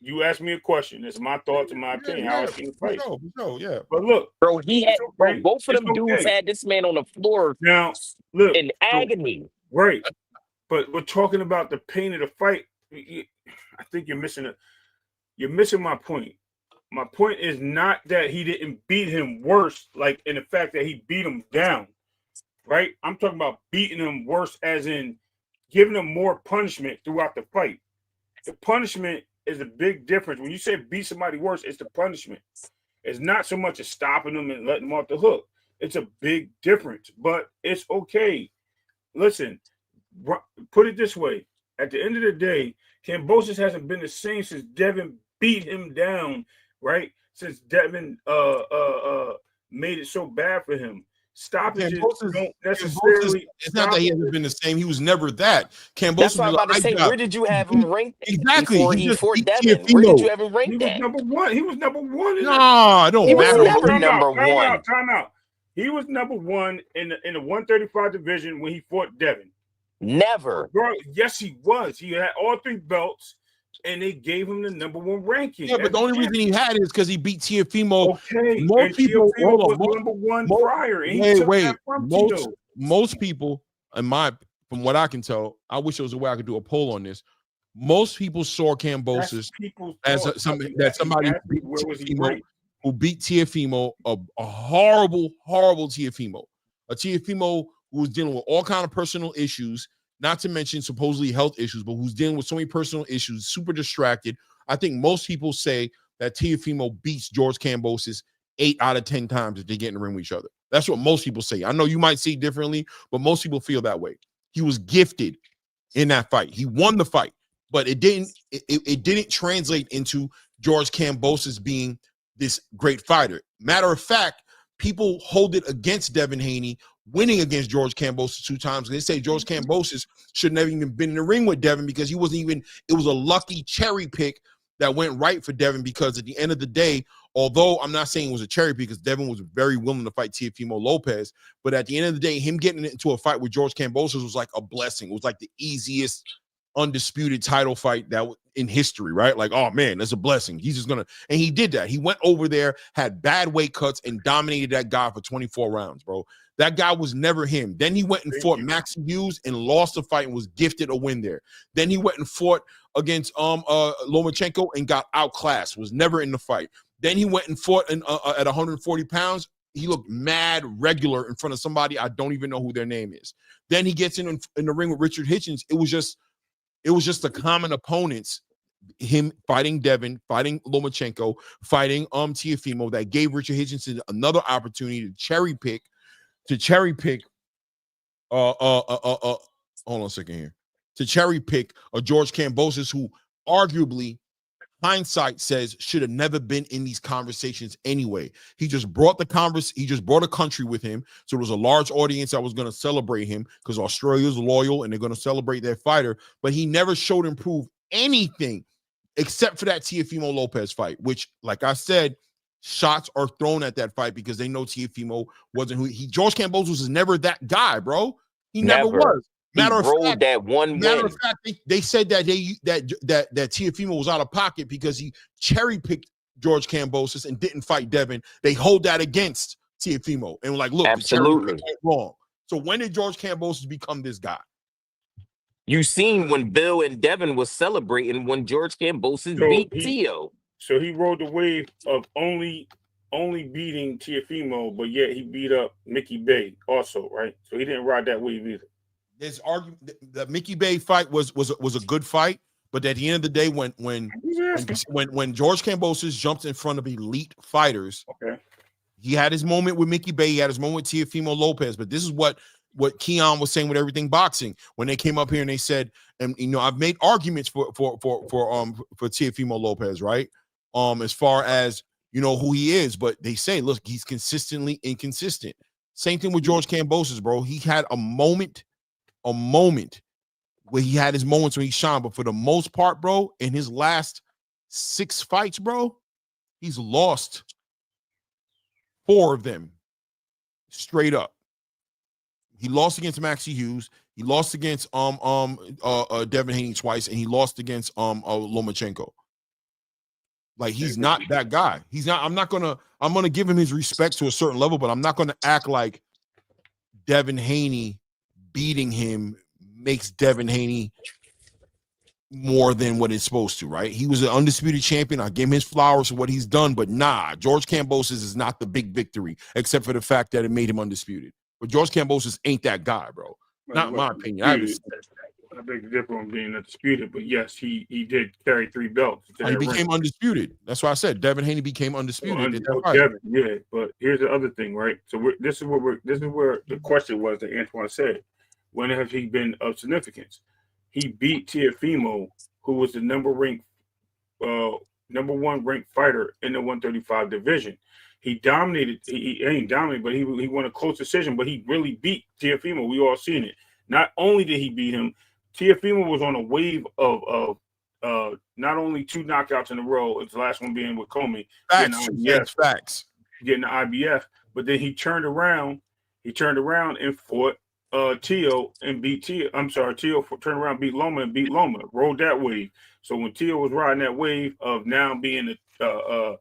You ask me a question. It's my thoughts and my opinion, how I see the fight. For sure, yeah. But look, Bro, both of them dudes okay. had this man on the floor Now, look, in agony. Right. But we're talking about the pain of the fight. I think you're missing my point. My point is not that he didn't beat him worse, like in the fact that he beat him down. Right? I'm talking about beating him worse as in giving him more punishment throughout the fight. The punishment is a big difference. When you say beat somebody worse, it's the punishment. It's not so much as stopping them and letting them off the hook. It's a big difference, but it's okay. Listen, put it this way. At the end of the day, Kambosos hasn't been the same since Devin beat him down, right? Since Devin made it so bad for him. Stoppages don't necessarily. It's not that he hasn't been the same. He was never that. Kambosos. That's what I'm about to say. Where did you have him ranked? Exactly. Before he fought Devin. Where did you have him ranked at? He was number one. No, don't He was matter. never number one. Time out. He was number one in the 135 division when he fought Devin. Never. Bro, yes, he was. He had all 3 belts, and they gave him the number 1 ranking. Yeah, but the only reason he had it is because he beat Teofimo. Okay, most people was number 1 prior. Most people, from what I can tell, I wish there was a way I could do a poll on this. Most people saw Kambosos as somebody who beat Teofimo, a horrible Teofimo, a Teofimo who was dealing with all kind of personal issues, not to mention supposedly health issues, but who's dealing with so many personal issues, super distracted. I think most people say that Teofimo beats George Kambosos 8 out of 10 times if they get in the ring with each other. That's what most people say. I know you might see it differently, but most people feel that way. He was gifted in that fight. He won the fight, but it didn't translate into George Kambosos being this great fighter. Matter of fact, people hold it against Devin Haney winning against George Kambosos 2 times. They say George Kambosos should never even been in the ring with Devin because he wasn't even, it was a lucky cherry pick that went right for Devin, because at the end of the day, although I'm not saying it was a cherry pick because Devin was very willing to fight Teofimo Lopez, but at the end of the day, him getting into a fight with George Kambosos was like a blessing. It was like the easiest undisputed title fight that in history, right? Like, oh man, that's a blessing. He's just gonna, and he did that. He went over there, had bad weight cuts, and dominated that guy for 24 rounds, bro. That guy was never him. Then he went and fought Maxi Hughes and lost the fight and was gifted a win there. Then he went and fought against Lomachenko and got outclassed, was never in the fight. Then he went and fought at 140 pounds. He looked mad regular in front of somebody I don't even know who their name is. Then he gets in the ring with Richard Hitchens. It was just the common opponents, him fighting Devin, fighting Lomachenko, fighting Teofimo, that gave Richard Hitchens another opportunity to cherry pick. Hold on a second here. To cherry pick a George Kambosos who arguably, hindsight says, should have never been in these conversations anyway. He just brought a country with him. So there was a large audience that was going to celebrate him because Australia's loyal and they're going to celebrate their fighter. But he never showed and proved anything except for that Teofimo Lopez fight, which, like I said, shots are thrown at that fight because they know Teofimo wasn't who George Kambosos was never that guy, bro. He never was. Matter of fact, they said that that Teofimo was out of pocket because he cherry picked George Kambosos and didn't fight Devin. They hold that against Teofimo and were like, look, absolutely wrong. So when did George Kambosos become this guy? You seen when Bill and Devin was celebrating when George Kambosos beat Teo. So he rode the wave of only beating Teofimo, but yet he beat up Mickey Bay also, right? So he didn't ride that wave either. There's argument the Mickey Bay fight was a good fight, but at the end of the day, when George Kambosos jumped in front of elite fighters, okay, he had his moment with Mickey Bay, he had his moment with Teofimo Lopez, but this is what what Keon was saying with everything boxing when they came up here and they said, and I've made arguments for Teofimo Lopez, right? As far as who he is, but they say, look, he's consistently inconsistent. Same thing with George Kambosos, bro. He had a moment where he had his moments when he shined, but for the most part, bro, in his last 6 fights, bro, he's lost 4 of them straight up. He lost against Maxie Hughes. He lost against Devin Haney twice, and he lost against Lomachenko. Like, he's not that guy. He's not. I'm gonna give him his respect to a certain level, but I'm not gonna act like Devin Haney beating him makes Devin Haney more than what it's supposed to, right? He was an undisputed champion. I give him his flowers for what he's done, but nah, George Kambosos is not the big victory, except for the fact that it made him undisputed. But George Kambosos ain't that guy, bro. Not in my opinion. I beg the difference on being undisputed, but yes, he did carry 3 belts. He became undisputed. That's why I said Devin Haney became undisputed. Devin, yeah, but here's the other thing, right? So this is where the question was that Antoine said. When has he been of significance? He beat Teofimo, who was the number 1 ranked fighter in the 135 division. He dominated. He ain't dominated, but he won a close decision. But he really beat Teofimo. We all seen it. Not only did he beat him, Teofimo was on a wave of not only 2 knockouts in a row. It's the last one being with Comey. Facts. Getting the IBF, but then he turned around. And fought Teo and beat Teo. I'm sorry, Teo turned around, beat Loma, and beat Loma. Rode that wave. So when Teo was riding that wave of now being a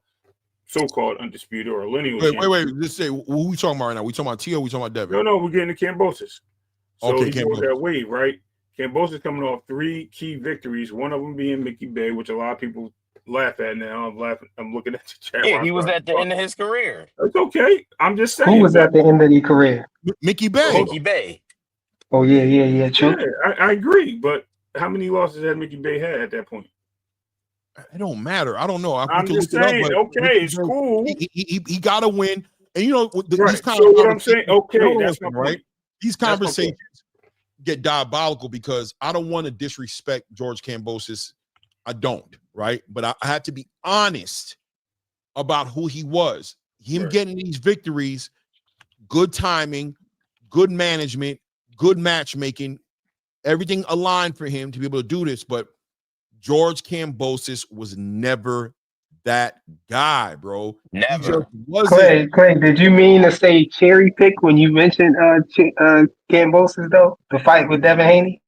so-called undisputed or a lineal. Wait. Let's say who we talking about right now? We talking about Teo? We talking about Devin? No, we're getting to Kambosos. So okay, he rode that wave, right? Kambosos coming off 3 key victories. One of them being Mickey Bay, which a lot of people laugh at now. I'm looking at the chat. Yeah, he was at the end of his career. That's okay. I'm just saying. Who was at the end of their career? Mickey Bay. Mickey Bay. Oh yeah, true. Yeah, I agree, but how many losses had Mickey Bay had at that point? It don't matter. I don't know. I'm just saying. Okay, it's cool. He got to win, and these kind of what I'm saying. Okay, that's my right. Point. These conversations get diabolical because I don't want to disrespect George Kambosos. I don't, right? But I had to be honest about who he was. Him getting these victories, good timing, good management, good matchmaking, everything aligned for him to be able to do this. But George Kambosos was never that guy, bro. Never. Clay, did you mean to say cherry pick when you mentioned Kambosos though? The fight with Devin Haney?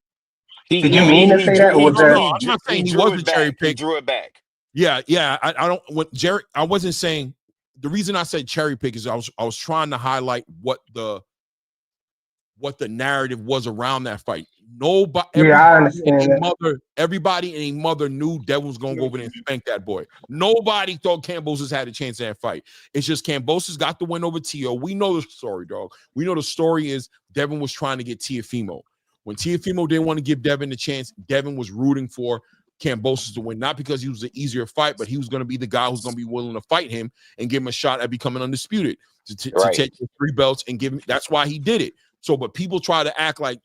Did you mean to say that? I'm not saying he wasn't cherry pick. He drew it back. Yeah. I don't. What Jerry? I wasn't saying. The reason I said cherry pick is I was trying to highlight what the narrative was around that fight. Nobody. I understand. Everybody and a mother knew Devin was gonna go over there and spank that boy. Nobody thought Kambosos had a chance in that fight. It's just Kambosos got the win over Teo. We know the story, dog. We know the story is Devin was trying to get Teofimo. When Teofimo didn't want to give Devin a chance, Devin was rooting for Kambosos to win, not because he was an easier fight, but he was going to be the guy who's going to be willing to fight him and give him a shot at becoming undisputed to take the 3 belts and give him. That's why he did it. So, but people try to act like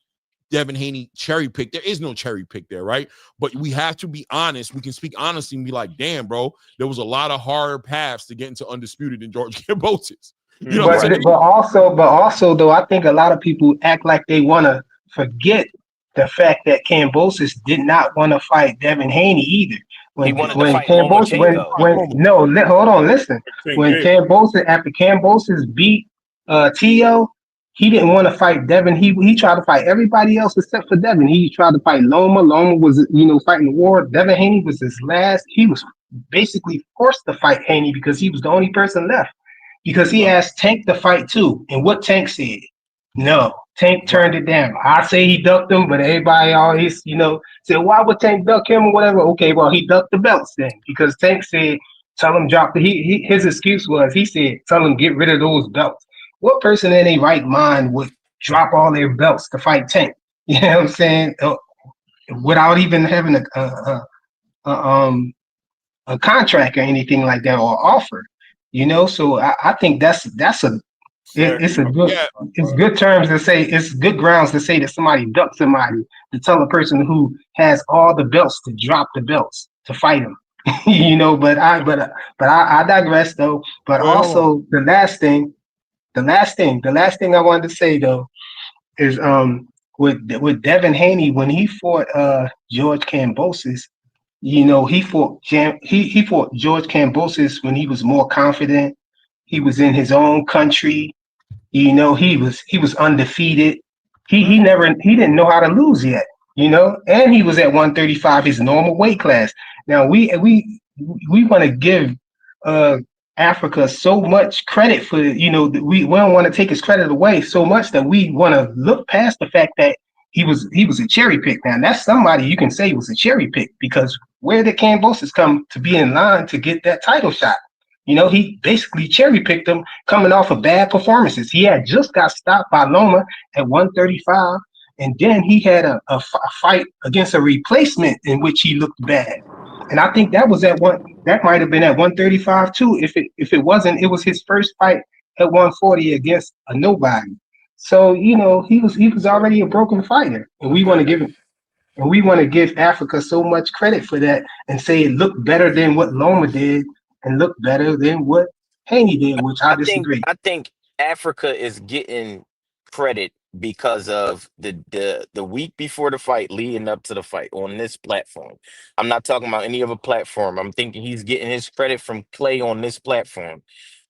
Devin Haney cherry pick. There is no cherry pick there, right? But we have to be honest. We can speak honestly and be like, damn, bro, there was a lot of harder paths to get into undisputed than George Kambosos. But also, though, I think a lot of people act like they want to forget the fact that Kambosos did not want to fight Devin Haney either. He wanted to fight Lomachenko. Hold on, listen. When after Kambosos beat Teo, he didn't want to fight Devin. He tried to fight everybody else except for Devin. He tried to fight Loma. Loma was, fighting the war. Devin Haney was his last. He was basically forced to fight Haney because he was the only person left. Because he asked Tank to fight too. And what Tank said? No. Tank turned it down. I say he ducked him, but everybody always, said, why would Tank duck him or whatever? Okay, well, he ducked the belts then. Because Tank said, tell him drop his excuse was, he said, tell him get rid of those belts. What person in a right mind would drop all their belts to fight Tank? You know what I'm saying? Without even having a contract or anything like that or offer. So I think that's a It's a good, it's good terms to say. It's good grounds to say that somebody ducked somebody, to tell a person who has all the belts to drop the belts to fight him. But I digress though. But also the last thing I wanted to say though is with Devin Haney when he fought George Kambosos. He fought George Kambosos when he was more confident. He was in his own country. He was undefeated. He didn't know how to lose yet. And he was at 135, his normal weight class. Now we want to give Africa so much credit for we don't want to take his credit away so much that we want to look past the fact that he was a cherry pick. Now that's somebody you can say was a cherry pick, because where did Kambosos come to be in line to get that title shot? He basically cherry picked him coming off of bad performances. He had just got stopped by Loma at 135, and then he had a fight against a replacement in which he looked bad. And I think that was that might have been at 135 too. If it wasn't, it was his first fight at 140 against a nobody. So he was already a broken fighter, and we want to give Africa so much credit for that and say it looked better than what Loma did and looked better than what Haney did, which I disagree. I think Africa is getting credit because of the week before the fight, leading up to the fight on this platform. I'm not talking about any other platform. I'm thinking he's getting his credit from Clay on this platform,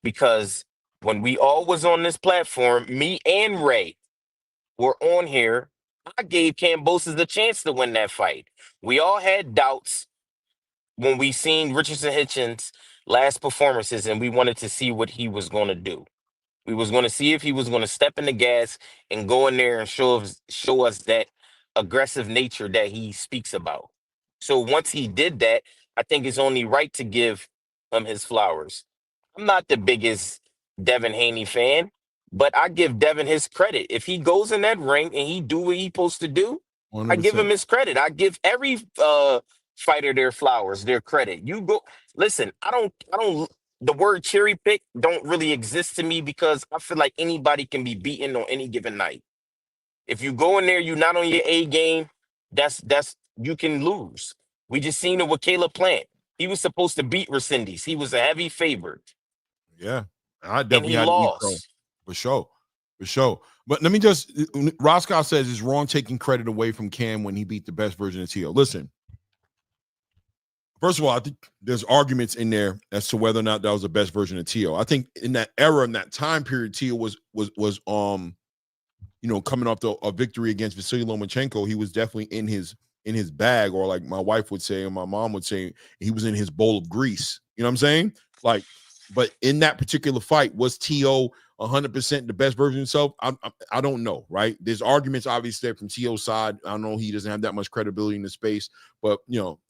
because when we all was on this platform, me and Ray were on here, I gave Kambosos the chance to win that fight. We all had doubts when we seen Richardson Hitchens' last performances, and we wanted to see what he was going to do. We was going to see if he was going to step in the gas and go in there and show us that aggressive nature that he speaks about. So once he did that, I think it's only right to give him his flowers. I'm not the biggest Devin Haney fan, but I give Devin his credit. If he goes in that ring and he do what he's supposed to do, 100%. I give him his credit. I give every fighter their flowers, their credit. You go, listen, I don't, the word cherry pick don't really exist to me, because I feel like anybody can be beaten on any given night. If you go in there, you're not on your A game, that's you can lose. We just seen it with Caleb Plant. He was supposed to beat Resendez. He was a heavy favorite. Yeah, I definitely had lost. For sure. But let me just, Roscoe says it's wrong taking credit away from Cam when he beat the best version of T.O. Listen, first of all, I think there's arguments in there as to whether or not that was the best version of T.O. I think in that era, in that time period, T.O. was coming off a victory against Vasily Lomachenko. He was definitely in his bag, or like my wife would say, and my mom would say, he was in his bowl of grease. You know what I'm saying? Like, but in that particular fight, was T.O. 100% the best version of himself? I don't know, right? There's arguments obviously from T.O.'s side. I know he doesn't have that much credibility in the space, but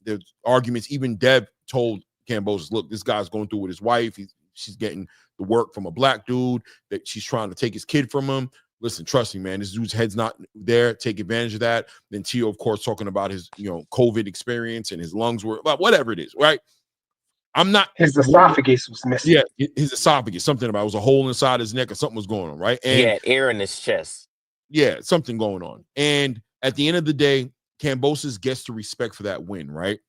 there's arguments. Even Dev told Kambosos, look, this guy's going through with his wife. She's getting the work from a black dude, that she's trying to take his kid from him. Listen, trust me, man, this dude's head's not there. Take advantage of that. Then T.O., of course, talking about his, COVID experience and his lungs were, whatever it is, right? I'm not. His esophagus was missing. Yeah, his esophagus, something about it was a hole inside his neck or something was going on, right? And he had air in his chest. Yeah, something going on. And at the end of the day, Kambosos gets the respect for that win, right?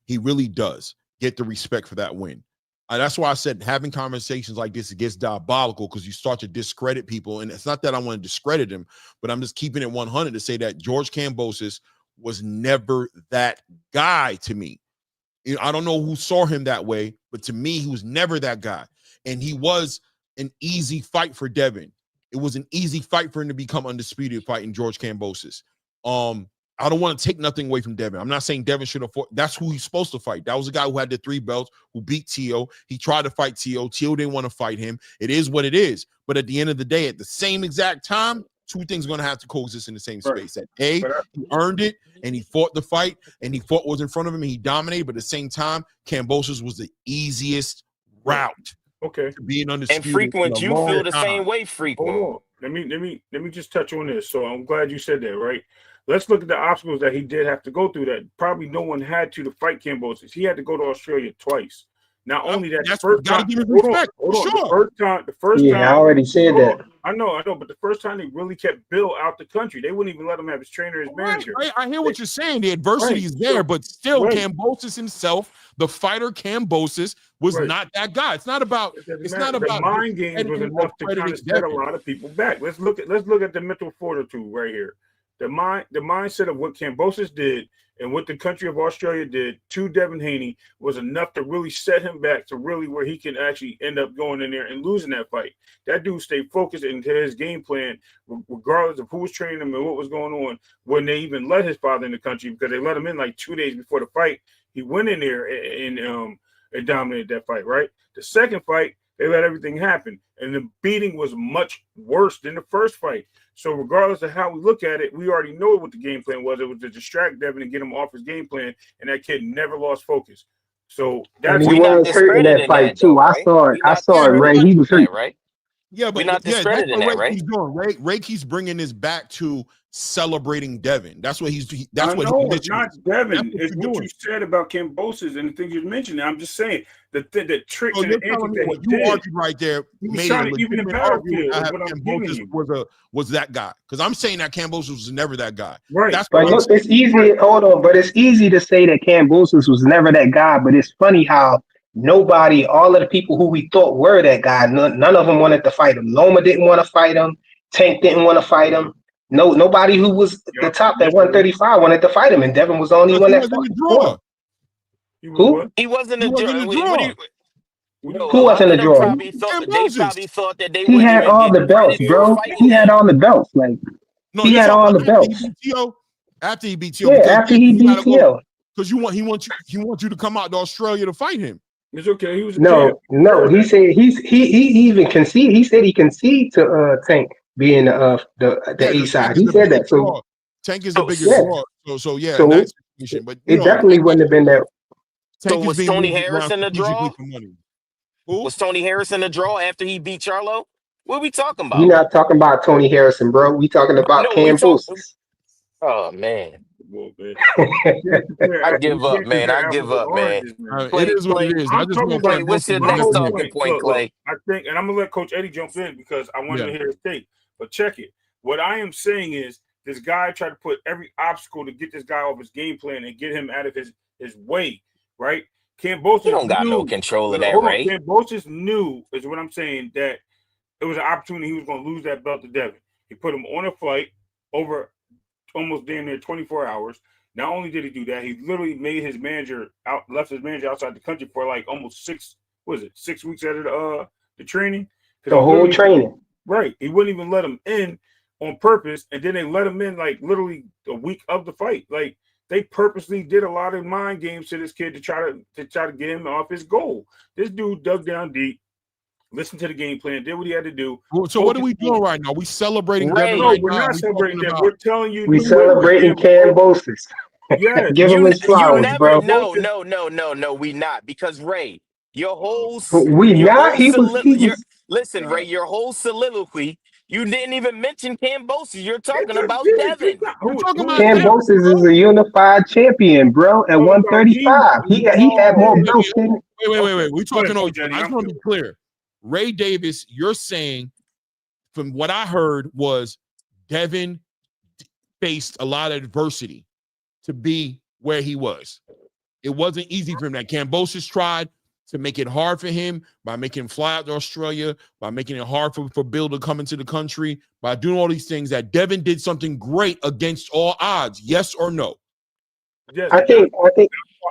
He really does get the respect for that win. That's why I said having conversations like this, it gets diabolical, because you start to discredit people. And it's not that I want to discredit him, but I'm just keeping it 100 to say that George Kambosos was never that guy to me. I don't know who saw him that way, but to me, he was never that guy. And he was an easy fight for Devin. It was an easy fight for him to become undisputed fighting George Kambosos. I don't want to take nothing away from Devin. I'm not saying Devin should have fought. That's who he's supposed to fight. That was a guy who had the 3 belts, who beat T.O. He tried to fight T.O. T.O. didn't want to fight him. It is what it is. But at the end of the day, at the same exact time, 2 things are going to have to coexist in the same space. That A, he earned it, and he fought the fight, and he fought what was in front of him, and he dominated. But at the same time, Kambosos was the easiest route. Okay. To being undisputed. And Frequent, you feel the same way, Frequent. Hold on. Let me just touch on this. So I'm glad you said that, right? Let's look at the obstacles that he did have to go through that probably no one had to fight Kambosos. He had to go to Australia twice. Not only that, that's first gotta time, give him respect. hold on. Sure. The first time. I already said that. I know, but the first time they really kept Bill out the country, they wouldn't even let him have his trainer, his manager. Right. I hear what you're saying. The adversity is there, but still, Kambosos himself, the fighter Kambosos, was not that guy. It's not about. It's not about the mind games was enough to kind of set a lot of people back. Let's look at the mental fortitude right here. The mindset of what Kambosos did and what the country of Australia did to Devin Haney was enough to really set him back to really where he can actually end up going in there and losing that fight. That dude stayed focused into his game plan, regardless of who was training him and what was going on, when they even let his father in the country, because they let him in like 2 days before the fight. He went in there and dominated that fight, right? The second fight, they let everything happen, and the beating was much worse than the first fight. So regardless of how we look at it, we already know what the game plan was. It was to distract Devin and get him off his game plan, and that kid never lost focus. So that's he was hurt in that fight too. I saw it, Ray. He was hurt, right? Yeah, but that's what Ray keeps doing. Ray keeps bringing this back to celebrating Devin. That's what he's. That's what it's not Devin. It's what you said about Kambosos and the things you mentioned. I'm just saying the tricks and the antics that you argued right there. He's trying to even the battlefield. Was that guy? Because I'm saying that Kambosos was never that guy. Right. That's but look, it's easy. Hold on, but it's easy to say that Kambosos was never that guy. But it's funny how nobody, all of the people who we thought were that guy, none of them wanted to fight him. Loma didn't want to fight him. Tank didn't want to fight him. Nobody who was the top at 135 wanted to fight him, and Devin was the only one that fought. Who? He wasn't a draw. Who wasn't a draw? They probably thought that they he had all the belts, bro. He had all the belts. Like he had all the belts. After he beat Tio. Yeah, after he beat Tio. Because he wants you to come out to Australia to fight him. It's okay. He was no. He said he even conceded. He said he conceded to Tank being the A side. He said that. So Tank is the biggest draw. So that situation. But it definitely wouldn't have been that. So was Tony Harrison the draw? Was Tony Harrison the draw after he beat Charlo? What are we talking about? We're not talking about Tony Harrison, bro. We talking about Kambosos. Oh man. I give up, man. It is what it is. What's your next talking point, Clay? I think, and I'm gonna let Coach Eddie jump in because I wanted to hear his take. But check it. What I am saying is this guy tried to put every obstacle to get this guy off his game plan and get him out of his way, right? Kambosos don't got no control of that, right? Kambosos knew, is what I'm saying, that it was an opportunity he was going to lose that belt to Devin. He put him on a flight over almost damn near 24 hours. Not only did he do that, he literally made his manager left his manager outside the country for like almost 6 weeks out of the training. The whole training. Right. He wouldn't even let him in on purpose, and then they let him in like literally a week of the fight. Like they purposely did a lot of mind games to this kid to try to get him off his goal. This dude dug down deep, listened to the game plan, did what he had to do. So what are we doing right now? We celebrating Devin right now. We're not celebrating Devin. We're telling you we celebrating Kambosos. Yeah, give him his flowers, bro. No, we not, because Ray, your whole listen, Ray, your whole soliloquy. You didn't even mention Kambosos. You're talking about Devin. Kambosos is a unified champion, bro. At 135, he had more belts than. Wait. We talking over. I just want to be clear. Ray Davis, you're saying, from what I heard, was Devin faced a lot of adversity to be where he was. It wasn't easy for him. That Kambosos tried to make it hard for him by making him fly out to Australia, by making it hard for Bill to come into the country, by doing all these things. That Devin did something great against all odds. Yes or no? Yes. I think.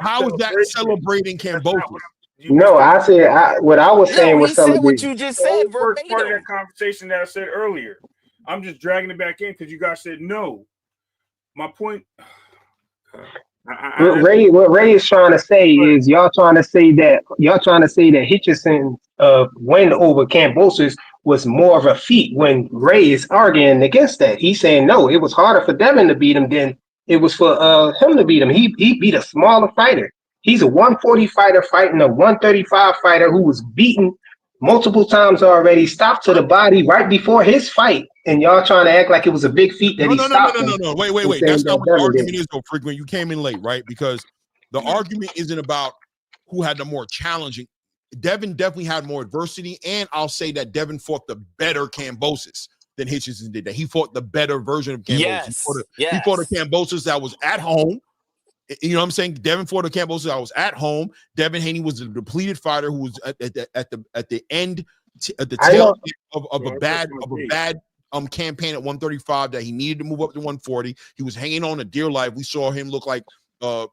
How is that celebrating Kambosos? No, I said what I was saying was celebrating. What you just said verbatim. Part of that conversation that I said earlier. I'm just dragging it back in because you guys said no. My point. What Ray is trying to say is y'all trying to say that Hitchins win over Kambosos was more of a feat, when Ray is arguing against that. He's saying no, it was harder for Devin to beat him than it was for him to beat him. He beat a smaller fighter. He's a 140 fighter fighting a 135 fighter who was beaten multiple times already, stopped to the body right before his fight, and y'all trying to act like it was a big feat that stopped him. No. Wait. That's not what the argument is, though, Frequent. You came in late, right? Because the argument isn't about who had the more challenging. Devin definitely had more adversity, and I'll say that Devin fought the better Kambosos than Hitchens did. That he fought the better version of Kambosos. He fought a Kambosos that was at home. You know what I'm saying? Devin fought a Kambosos that was at home. Devin Haney was a depleted fighter who was at the end, at the tail end of a bad campaign at 135 that he needed to move up to 140. He was hanging on a dear life. We saw him look like I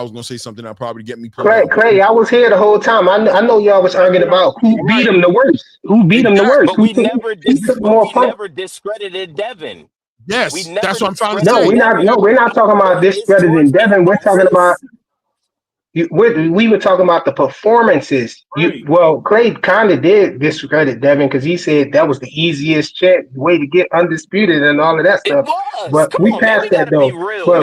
was gonna say something that'll probably get me. Clay, I was here the whole time. I know y'all was arguing about who beat him the worst. Who beat him the worst? But we never discredited Devin. Yes, that's what I'm trying to say. We're not talking about discrediting Devin. We're talking about we were talking about the performances. Clay kind of did discredit Devin because he said that was the easiest way to get undisputed and all of that stuff. But we passed that though. But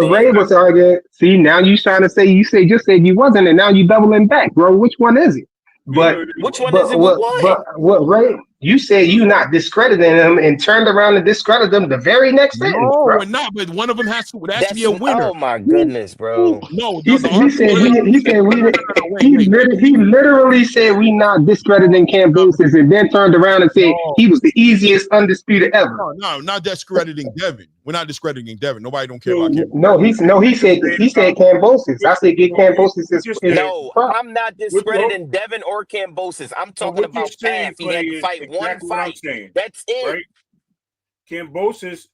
Ray was arguing. See, now you trying to say you said you wasn't, and now you doubling back, bro. Which one is it? But which one is it? What Ray? You said you not discrediting him and turned around and discredited them the very next sentence. No, we're not. But one of them has to be a winner. Oh my goodness, bro! He literally said we not discrediting Kambosos, and then turned around and said he was the easiest undisputed ever. No, not discrediting Devin. We're not discrediting Devin. Nobody don't care about Kambosos. No, he said Kambosos. I said get Kambosos. No, I'm not discrediting Devin or Kambosos. I'm talking about path. He had to fight one fight. That's it. Right? Kambosos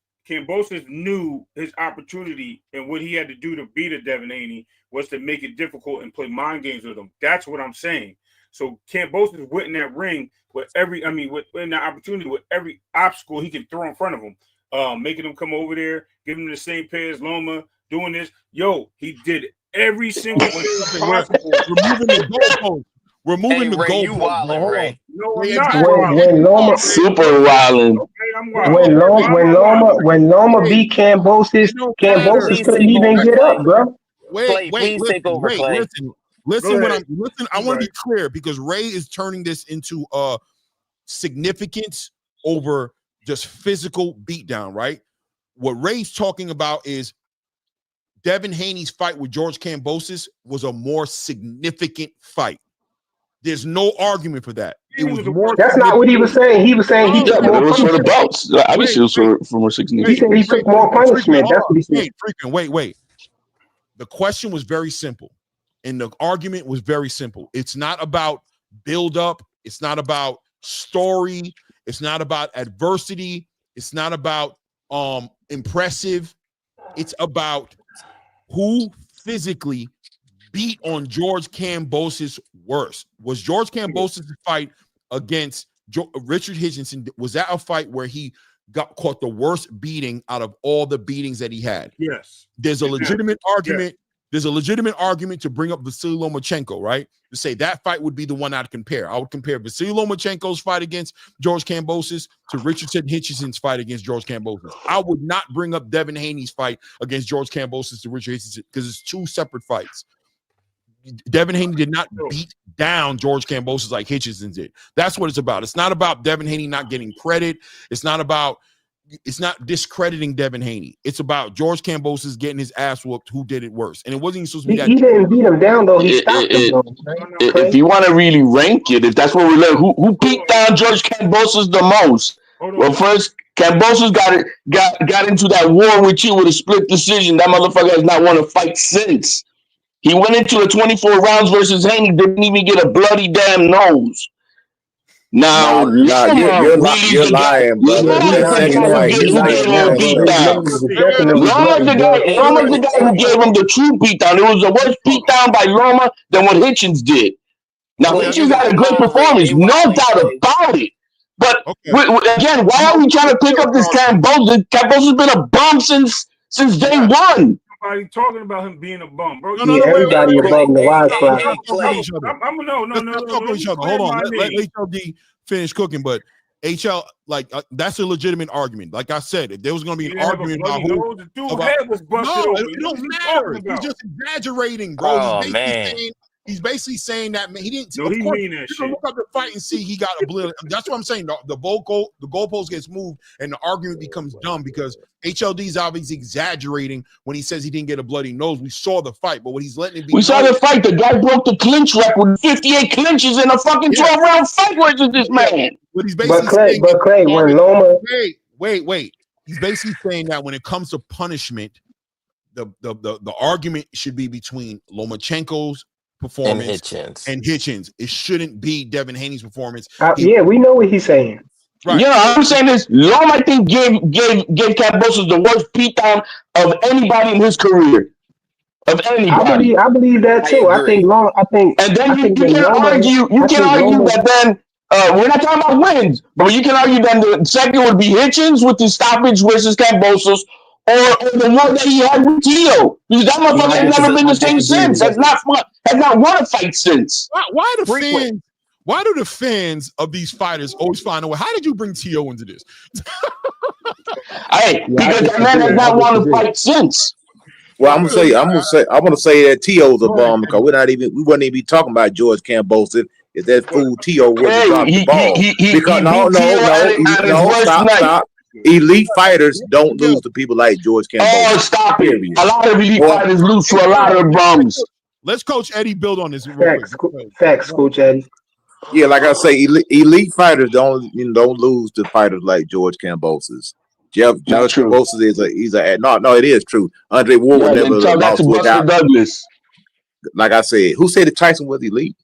knew his opportunity, and what he had to do to beat a Devin Haney was to make it difficult and play mind games with him. That's what I'm saying. So Kambosos went in that ring with in the opportunity with every obstacle he could throw in front of him, making him come over there, giving him the same pay as Loma, doing this. He did every single thing possible. Removing the goalpost. We're moving the goal. You wildin', Ray. No, I'm not. When Loma super wildin'. When Loma beat Kambosos couldn't even get up, bro. Listen, I want to be clear because Ray is turning this into significance over just physical beatdown, right? What Ray's talking about is Devin Haney's fight with George Kambosos was a more significant fight. There's no argument for that. It was more. That's not what he was saying. He was saying he took more punishment. It was for the belts. Obviously, it was for more significant. He said he took more punishment. That's what he said. Wait. The question was very simple, and the argument was very simple. It's not about build-up. It's not about story. It's not about adversity. It's not about impressive. It's about who physically beat on George Kambosos worse. Was George Kambosos' fight against Richard Hitchens, was that a fight where he caught the worst beating out of all the beatings that he had? Yes. There's a legitimate argument. There's a legitimate argument to bring up Vasily Lomachenko, right? To say that fight would be the one I'd compare. I would compare Vasily Lomachenko's fight against George Kambosos to Richardson Hitchens' fight against George Kambosos. I would not bring up Devin Haney's fight against George Kambosos to Richard Hitchens because it's two separate fights. Devin Haney did not beat down George Kambosos like Hitchens did. That's what it's about. It's not about Devin Haney not getting credit. It's not discrediting Devin Haney. It's about George Kambosos getting his ass whooped. Who did it worse? And it wasn't even supposed to be that. He didn't beat him down though. He stopped him. If you want to really rank it, if that's what we learn, who beat down George Kambosos the most? Well, first Kambosos got into that war with you with a split decision. That motherfucker has not won a fight since. He went into the 24 rounds versus Haney, didn't even get a bloody damn nose. Now, you're lying, brother. Loma's the guy who gave him the true beatdown. It was the worst beatdown by Loma than what Hitchens did. Now, Hitchens had a great performance, no doubt about it. But again, why are we trying to pick up this Kambosos? Kambosos has been a bum since day one. Everybody talking about him being a bum, bro. Everybody above the wise crowd. Let's talk to each other. Hold on. Let HLD finish cooking, but HL, that's a legitimate argument. Like I said, if there was going to be an argument about who, the dude's head was busted open. It don't matter. He's just exaggerating, bro. Oh man. He's basically saying that he didn't. No, of he course, mean that you shit. can look up the fight and see he got obliterated. That's what I'm saying. The goalpost gets moved, and the argument becomes dumb because HLD's obviously exaggerating when he says he didn't get a bloody nose. We saw the fight, but what he's letting it be. We saw the fight. The guy broke the clinch record, 58 clinches in a fucking 12-round fight versus this man. What he's basically saying. But Clay, when Loma. Wait. He's basically saying that when it comes to punishment, the argument should be between Lomachenko's performance and Hitchins. It shouldn't be Devin Haney's performance. We know what he's saying. Right. Yeah, I'm saying this. Loma, I think, gave Kambosos the worst beatdown of anybody in his career. Of anybody. I believe that too. I think. And then you can argue that then we're not talking about wins, but you can argue then the second would be Hitchins with his stoppage versus Kambosos, or the one that he had with Tio. Because that motherfucker has never been the same since. Has not won a fight since. Why do the fans of these fighters always find a way? How did you bring Tio into this? Because that man has not won a fight since. Well, I'm gonna say that Tio's a bum because we wouldn't even be talking about George Kambosos if that fool Tio would have dropped the ball. Stop. Elite fighters don't lose to people like George Kambosos. Oh, stop it! A lot of elite fighters lose to a lot of bums. Let's Coach Eddie build on this. Facts, Coach Eddie. Yeah, like I say, elite fighters don't lose to fighters like George Kambosos. George Kambosos it is true. Andre Ward would never lost without Douglas. Like I said, who said that Tyson was elite?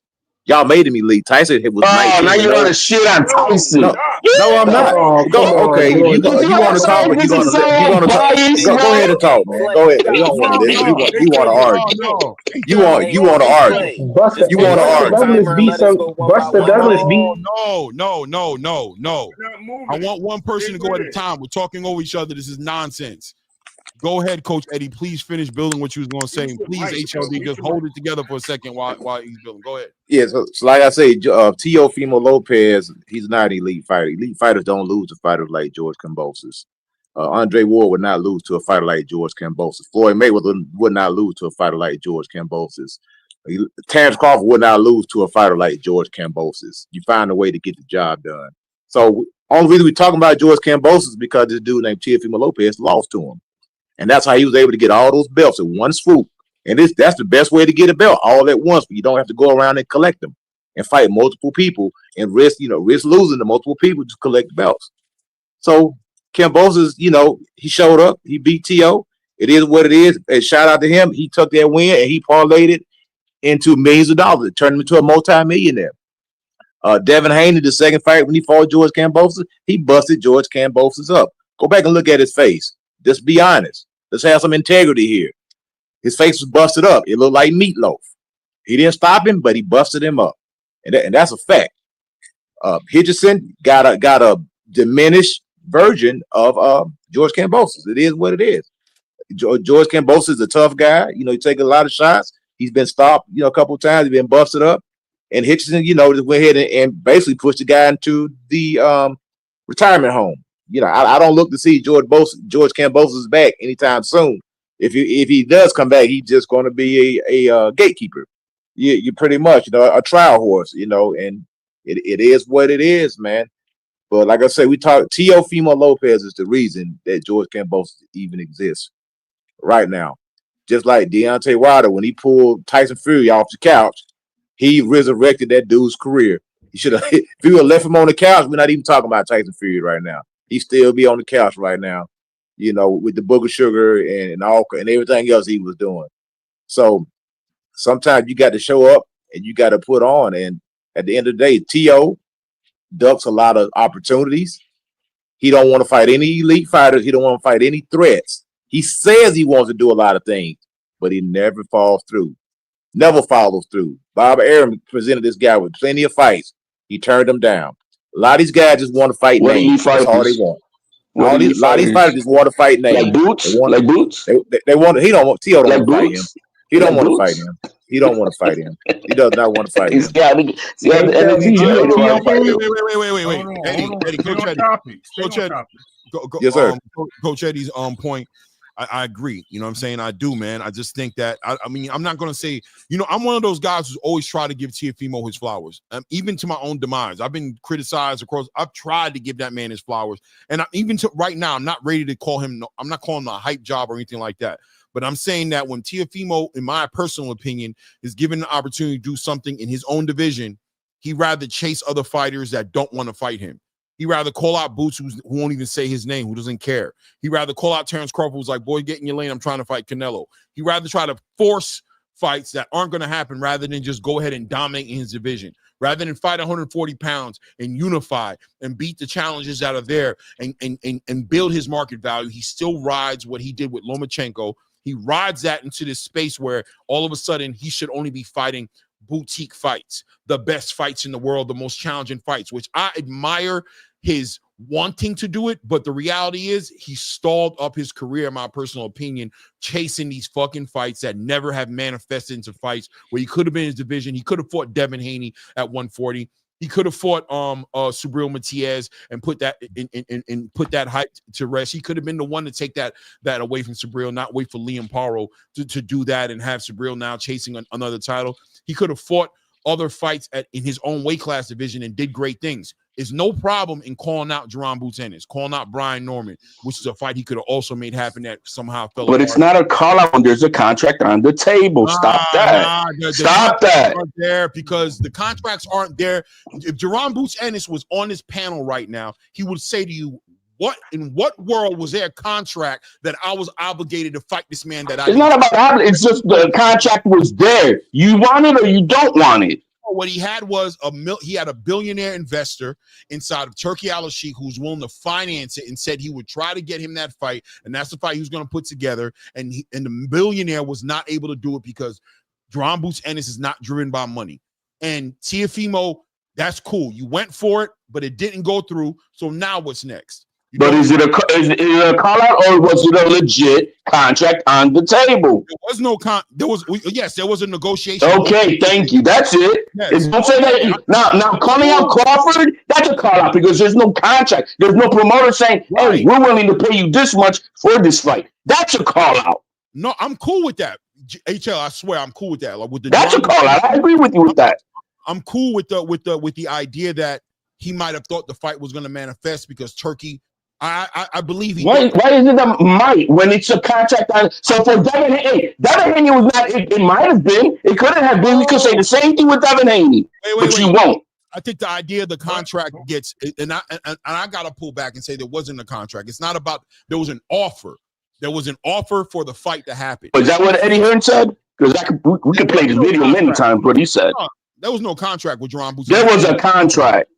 Y'all made him elite. Tyson was 19. Now you want to shit on Tyson. No, I'm not. You want to talk, but you want to talk. Go ahead and talk, man. Go ahead. You don't want this. You want to argue. You want to argue. You want to argue. Buster Douglas beat. No. I want one person to go at a time. We're talking over each other. This is nonsense. Go ahead, Coach Eddie. Please finish building what you was going to say. And please, HLD, just hold it together for a second while he's building. Go ahead. Yeah, so like I say, Teofimo Lopez, he's not an elite fighter. Elite fighters don't lose to fighters like George Kambosos. Andre Ward would not lose to a fighter like George Kambosos. Floyd Mayweather would not lose to a fighter like George Kambosos. Terrence Crawford would not lose to a fighter like George Kambosos. You find a way to get the job done. So, only reason we're talking about George Kambosos is because this dude named Teofimo Lopez lost to him. And that's how he was able to get all those belts in one swoop. And that's the best way to get a belt all at once. But you don't have to go around and collect them and fight multiple people and risk losing to multiple people to collect belts. So Kambosos, he showed up. He beat T.O. It is what it is. And shout out to him. He took that win and he parlayed it into millions of dollars. It turned him into a multi-millionaire. Devin Haney, the second fight when he fought George Kambosos, he busted George Kambosos up. Go back and look at his face. Just be honest. Let's have some integrity here. His face was busted up. It looked like meatloaf. He didn't stop him, but he busted him up, and that's a fact. Hitchison got a diminished version of George Kambosos. It is what it is. George Kambosos is a tough guy. He takes a lot of shots. He's been stopped, a couple of times. He's been busted up, and Hitchison, just went ahead and basically pushed the guy into the retirement home. I don't look to see George Kambosos back anytime soon. If he does come back, he's just going to be a gatekeeper. You pretty much a trial horse, and it is what it is, man. But like I said, we talk Teofimo Lopez is the reason that George Kambosos even exists right now. Just like Deontay Wilder, when he pulled Tyson Fury off the couch, he resurrected that dude's career. He should have. If he would have left him on the couch, we're not even talking about Tyson Fury right now. He still be on the couch right now, with the booger sugar and all and everything else he was doing. So sometimes you got to show up and you got to put on. And at the end of the day, T.O. ducks a lot of opportunities. He don't want to fight any elite fighters. He don't want to fight any threats. He says he wants to do a lot of things, but he never follows through. Never follows through. Bob Arum presented this guy with plenty of fights. He turned them down. A lot of these guys just want to fight names. That's all they want. A lot of these fighters just want to fight names. Like Boots? They want. He don't want. T.O. don't want to fight him. He don't want to fight him. He don't want to fight him. He does not want to fight him. Wait. Coach Eddie. Yes, sir. Coach Eddie's point. I agree. You know what I'm saying? I do, man. I just think that, I mean, I'm not going to say, I'm one of those guys who's always tried to give Teofimo his flowers, even to my own demise. I've been criticized across. I've tried to give that man his flowers. And even to right now, I'm not ready to call him, I'm not calling him a hype job or anything like that. But I'm saying that when Teofimo, in my personal opinion, is given the opportunity to do something in his own division, he'd rather chase other fighters that don't want to fight him. He'd rather call out Boots, who won't even say his name, who doesn't care. He'd rather call out Terrence Crawford, who's like, boy, get in your lane. I'm trying to fight Canelo. He'd rather try to force fights that aren't going to happen rather than just go ahead and dominate in his division. Rather than fight 140 pounds and unify and beat the challenges that are there and build his market value, he still rides what he did with Lomachenko. He rides that into this space where all of a sudden he should only be fighting boutique fights, the best fights in the world, the most challenging fights, which I admire his wanting to do it, but the reality is he stalled up his career, in my personal opinion, chasing these fucking fights that never have manifested into fights where he could have been in his division. He could have fought Devin Haney at 140. He could have fought Subriel Matias and put that and put that hype to rest. He could have been the one to take that away from Subriel, not wait for Liam Paro to do that and have Subriel now chasing another title. He could have fought other fights in his own weight class division and did great things. There's no problem in calling out Jeron Boots Ennis, calling out Brian Norman, which is a fight he could have also made happen that somehow fell apart. But it's not a call out when there's a contract on the table. Stop that. Stop that. There because the contracts aren't there. If Jeron Boots Ennis was on this panel right now, he would say to you, in what world was there a contract that I was obligated to fight this man that I? It's not about it's just the contract was there. You want it or you don't want it. What he had was he had a billionaire investor inside of Turkey Al-Sheikh who's willing to finance it and said he would try to get him that fight, and that's the fight he was going to put together. And the billionaire was not able to do it because Jeron Boots Ennis is not driven by money. And Teofimo, that's cool. You went for it, but it didn't go through. So now what's next? But is it a call out or was it a legit contract on the table? There was no there was a negotiation. Okay, thank you. That's it. Yes. Don't say that. Now calling out Crawford, that's a call out because there's no contract. There's no promoter saying, hey, we're willing to pay you this much for this fight. That's a call out. No, I'm cool with that. HL, I swear I'm cool with that. Like that's a call out. I agree with you with that. I'm cool with the idea that he might have thought the fight was going to manifest because Turkey. I believe he. Why is it a might when it's a contract on? So for Devin Haney was not. It might have been. It couldn't have been. We could say the same thing with Devin Haney, but you won't. I think the idea of the contract gets, and I got to pull back and say there wasn't a contract. It's not about there was an offer. There was an offer for the fight to happen. Is that what Eddie Hearn said? Because we could play this video many times. What he said. There was no contract with Jeron Boots. There was a contract.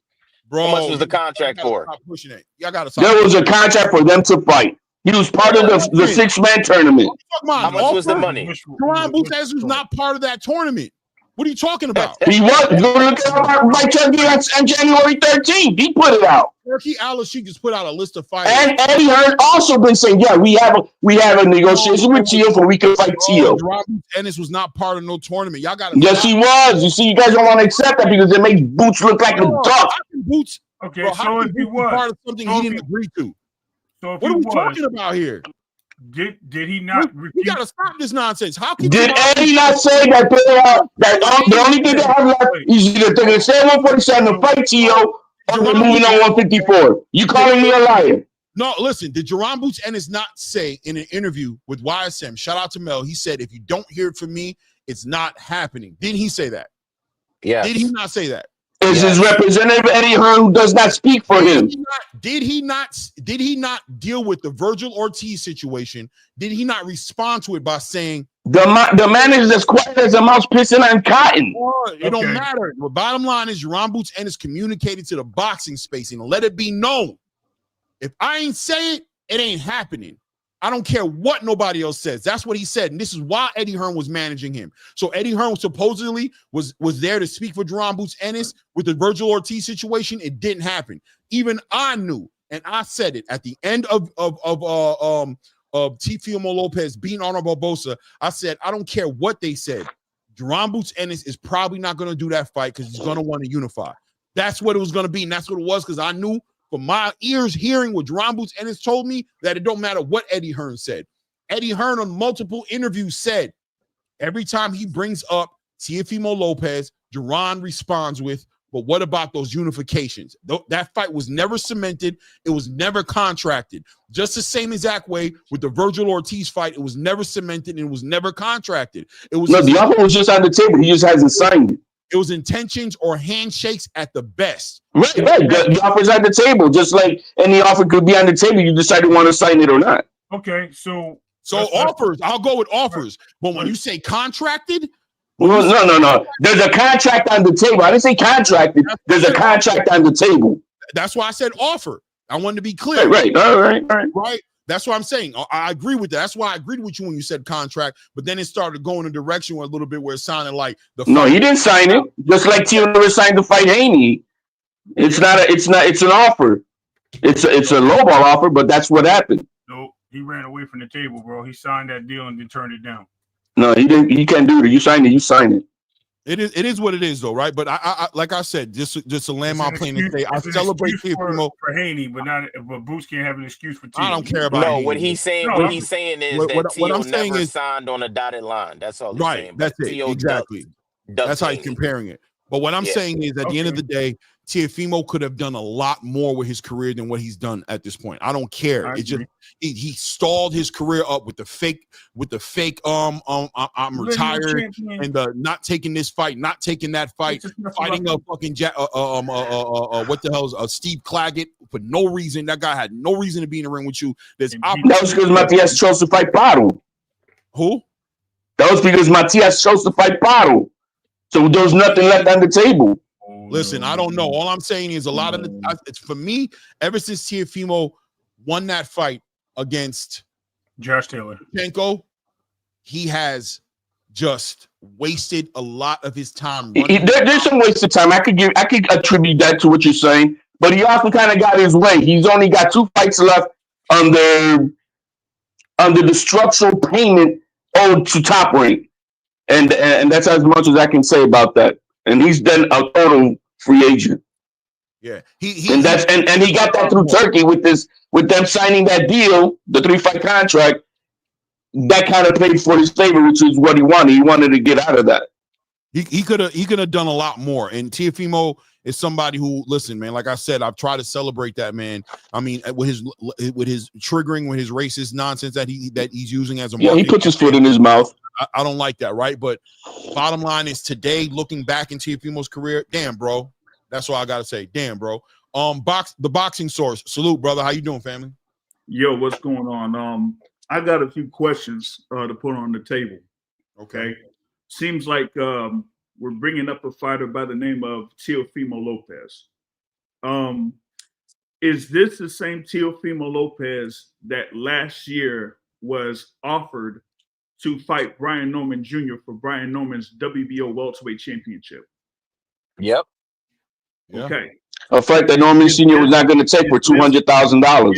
Bro, how much was the contract for? Stop pushing it. Y'all gotta there was a contract for them to fight. He was part of the 6-man tournament. How much was the money? Jeron Boots Ennis was not part of that tournament. What are you talking about? He was. Look at my Turkey on January 13th. He put it out. Turkey Al-Sheikh just put out a list of fighters. And Eddie Hearn also been saying, yeah, we have a negotiation with Teo for we can fight Teo. Jeron Boots Ennis was not part of no tournament. Y'all got to. Yes, he was. You see, you guys don't want to accept that because it makes Boots look like a duck. Boots. Okay, bro, so if he was part of something he didn't agree to. So what are we talking about here? Did he not? We gotta stop this nonsense. How can did Eddie not say that the only thing they have left is either they're gonna stay 147 and fight Teo or they're moving on 154? You calling me a liar? No, listen. Did Jeron Boots Ennis not say in an interview with YSM? Shout out to Mel. He said, "If you don't hear it from me, it's not happening." Didn't he say that? Yeah. Did he not say that? Is his representative Eddie Hearn who does not speak for him? Did he not deal with the Virgil Ortiz situation? Did he not respond to it by saying the man is as quiet as a mouse pissing on cotton? It don't matter. The bottom line is Jeron Boots Ennis communicated to the boxing space and let it be known. If I ain't say it, it ain't happening. I don't care what nobody else says. That's what he said. And this is why Eddie Hearn was managing him. So Eddie Hearn supposedly was there to speak for Jeron Boots Ennis with the Virgil Ortiz situation. It didn't happen. Even I knew, and I said it at the end of Teofimo Lopez beating Arnold Barbosa. I said, I don't care what they said. Jeron Boots Ennis is probably not going to do that fight because he's going to want to unify. That's what it was going to be. And that's what it was because I knew from my ears hearing what Jeron Boots Ennis told me that it don't matter what Eddie Hearn said. Eddie Hearn on multiple interviews said every time he brings up Teofimo Lopez, Jeron responds with, but what about those unifications? That fight was never cemented. It was never contracted. Just the same exact way with the Virgil Ortiz fight. It was never cemented and it was never contracted. It was the offer was just on the table. He just hasn't signed it. It was intentions or handshakes at the best. Right. The offer's at the table. Just like any offer could be on the table. You decide to want to sign it or not. Okay, so offers. I'll go with offers. But when you say contracted, no. There's a contract on the table. I didn't say contracted. There's a contract on the table. That's why I said offer. I wanted to be clear. Right. All right. Right. That's what I'm saying. I agree with that. That's why I agreed with you when you said contract, but then it started going in a direction a little bit where it sounded like No, he didn't sign it. Just like Tio never signed to fight Haney. It's an offer. It's a lowball offer, but that's what happened. No, he ran away from the table, bro. He signed that deal and then turned it down. No, he didn't. He can't do it. You signed it. You sign it. It is what it is, though, right? But I like I said, just to land my plane and say, I celebrate for Haney, but Boots can't have an excuse for Tio. I don't care about. No, Haney. what he's saying is that Tio never signed on a dotted line. That's all. He's saying. That's it. Exactly. That's how he's comparing it. But what I'm saying is, at the end of the day, Teofimo could have done a lot more with his career than what he's done at this point. I don't care. He stalled his career up with the fake I'm retired and not taking this fight, not taking that fight, fighting a fucking what the hell is Steve Claggett for no reason. That guy had no reason to be in the ring with you. That was because Matias chose to fight Paro. Who? That was because Matias chose to fight Paro. So there was nothing left on the table. Listen, I don't know. All I'm saying is a lot of it's for me, ever since Teofimo won that fight against Josh Taylor, he has just wasted a lot of his time. There's some wasted time. I could attribute that to what you're saying, but he also kind of got his way. He's only got 2 fights left under the structural payment owed to Top Rank. And that's as much as I can say about that. And he's done a total free agent. Yeah, he got that through Turkey with them signing that deal, the 3-fight contract. That kind of played for his favor, which is what he wanted. He wanted to get out of that. He could have done a lot more. And Teofimo is somebody who, listen, man. Like I said, I've tried to celebrate that man. I mean, with his triggering, with his racist nonsense that he's using as a he puts his foot in his mouth. I don't like that, right? But bottom line is today, looking back in Teofimo's career, damn, bro. That's what I gotta say. Damn, bro. The boxing source. Salute, brother. How you doing, family? Yo, what's going on? I got a few questions to put on the table. Okay. Seems like we're bringing up a fighter by the name of Teofimo Lopez. Is this the same Teofimo Lopez that last year was offered to fight Brian Norman Jr. for Brian Norman's WBO welterweight championship? Yep. Okay. A fight that Norman Sr. was not going to take for $200,000.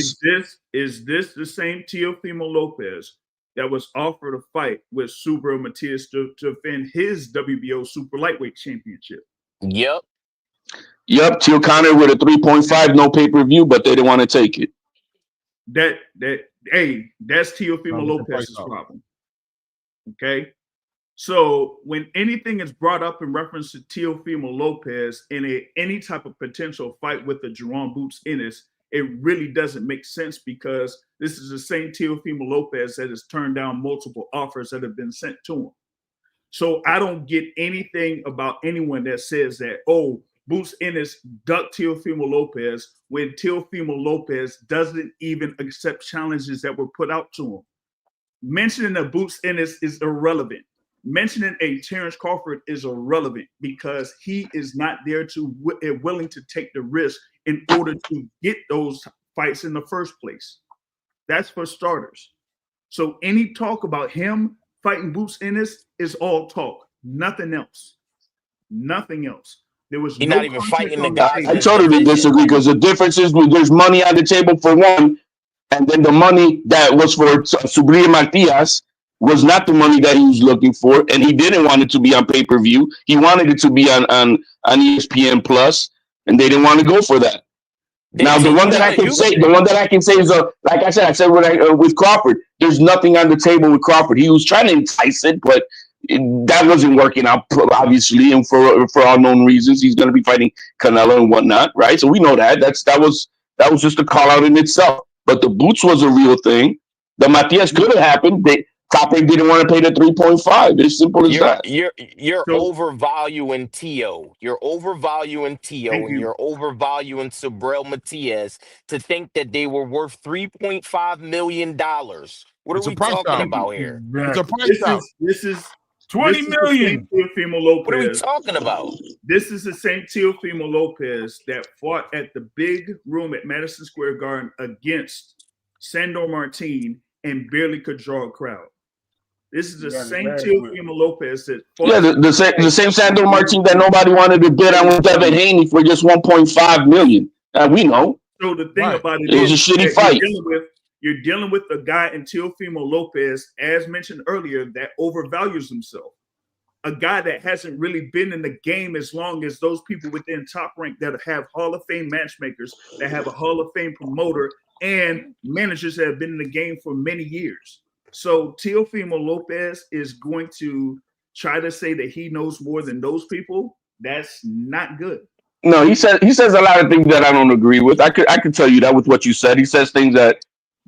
Is this the same Teofimo Lopez that was offered a fight with Subra Matias to defend his WBO super lightweight championship? Yep. Teal Connor with a 3.5, no pay-per-view, but they didn't want to take it. That's Teofimo Lopez's problem. Okay. So when anything is brought up in reference to Teofimo Lopez in any type of potential fight with the Jeron Boots Ennis, it really doesn't make sense because this is the same Teofimo Lopez that has turned down multiple offers that have been sent to him. So I don't get anything about anyone that says that, oh, Boots Ennis ducked Teofimo Lopez when Teofimo Lopez doesn't even accept challenges that were put out to him. Mentioning a Boots Ennis is irrelevant. Mentioning a Terrence Crawford is irrelevant because he is not there to willing to take the risk in order to get those fights in the first place. That's for starters. So any talk about him fighting Boots Ennis is all talk. Nothing else. Nothing else. There was He's not even fighting the guy. I totally disagree because the difference is there's money on the table for one, and then the money that was for Subria Matias was not the money that he was looking for, and he didn't want it to be on pay-per-view. He wanted it to be on ESPN Plus, and they didn't want to go for that. Now, the one that I can say is, like I said with Crawford, there's nothing on the table with Crawford. He was trying to entice it, but that wasn't working out, obviously, and for unknown reasons. He's going to be fighting Canelo and whatnot, right? So we know that. That was just a call out in itself. But the boots was a real thing. The Matias could have happened. Copper didn't want to pay the 3.5. It's simple as that. You're overvaluing Tio. You're overvaluing Tio, and you're overvaluing Subriel Matias to think that they were worth $3.5 million. What are we talking about here? It's a price out. This is 20 million. Teofimo Lopez. What are we talking about? This is the same Teofimo Lopez that fought at the big room at Madison Square Garden against Sandor Martin and barely could draw a crowd. This is the same Teofimo Lopez that fought. Yeah, the same Sandor Martin that nobody wanted to bid on with Devin Haney for just $1.5 million. We know. So the thing about it was a shitty fight. You're dealing with a guy in Teofimo Lopez, as mentioned earlier, that overvalues himself. A guy that hasn't really been in the game as long as those people within Top Rank that have Hall of Fame matchmakers, that have a Hall of Fame promoter, and managers that have been in the game for many years. So Teofimo Lopez is going to try to say that he knows more than those people. That's not good. No, he says a lot of things that I don't agree with. I could tell you that with what you said. He says things that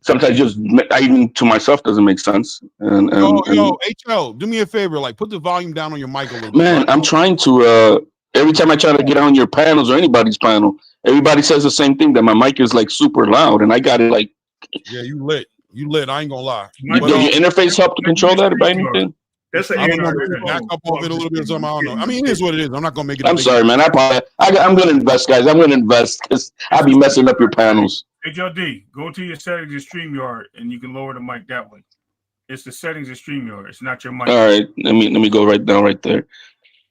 sometimes just even to myself doesn't make sense. And HL, do me a favor, like put the volume down on your mic a little bit. Man, I'm trying to. Every time I try to get on your panels or anybody's panel, everybody says the same thing, that my mic is like super loud, and I got it like. Yeah, you lit. I ain't gonna lie. Does your interface help to control that by anything? That's I don't know. Back up off it a little bit or something. I don't know. I mean, it is what it is. I'm not gonna make it. I'm sorry, man. I'm gonna invest, guys. I'm gonna invest because I'll be messing up your panels. HLD, go to your settings in StreamYard and you can lower the mic that way. It's the settings in StreamYard. It's not your mic. All right, let me go right there.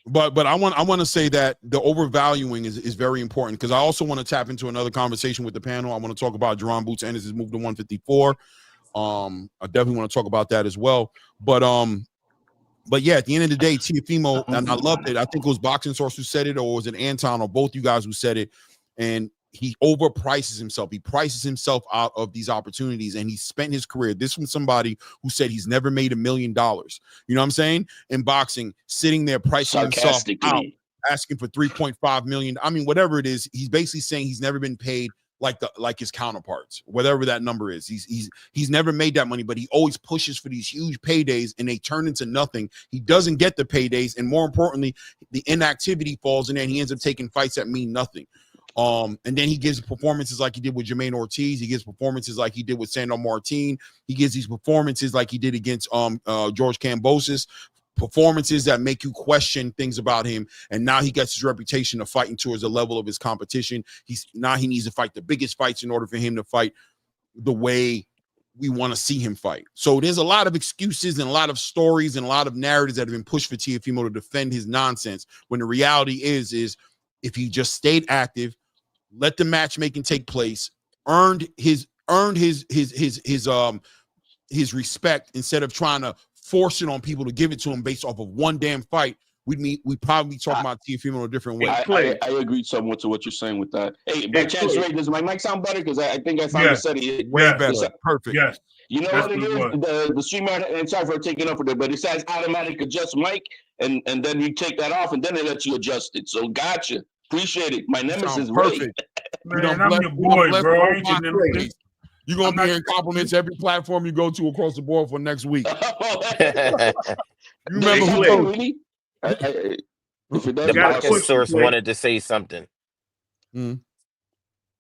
But I want to say that the overvaluing is very important, because I also want to tap into another conversation with the panel. I want to talk about Jeron Ennis has moved to 154. I definitely want to talk about that as well. But yeah, at the end of the day, Teofimo, and I loved it. I think it was Boxing Source who said it, or was it Anton, or both you guys who said it. And he overprices himself. He prices himself out of these opportunities, and he spent his career. This from somebody who said he's never made $1 million. You know what I'm saying? In boxing, sitting there pricing himself out, asking for 3.5 million. I mean, whatever it is, he's basically saying he's never been paid like his counterparts, whatever that number is. He's never made that money, but he always pushes for these huge paydays, and they turn into nothing. He doesn't get the paydays, and more importantly, the inactivity falls in there, and he ends up taking fights that mean nothing. And then he gives performances like he did with Jermaine Ortiz. He gives performances like he did with Sandor Martin. He gives these performances like he did against George Kambosos. Performances that make you question things about him, and now he gets his reputation of fighting towards the level of his competition. He needs to fight the biggest fights in order for him to fight the way we want to see him fight. So there's a lot of excuses and a lot of stories and a lot of narratives that have been pushed for Teofimo to defend his nonsense, when the reality is if he just stayed active, let the matchmaking take place, earned his respect, instead of trying to force it on people to give it to him based off of one damn fight, we'd probably talk about Teofimo in a different way. I agree somewhat to what you're saying with that. Hey, by chance, Ray, does my mic sound better? Because I think I finally said it. Way better. Perfect. Yes. You know what it is? The streamer, and sorry for taking up for that, but it says automatic adjust mic, and then you take that off, and then it lets you adjust it. So gotcha. Appreciate it. My nemesis, perfect. Man, I'm your boy, bro. You're going to be hearing compliments every platform you go to across the board for next week. You remember who? Really? The Boxing Source wanted to say something.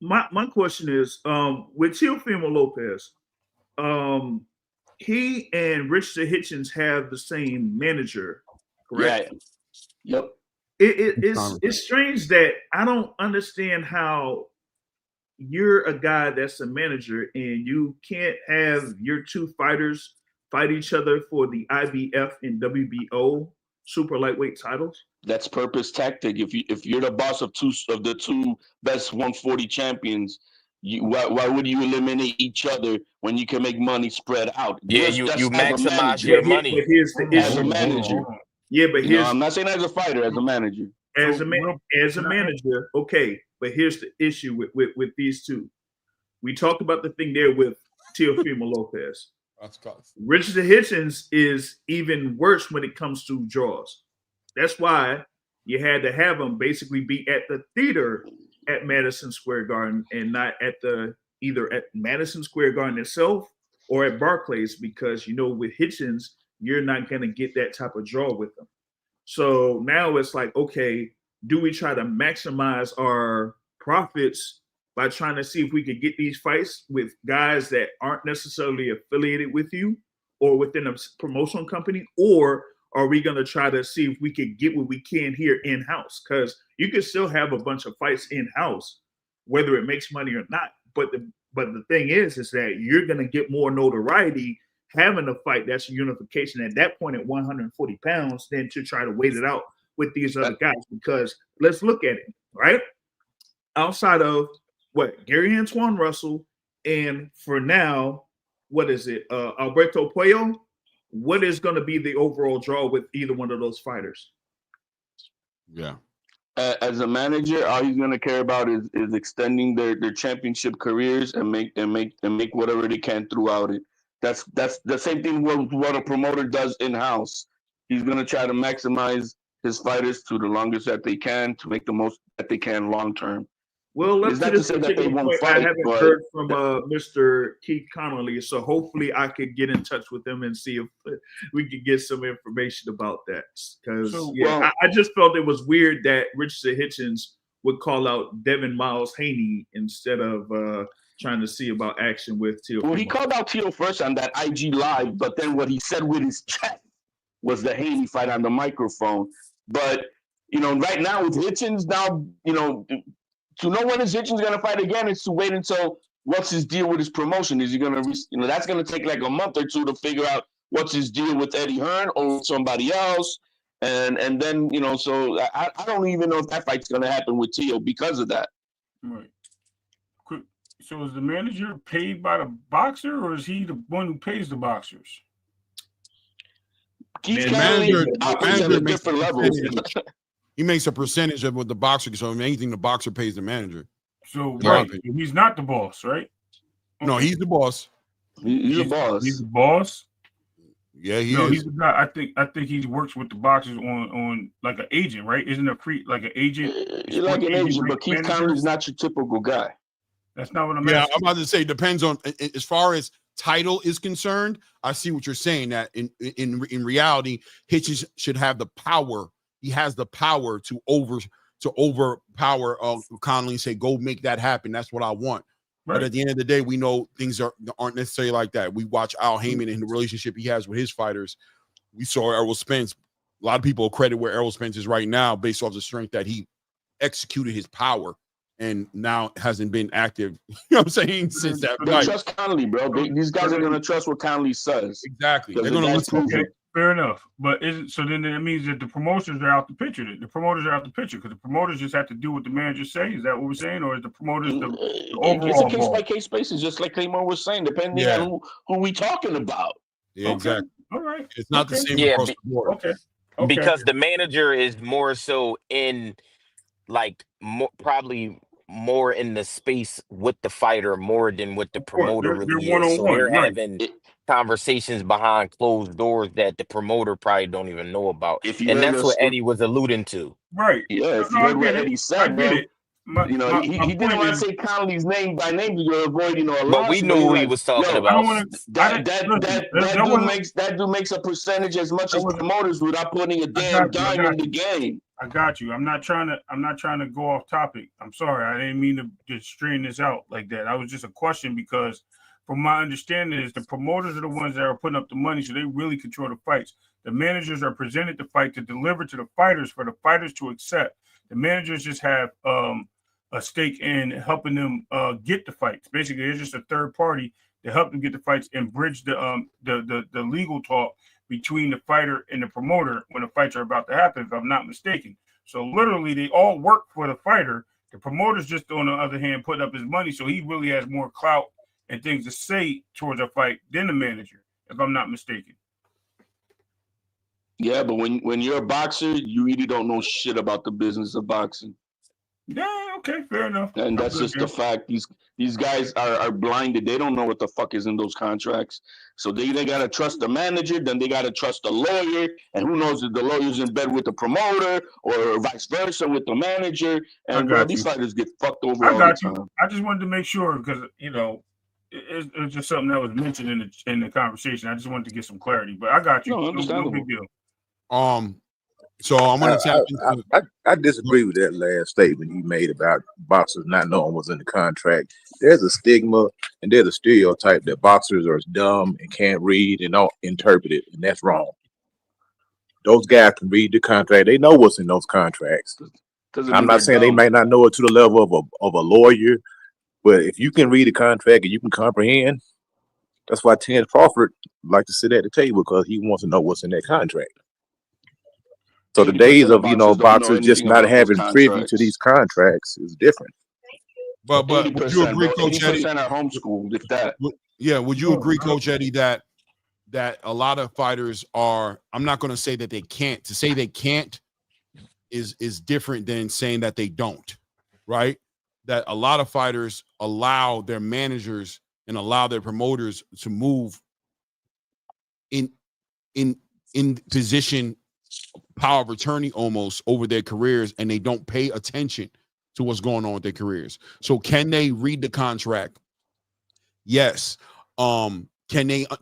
My question is, with Teofimo Lopez, he and Richardson Hitchens have the same manager, correct? Yeah. Yep. It's strange that I don't understand how you're a guy that's a manager and you can't have your two fighters fight each other for the IBF and WBO super lightweight titles. That's purpose tactic. If you're the boss of the two best 140 champions, why would you eliminate each other when you can make money spread out? Yeah, you maximize your money. But here's the issue. As a manager. Yeah, but I'm not saying as a fighter, as a manager. as a manager, okay. But here's the issue with these two. We talked about the thing there with Teofimo Lopez. Richardson Hitchens is even worse when it comes to draws. That's why you had to have him basically be at the theater at Madison Square Garden and not at either at Madison Square Garden itself or at Barclays, because with Hitchens, you're not going to get that type of draw with them. So now it's like, okay, do we try to maximize our profits by trying to see if we could get these fights with guys that aren't necessarily affiliated with you or within a promotional company, or are we going to try to see if we could get what we can here in-house? Because you can still have a bunch of fights in-house, whether it makes money or not. But the thing is that you're going to get more notoriety having a fight that's a unification at that point at 140 pounds than to try to wait it out with these other guys. Because let's look at it, right? Outside of Gary Antoine Russell, and for now, what is it? Alberto Puello. What is going to be the overall draw with either one of those fighters? Yeah. As a manager, all he's going to care about is extending their championship careers and make whatever they can throughout it. That's the same thing what a promoter does in-house. He's going to try to maximize his fighters to the longest that they can to make the most that they can long term. Well, it's not to say that they won't fight. I haven't heard from Mr. Keith Connolly, so hopefully I could get in touch with him and see if we could get some information about that. Because I just felt it was weird that Richardson Hitchens would call out Devin Miles Haney instead of trying to see about action with Teal. Well, he called out Teal first on that IG Live, but then what he said with his chest was the Haney fight on the microphone. But right now with Hitchens, to know when his Hitchens going to fight again is to wait until what's his deal with his promotion. Is he going to, that's going to take like a month or two to figure out what's his deal with Eddie Hearn or somebody else. And then, so I don't even know if that fight's going to happen with Tio because of that. Right. So is the manager paid by the boxer, or is he the one who pays the boxers? Keith Connolly operates at a different level. He makes a percentage of what the boxer. So anything the boxer pays the manager. So he's not the boss, right? Okay. No, he's the boss. He's the boss. He's the boss. Yeah, he is. He's the guy. I think he works with the boxers on like an agent, right? Isn't a free like an agent? You're like an agent, but Keith Connolly's not your typical guy. That's not what I'm asking. Yeah, I'm about to say depends on as far as title is concerned. I see what you're saying. That in reality, Hitchens should have the power. He has the power to overpower Connolly and say, "Go make that happen." That's what I want. Right. But at the end of the day, we know things aren't necessarily like that. We watch Al Heyman and the relationship he has with his fighters. We saw Errol Spence. A lot of people credit where Errol Spence is right now based off the strength that he executed his power and now hasn't been active. You know what I'm saying? Since that they fight. Trust Connolly, bro. These guys are going to trust what Connolly says. Exactly. They're going to listen. Okay. Fair enough, but so then that means that the promotions are out the picture. The promoters are out the picture because the promoters just have to do what the managers say. Is that what we're saying, or is the promoters the overall? It's a case by case basis, just like Claymore was saying, depending on who we talking about. Yeah, exactly. All right, it's not the same across the board. Okay. Because the manager is more so in, like, probably more in the space with the fighter more than with the promoter. They're one-on-one. So they're having conversations behind closed doors that the promoter probably don't even know about. And that's what Eddie was alluding to. Right. Yeah, if you heard what Eddie said, he didn't want to say Connolly's name by name to avoid, a lot. But we knew who he was talking about. That dude makes a percentage as much as promoters without putting a damn dime in the game. I got you. I'm not trying to go off topic. I'm sorry. I didn't mean to just strain this out like that. That was just a question because from my understanding is the promoters are the ones that are putting up the money, so they really control the fights. The managers are presented the fight to deliver to the fighters for the fighters to accept. The managers just have a stake in helping them get the fights. Basically, it's just a third party to help them get the fights and bridge the legal talk between the fighter and the promoter when the fights are about to happen, if I'm not mistaken. So literally, they all work for the fighter. The promoter's just, on the other hand, putting up his money, so he really has more clout and things to say towards a fight than the manager, if I'm not mistaken. Yeah, but when you're a boxer, you really don't know shit about the business of boxing. Yeah, okay, fair enough. And that's just the fact. These guys are blinded. They don't know what the fuck is in those contracts. So they gotta trust the manager, then they gotta trust the lawyer, and who knows if the lawyer's in bed with the promoter or vice versa with the manager. And bro, these fighters get fucked over all the time. I just wanted to make sure because it's just something that was mentioned in the conversation. I just wanted to get some clarity, but I got you. No, understandable. No big deal. So I'm gonna tap into. I disagree with that last statement he made about boxers not knowing what's in the contract. There's a stigma and there's a stereotype that boxers are dumb and can't read and don't interpret it, and that's wrong. Those guys can read the contract. They know what's in those contracts. I'm not saying they might not know it to the level of a lawyer, but if you can read the contract and you can comprehend, that's why Terence Crawford like to sit at the table because he wants to know what's in that contract. So the days of boxers just not having privy to these contracts is different. But would you agree, Coach Eddie? 80% are homeschooled, if that. Yeah, would you agree, Coach Eddie, that a lot of fighters are? I'm not going to say that they can't. To say they can't is different than saying that they don't, right? That a lot of fighters allow their managers and allow their promoters to move in position, power of attorney almost over their careers, and they don't pay attention to what's going on with their careers. So can they read the contract? Yes. Do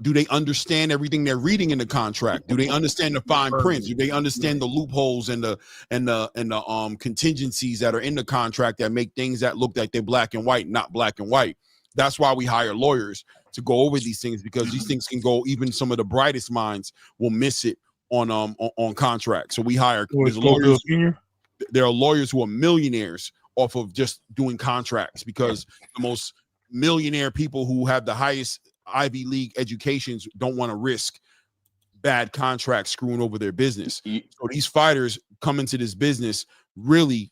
they understand everything they're reading in the contract? Do they understand the fine prints? Do they understand the loopholes and the contingencies that are in the contract that make things that look like they're black and white, not black and white? That's why we hire lawyers to go over these things, because these things can go, even some of the brightest minds will miss it on contracts. So we hire lawyers. There are lawyers who are millionaires off of just doing contracts, because the most millionaire people who have the highest Ivy League educations don't want to risk bad contracts screwing over their business. So these fighters come into this business really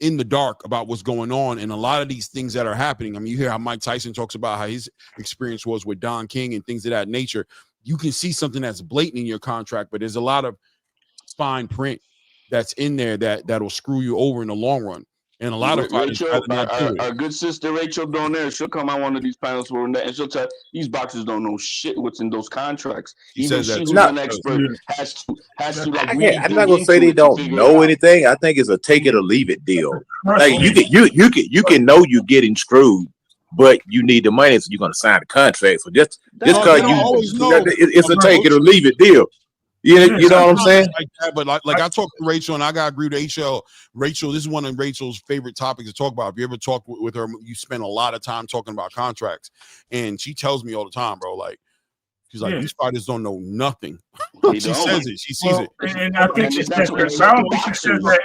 in the dark about what's going on, and a lot of these things that are happening. I mean, you hear how Mike Tyson talks about how his experience was with Don King and things of that nature. You can see something that's blatant in your contract, but there's a lot of fine print that's in there that'll screw you over in the long run. And a lot of fighters, our good sister Rachel down there, she'll come on one of these panels for that, and she'll tell these boxers don't know shit what's in those contracts. Even she, who's an expert, has to like. I'm not gonna say they don't know anything. I think it's a take it or leave it deal. Like you can know you're getting screwed, but you need the money, so you're gonna sign a contract. So just because it's a take it or leave it deal. You know what I'm saying? Like that, but like I talked to Rachel, and I got to agree with HL. Rachel, this is one of Rachel's favorite topics to talk about. If you ever talk with her, you spend a lot of time talking about contracts, and she tells me all the time, bro. Like, she's like, these fighters don't know nothing. She says it. She sees it. And I think she says that. I don't think she says that.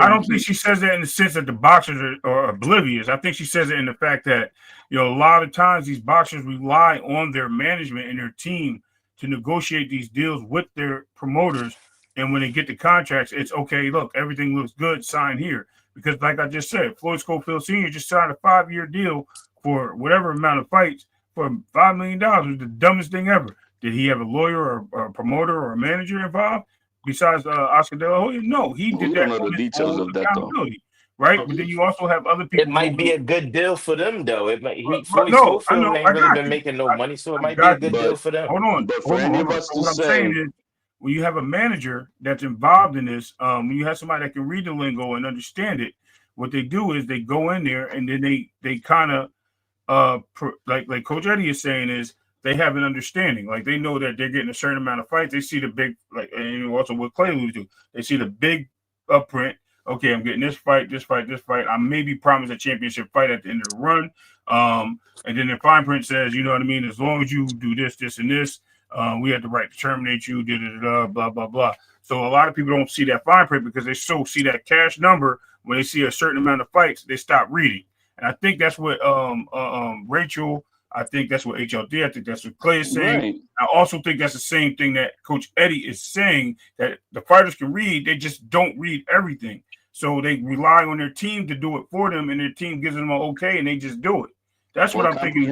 I don't think she says that in the sense that the boxers are oblivious. I think she says it in the fact that, a lot of times these boxers rely on their management and their team to negotiate these deals with their promoters, and when they get the contracts, it's okay. Look, everything looks good. Sign here, because like I just said, Floyd Schofield Sr. just signed a 5-year deal for whatever amount of fights for $5 million. It was the dumbest thing ever. Did he have a lawyer or a promoter or a manager involved besides Oscar De La Hoya? No, he did that. Don't know the details of that though. Right, but then you also have other people. It might be a good deal for them, though. It might. Floyd Schofield ain't really been making no money, so it might be a good deal for them. Hold on, but for any of us what I'm saying is, when you have a manager that's involved in this, when you have somebody that can read the lingo and understand it, what they do is they go in there and then they kind of like Coach Eddie is saying is they have an understanding. Like they know that they're getting a certain amount of fights. They see the big, and also what Clay alluded to, they see the big print. Okay, I'm getting this fight. I may be promised a championship fight at the end of the run. And then the fine print says, you know what I mean? As long as you do this, this, and this, we have the right to terminate you, blah, blah, blah. So a lot of people don't see that fine print because they see that cash number. When they see a certain amount of fights, they stop reading. And I think that's what Rachel, I think that's what HLD, I think that's what Clay is saying. Right. I also think that's the same thing that Coach Eddie is saying, that the fighters can read, they just don't read everything. So they rely on their team to do it for them, and their team gives them an okay, and they just do it. That's what I'm thinking.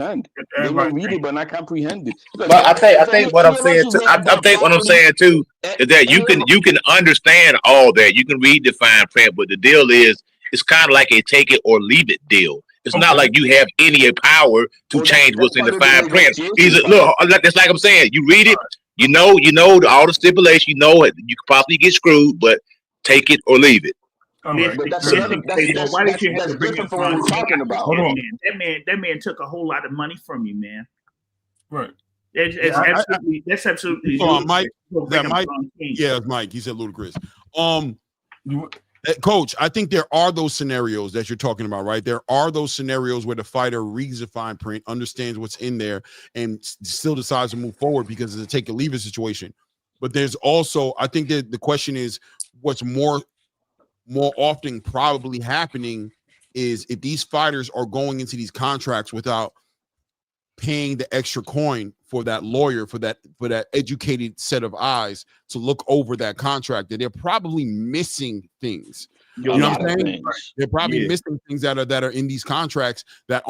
They will read it, but not comprehend it. But I think what I'm saying too. I think what I'm saying too is that you can understand all that. You can read the fine print, but the deal is it's kind of like a take it or leave it deal. It's not like you have any power to change what's in the fine print. Look, that's like I'm saying. You read it, you know all the stipulations. You know it. You could possibly get screwed, but take it or leave it. Why did you have to bring in what we're talking about? That man took a whole lot of money from you, man. Right. That's absolutely. Mike. That Mike. Yeah, it's Mike. He said ludicrous. Coach, I think there are those scenarios that you're talking about, right? There are those scenarios where the fighter reads the fine print, understands what's in there, and still decides to move forward because it's a take or leave it situation. But there's also, I think that the question is, what's more often probably happening is if these fighters are going into these contracts without paying the extra coin for that lawyer, for that educated set of eyes to look over that contract, that they're probably missing things. You know what I'm saying? They're probably missing things that are in these contracts that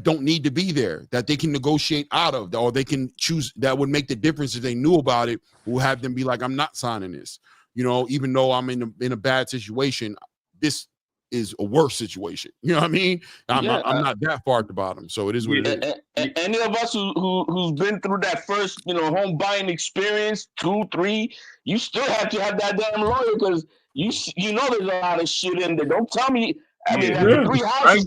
don't need to be there, that they can negotiate out of, or they can choose, that would make the difference if they knew about it, will have them be like, I'm not signing this. You know, even though I'm in a bad situation, this is a worse situation. You know what I mean? I'm not that far at the bottom, so it is what it is. Any of us who's been through that first, home buying experience, 2, 3, you still have to have that damn lawyer because you know there's a lot of shit in there. Don't tell me. After 3 houses,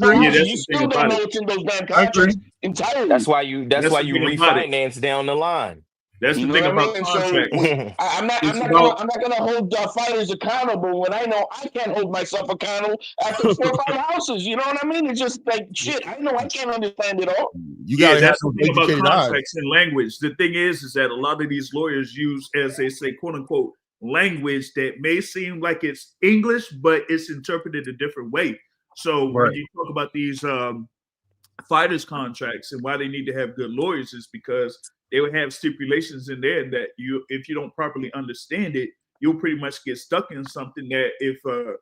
you still don't know what's in those damn contracts entirely. That's why you refinance down the line. That's the thing about contracts. So I'm not gonna hold fighters accountable when I know I can't hold myself accountable after 4 or 5 houses. You know what I mean? It's just like shit. I know I can't understand it all. You gotta have some thing about contracts eyes. and language. The thing is that a lot of these lawyers use, as they say, quote unquote, language that may seem like it's English, but it's interpreted a different way. So when you talk about these fighters contracts and why they need to have good lawyers is because they would have stipulations in there that if you don't properly understand it, you'll pretty much get stuck in something that if a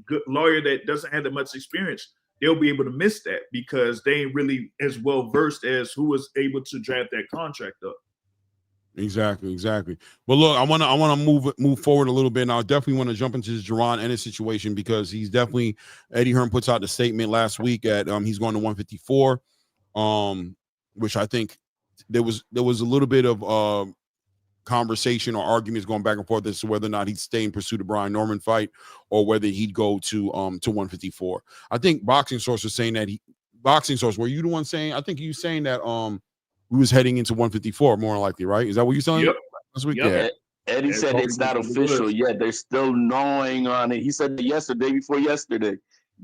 good lawyer that doesn't have that much experience, they'll be able to miss that because they ain't really as well versed as who was able to draft that contract up. Exactly. But look, I want to move forward a little bit, and I definitely want to jump into this Jeron Ennis situation because he's definitely, Eddie Hearn puts out the statement last week at he's going to 154, which I think there was a little bit of conversation or arguments going back and forth as to whether or not he'd stay in pursuit of Brian Norman fight or whether he'd go to 154. I think Boxing Source was saying that Boxing Source, were you the one saying? I think you saying that we was heading into 154 more likely, right? Is that what you're saying? Yep. Last week? Yep. Yeah. Eddie said it's not official yet. They're still gnawing on it. He said that yesterday before yesterday.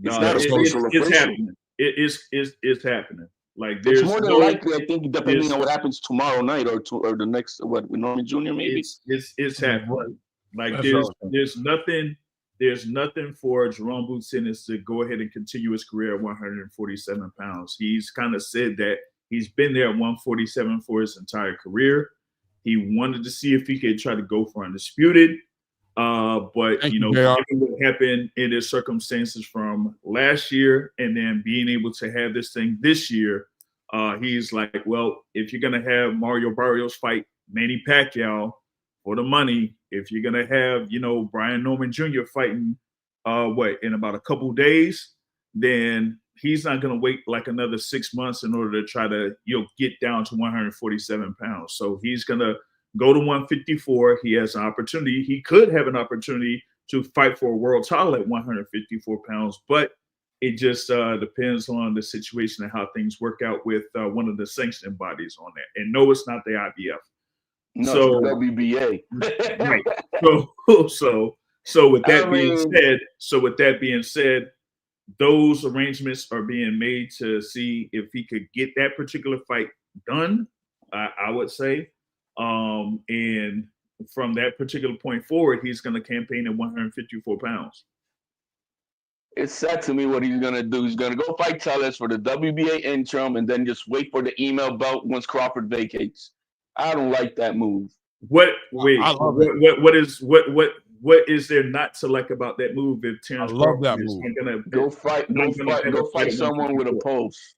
It's not official. It's happening. It's happening. Like it's more than likely, I think, depending on what happens tomorrow night or the next with Norman Jr. Maybe it's happening. Like there's nothing for Jeron Boots Ennis to go ahead and continue his career at 147 pounds. He's kind of said that he's been there at 147 for his entire career. He wanted to see if he could try to go for undisputed. But given what happened in his circumstances from last year and then being able to have this thing this year, he's like, well, if you're going to have Mario Barrios fight Manny Pacquiao for the money, if you're going to have, Brian Norman Jr. fighting in about a couple days, then he's not going to wait like another 6 months in order to try to get down to 147 pounds. So he's going to go to 154. He has an opportunity. He could have an opportunity to fight for a world title at 154 pounds, but it just depends on the situation and how things work out with one of the sanctioning bodies on that. And no, it's not the IBF. No, so it's the WBA. Right. So with that being said, those arrangements are being made to see if he could get that particular fight done, I would say. And from that particular point forward, he's going to campaign at 154 pounds. It's sad to me what he's going to do. He's going to go fight Tellez for the WBA interim and then just wait for the email belt once Crawford vacates. I don't like that move. What is there not to like about that move? If Terrence I love that move. Go fight someone with a pulse.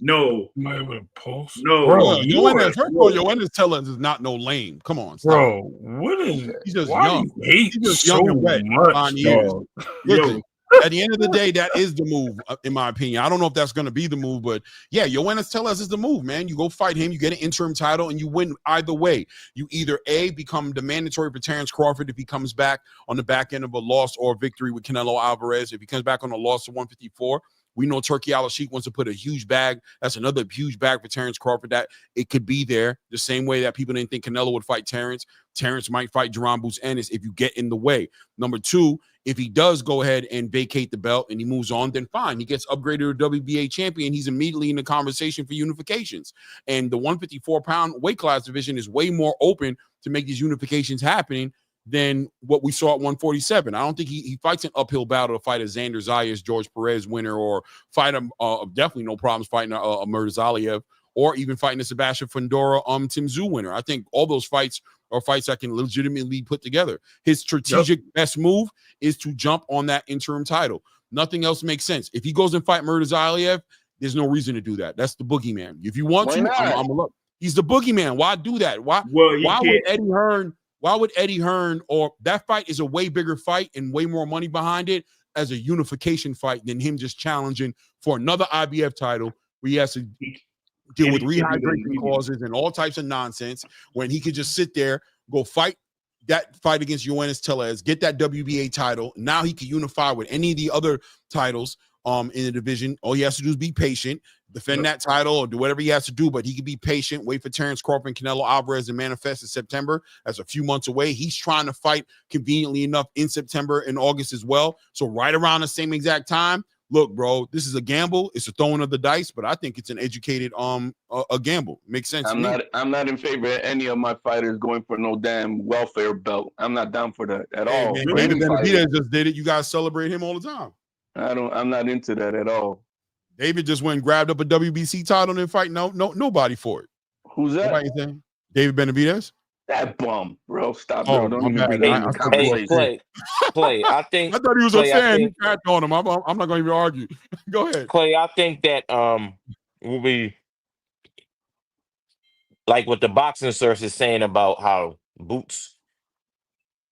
No. Somebody with a pulse? No. Bro, Yoenis Tellez is not no lame. Come on, stop. Bro, what is it? He's just Why young. do you hate He's just so young and wet. much, dog? Listen, at the end of the day, that is the move, in my opinion. I don't know if that's going to be the move, but yeah, Yoenis Tellez is the move, man. You go fight him, you get an interim title, and you win either way. You either A, become the mandatory for Terrence Crawford if he comes back on the back end of a loss or a victory with Canelo Alvarez. If he comes back on a loss to 154, we know Turkey Al-Sheikh wants to put a huge bag. That's another huge bag for Terrence Crawford that it could be there. The same way that people didn't think Canelo would fight Terrence. Terrence might fight Jeron Ennis if you get in the way. Number two, if he does go ahead and vacate the belt and he moves on, then fine. He gets upgraded to WBA champion. He's immediately in the conversation for unifications. And the 154-pound weight class division is way more open to make these unifications happening than what we saw at 147. I don't think he fights an uphill battle to fight a Xander Zayas, George Perez winner, or fight him. Definitely no problems fighting a Murtazaliev, or even fighting a Sebastian Fundora, Tim Tszyu winner. I think all those fights are fights that can legitimately be put together. His strategic best move is to jump on that interim title. Nothing else makes sense. If he goes and fight Murtazaliev, there's no reason to do that. That's the boogeyman. If you want to, I'm look. He's the boogeyman. Why do that? Why would Eddie Hearn? Why would Eddie Hearn, or that fight is a way bigger fight and way more money behind it as a unification fight than him just challenging for another IBF title where he has to deal with rehydration clauses and all types of nonsense when he could just sit there, go fight that fight against Yoenis Tellez, get that WBA title. Now he can unify with any of the other titles in the division. All he has to do is be patient, defend that title, or do whatever he has to do, but he can be patient, wait for Terrence Crawford and Canelo Alvarez to manifest in September. That's a few months away. He's trying to fight conveniently enough in September and August as well. So right around the same exact time, look, bro, this is a gamble. It's a throwing of the dice, but I think it's an educated a gamble. Makes sense. I'm not in favor of any of my fighters going for no damn welfare belt. I'm not down for that at all. Man, David Benavidez just did it. You guys celebrate him all the time. I'm not into that at all. David just went and grabbed up a WBC title and fight nobody for it. Who's that? David Benavidez. That bum, bro. Stop, bro. Don't even bring that in the conversation. Clay, I think I thought he was a fan. He cracked on him. I'm not going to even argue. Go ahead, Clay. I think that will be like what the boxing source is saying about how Boots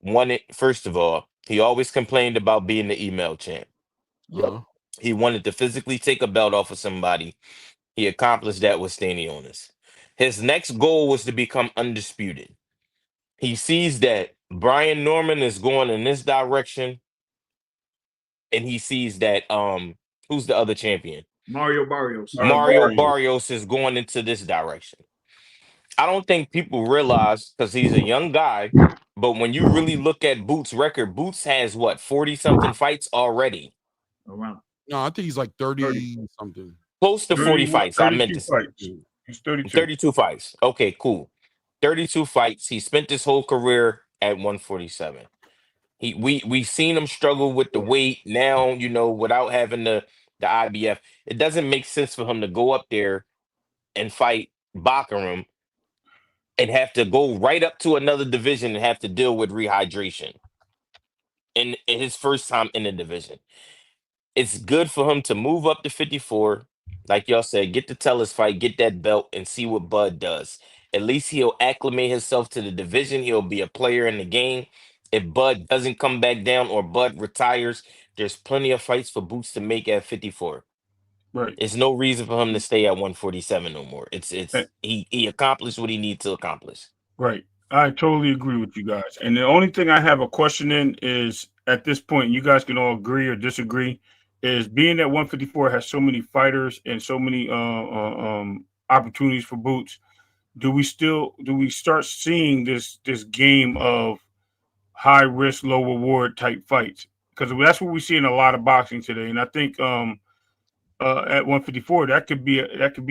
wanted. First of all, he always complained about being the email champ. Yep. He wanted to physically take a belt off of somebody. He accomplished that with Stanionis. His next goal was to become undisputed. He sees that Brian Norman is going in this direction, and he sees that who's the other champion? Mario Barrios. Mario Barrios is going into this direction. I don't think people realize, because he's a young guy, but when you really look at Boots' record, Boots has what, 40-something fights already? Around. No, I think he's like 30 something. Close to 40 fights. I meant to say. He's 32. 32 fights. Okay, cool. 32 fights. He spent his whole career at 147. We've seen him struggle with the weight now, without having the IBF. It doesn't make sense for him to go up there and fight Bakaram and have to go right up to another division and have to deal with rehydration in his first time in the division. It's good for him to move up to 54, like y'all said, get the Tellez fight, get that belt, and see what Bud does. At least he'll acclimate himself to the division. He'll be a player in the game. If Bud doesn't come back down or Bud retires, there's plenty of fights for Boots to make at 54. Right. It's no reason for him to stay at 147 no more. He accomplished what he needs to accomplish. Right. I totally agree with you guys. And the only thing I have a question in is, at this point, you guys can all agree or disagree, is being that 154 has so many fighters and so many opportunities for Boots. Do we start seeing this game of high risk, low reward type fights? Because that's what we see in a lot of boxing today. And I think at 154, that could be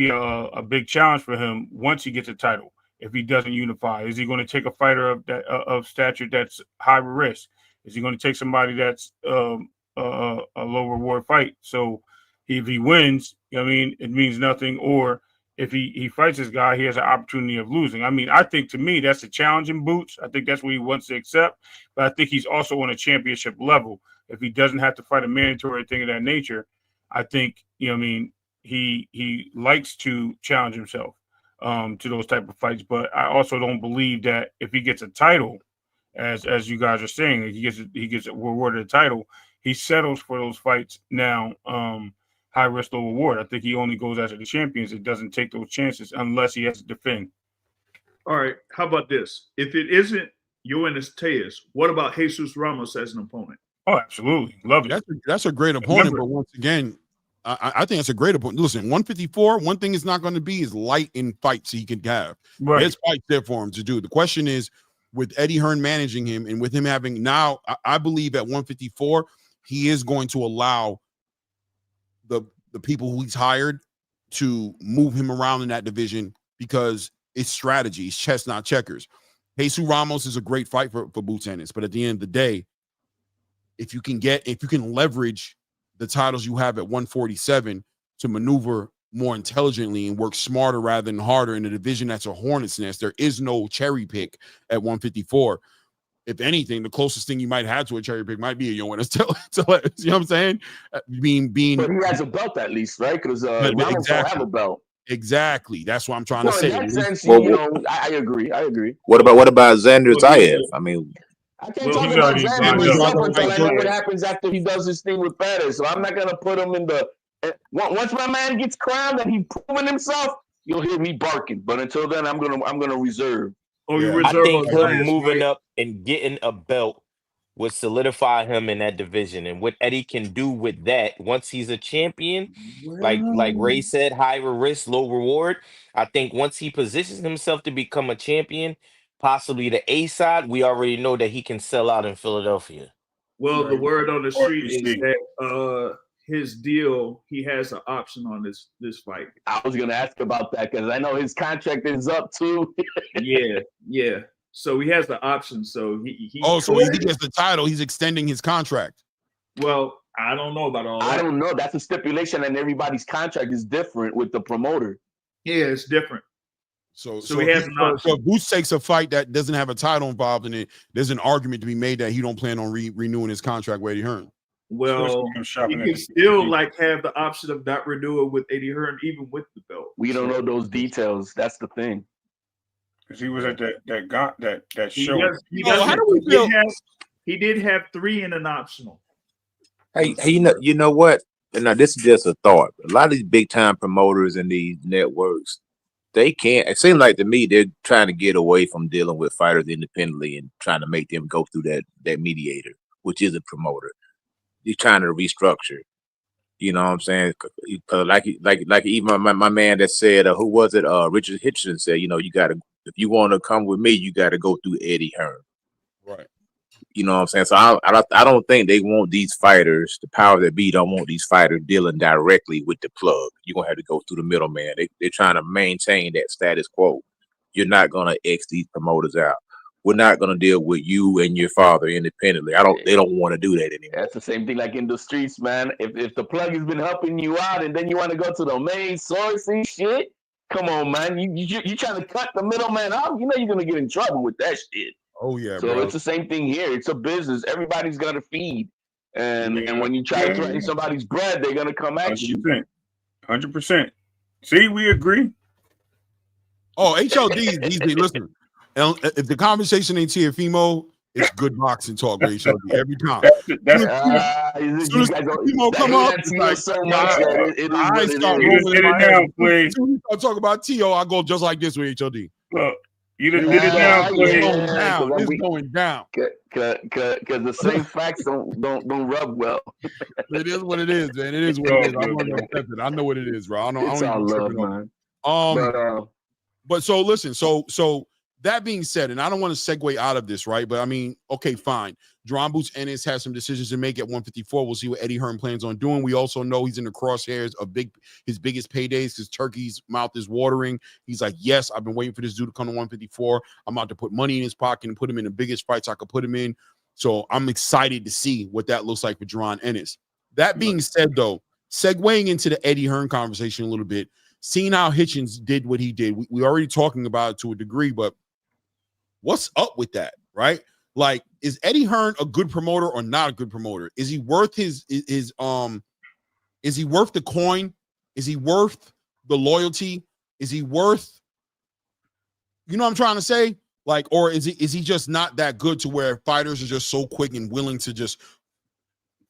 a big challenge for him once he gets a title. If he doesn't unify, is he going to take a fighter of stature that's high risk? Is he going to take somebody that's a low reward fight? So if he wins, it means nothing. Or if he fights this guy, he has an opportunity of losing. I think, to me, that's a challenge in Boots. I think that's what he wants to accept. But I think he's also on a championship level. If he doesn't have to fight a mandatory thing of that nature, I think, he likes to challenge himself to those type of fights. But I also don't believe that if he gets a title, as you guys are saying, he gets rewarded a title, he settles for those fights now. High risk, low reward. I think he only goes after the champions. It doesn't take those chances unless he has to defend. All right. How about this? If it isn't Yoenis Tejas, what about Jesus Ramos as an opponent? Oh, absolutely. Love it. That's a great opponent. But once again, I think that's a great opponent. Listen, 154, one thing is not going to be is light in fights he can have. Right. There's fights there for him to do. The question is, with Eddie Hearn managing him and with him having now, I believe at 154, he is going to allow the people who he's hired to move him around in that division because it's strategy. It's chess, not checkers. Jesus Ramos is a great fight for Boots Ennis, but at the end of the day, if you can leverage the titles you have at 147 to maneuver more intelligently and work smarter rather than harder in a division that's a hornet's nest, there is no cherry pick at 154. If anything, the closest thing you might have to a cherry pick might be a Yoenis. You know what I'm saying? But he has a belt at least, right? Because Ramos don't have a belt. Exactly. That's what I'm trying to say. In that sense, I agree. What about Xander Zayev? I mean, I can't talk about Xander myself until what happens after he does his thing with Pettis. So I'm not gonna put him in the. Once my man gets crowned and he's proven himself, you'll hear me barking. But until then, I'm gonna reserve. Oh, you I reserve think on him moving right? up and getting a belt would solidify him in that division. And what Eddie can do with that once he's a champion, like Ray said, higher risk, low reward. I think once he positions himself to become a champion, possibly the A side, we already know that he can sell out in Philadelphia. Well, the word on the street is that his deal, he has an option on this fight. I was gonna ask about that because I know his contract is up too. yeah. So he has the option. So so if he gets the title, he's extending his contract. Well, I don't know about all that. I don't know. That's a stipulation, and everybody's contract is different with the promoter. Yeah, it's different. So he has an option. So if Boots takes a fight that doesn't have a title involved in it, there's an argument to be made that he don't plan on renewing his contract with Eddie Hearn. Well, he can still have the option of not renewing with Eddie Hearn, even with the belt. We don't know those details. That's the thing. Because he was at that show. How do we feel? He did have 3 in an optional. Hey, you know what? Now this is just a thought. A lot of these big time promoters and these networks, they can't. It seems like to me they're trying to get away from dealing with fighters independently and trying to make them go through that mediator, which is a promoter. He's trying to restructure. You know what I'm saying? Like even my man that said, who was it? Richardson Hitchens said, you got to, if you want to come with me, you got to go through Eddie Hearn. Right. You know what I'm saying? So I don't think they want these fighters, the power that be don't want these fighters dealing directly with the plug. You're going to have to go through the middleman. They're trying to maintain that status quo. You're not going to X these promoters out. We're not going to deal with you and your father independently. They don't want to do that anymore. That's the same thing like in the streets, man. If the plug has been helping you out and then you want to go to the main source and shit, come on, man. You trying to cut the middleman out? You know you're going to get in trouble with that shit. Oh, yeah, so bro. It's the same thing here. It's a business. Everybody's going to feed. And when you try to threaten somebody's bread, they're going to come at 100%. You. 100%. See, we agree. Oh, HLD is easy. Listen. If the conversation ain't Tiafimo, it's good boxing talk with HLD every time. As soon as Tiafimo come up, it's like, I start rolling my head. As soon as I talk about Tio, I go just like this with HLD. Look, you done did it now, It's going down. Because the same facts don't rub well. It is what it is, man. It is what it is. I'm not gonna accept it. I know what it is, bro. I don't it's all love, man. But so listen, so that being said, and I don't want to segue out of this, right? But I mean, okay, fine. Jeron Boots Ennis has some decisions to make at 154. We'll see what Eddie Hearn plans on doing. We also know he's in the crosshairs of his biggest paydays because Turkey's mouth is watering. He's like, yes, I've been waiting for this dude to come to 154. I'm about to put money in his pocket and put him in the biggest fights I could put him in. So I'm excited to see what that looks like for Jeron Ennis. That being said, though, segueing into the Eddie Hearn conversation a little bit, seeing how Hitchins did what he did, we already talking about it to a degree, but what's up with that, right? Like, is Eddie Hearn a good promoter or not a good promoter? Is he worth is he worth the coin Is he worth the loyalty? Is he worth, you know what I'm trying to say? Like, or is he just not that good to where fighters are just so quick and willing to just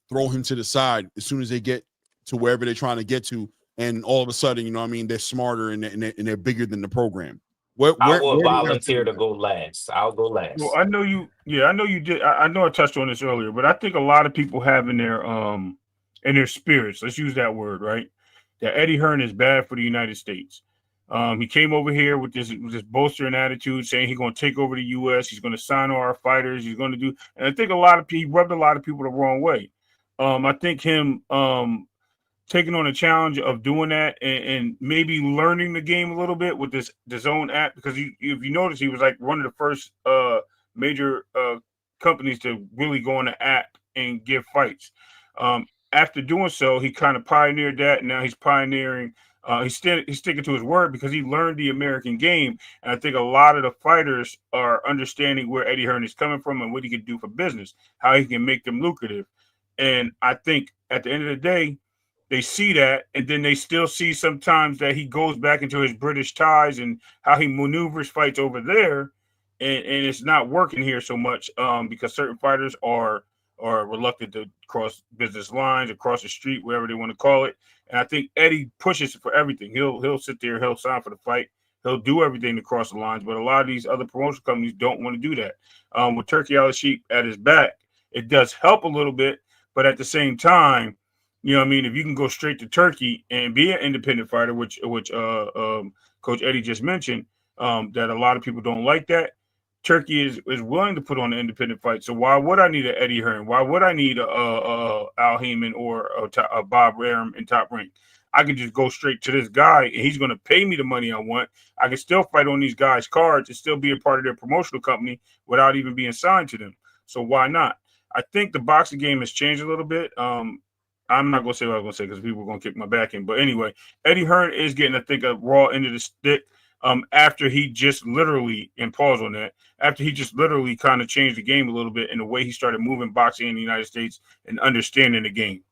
throw him to the side as soon as they get to wherever they're trying to get to, and all of a sudden, you know what I mean, they're smarter and they're bigger than the program. I will Where do you volunteer to go last. I'll go last. Well, I know you. Yeah, I know you did. I know I touched on this earlier, but I think a lot of people have in their spirits. Let's use that word, right? That Eddie Hearn is bad for the United States. He came over here with this bolstering attitude, saying he's going to take over the U.S. He's going to sign all our fighters. He's going to do, and I think he rubbed a lot of people the wrong way. I think him taking on a challenge of doing that and maybe learning the game a little bit with this own app, because if you notice, he was like one of the first major companies to really go on the app and give fights. After doing so, he kind of pioneered that, and now he's pioneering. He's sticking to his word because he learned the American game, and I think a lot of the fighters are understanding where Eddie Hearn is coming from and what he can do for business, how he can make them lucrative. And I think at the end of the day, they see that, and then they still see sometimes that he goes back into his British ties and how he maneuvers fights over there, and it's not working here so much because certain fighters are reluctant to cross business lines, across the street, whatever they want to call it. And I think Eddie pushes for everything. He'll sit there, he'll sign for the fight, he'll do everything to cross the lines. But a lot of these other promotional companies don't want to do that. With Turkey Al-Sheikh at his back, it does help a little bit, but at the same time, you know what I mean, if you can go straight to Turkey and be an independent fighter, which Coach Eddie just mentioned, that a lot of people don't like that. Turkey is willing to put on an independent fight. So why would I need an Eddie Hearn? Why would I need a Al Heyman or a Bob Arum in Top Rank? I can just go straight to this guy, and he's going to pay me the money I want. I can still fight on these guys' cards and still be a part of their promotional company without even being signed to them. So why not? I think the boxing game has changed a little bit. I'm not going to say what I was going to say because people are going to kick my back in. But anyway, Eddie Hearn is getting, I think, a raw end of the stick after he just literally, and pause on that, after he just literally kind of changed the game a little bit in the way he started moving boxing in the United States and understanding the game.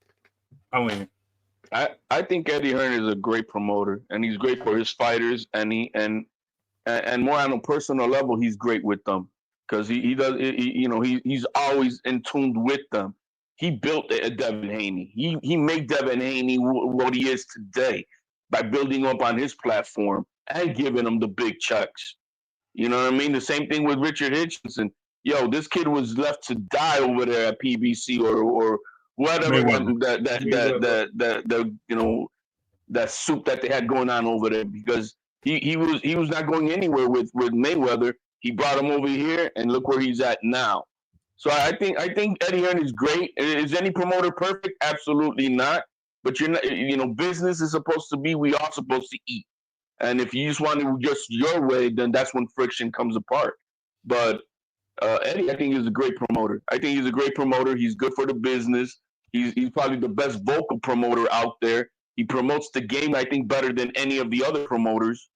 I think Eddie Hearn is a great promoter, and he's great for his fighters, and more on a personal level, he's great with them because he's always in tune with them. He built Devin Haney. He made Devin Haney what he is today by building up on his platform and giving him the big checks. You know what I mean? The same thing with Richard Hitchens. Yo, this kid was left to die over there at PBC or whatever that soup that they had going on over there, because he was not going anywhere with Mayweather. He brought him over here, and look where he's at now. So I think Eddie Hearn is great. Is any promoter perfect? Absolutely not. But you're not, business is supposed to be, we all supposed to eat. And if you just want to just your way, then that's when friction comes apart. But Eddie, I think, is a great promoter. I think he's a great promoter. He's good for the business. He's probably the best vocal promoter out there. He promotes the game, I think, better than any of the other promoters.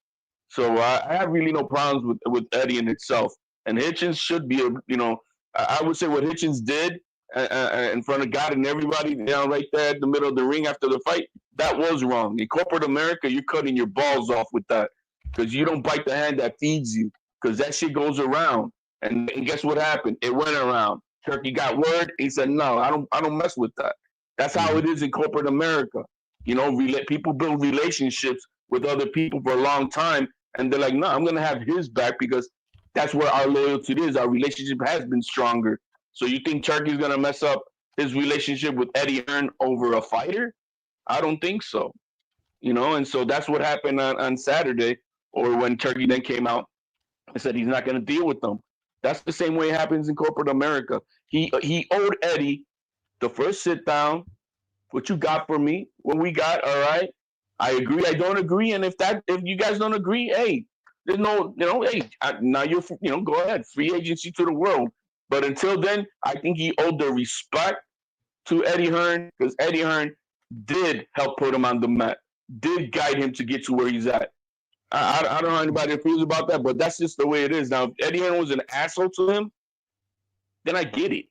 So I have really no problems with Eddie in itself. And Hitchens should be I would say what Hitchens did in front of God and everybody down right there at the middle of the ring after the fight, that was wrong. In corporate America, you're cutting your balls off with that because you don't bite the hand that feeds you, because that shit goes around. And guess what happened? It went around. Turkey got word. He said, no, I don't mess with that. That's how it is in corporate America. People build relationships with other people for a long time, and they're like, no, I'm going to have his back because that's where our loyalty is. Our relationship has been stronger. So you think Turkey's going to mess up his relationship with Eddie Hearn over a fighter? I don't think so. And so that's what happened on Saturday, or when Turkey then came out and said he's not going to deal with them. That's the same way it happens in corporate America. He owed Eddie the first sit down. What you got for me? What we got? All right. I agree. I don't agree. And if you guys don't agree, hey, there's no, now you're, go ahead, free agency to the world. But until then, I think he owed the respect to Eddie Hearn, because Eddie Hearn did help put him on the map, did guide him to get to where he's at. I don't know how anybody feels about that, but that's just the way it is. Now, if Eddie Hearn was an asshole to him, then I get it.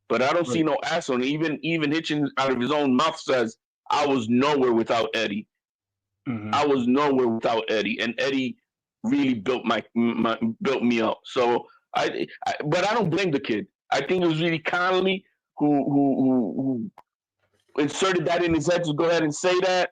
But I don't see no asshole. Even Hitchens out of his own mouth says, I was nowhere without Eddie. I was nowhere without Eddie, and Eddie really built built me up. So but I don't blame the kid. I think it was really Connolly who inserted that in his head to go ahead and say that,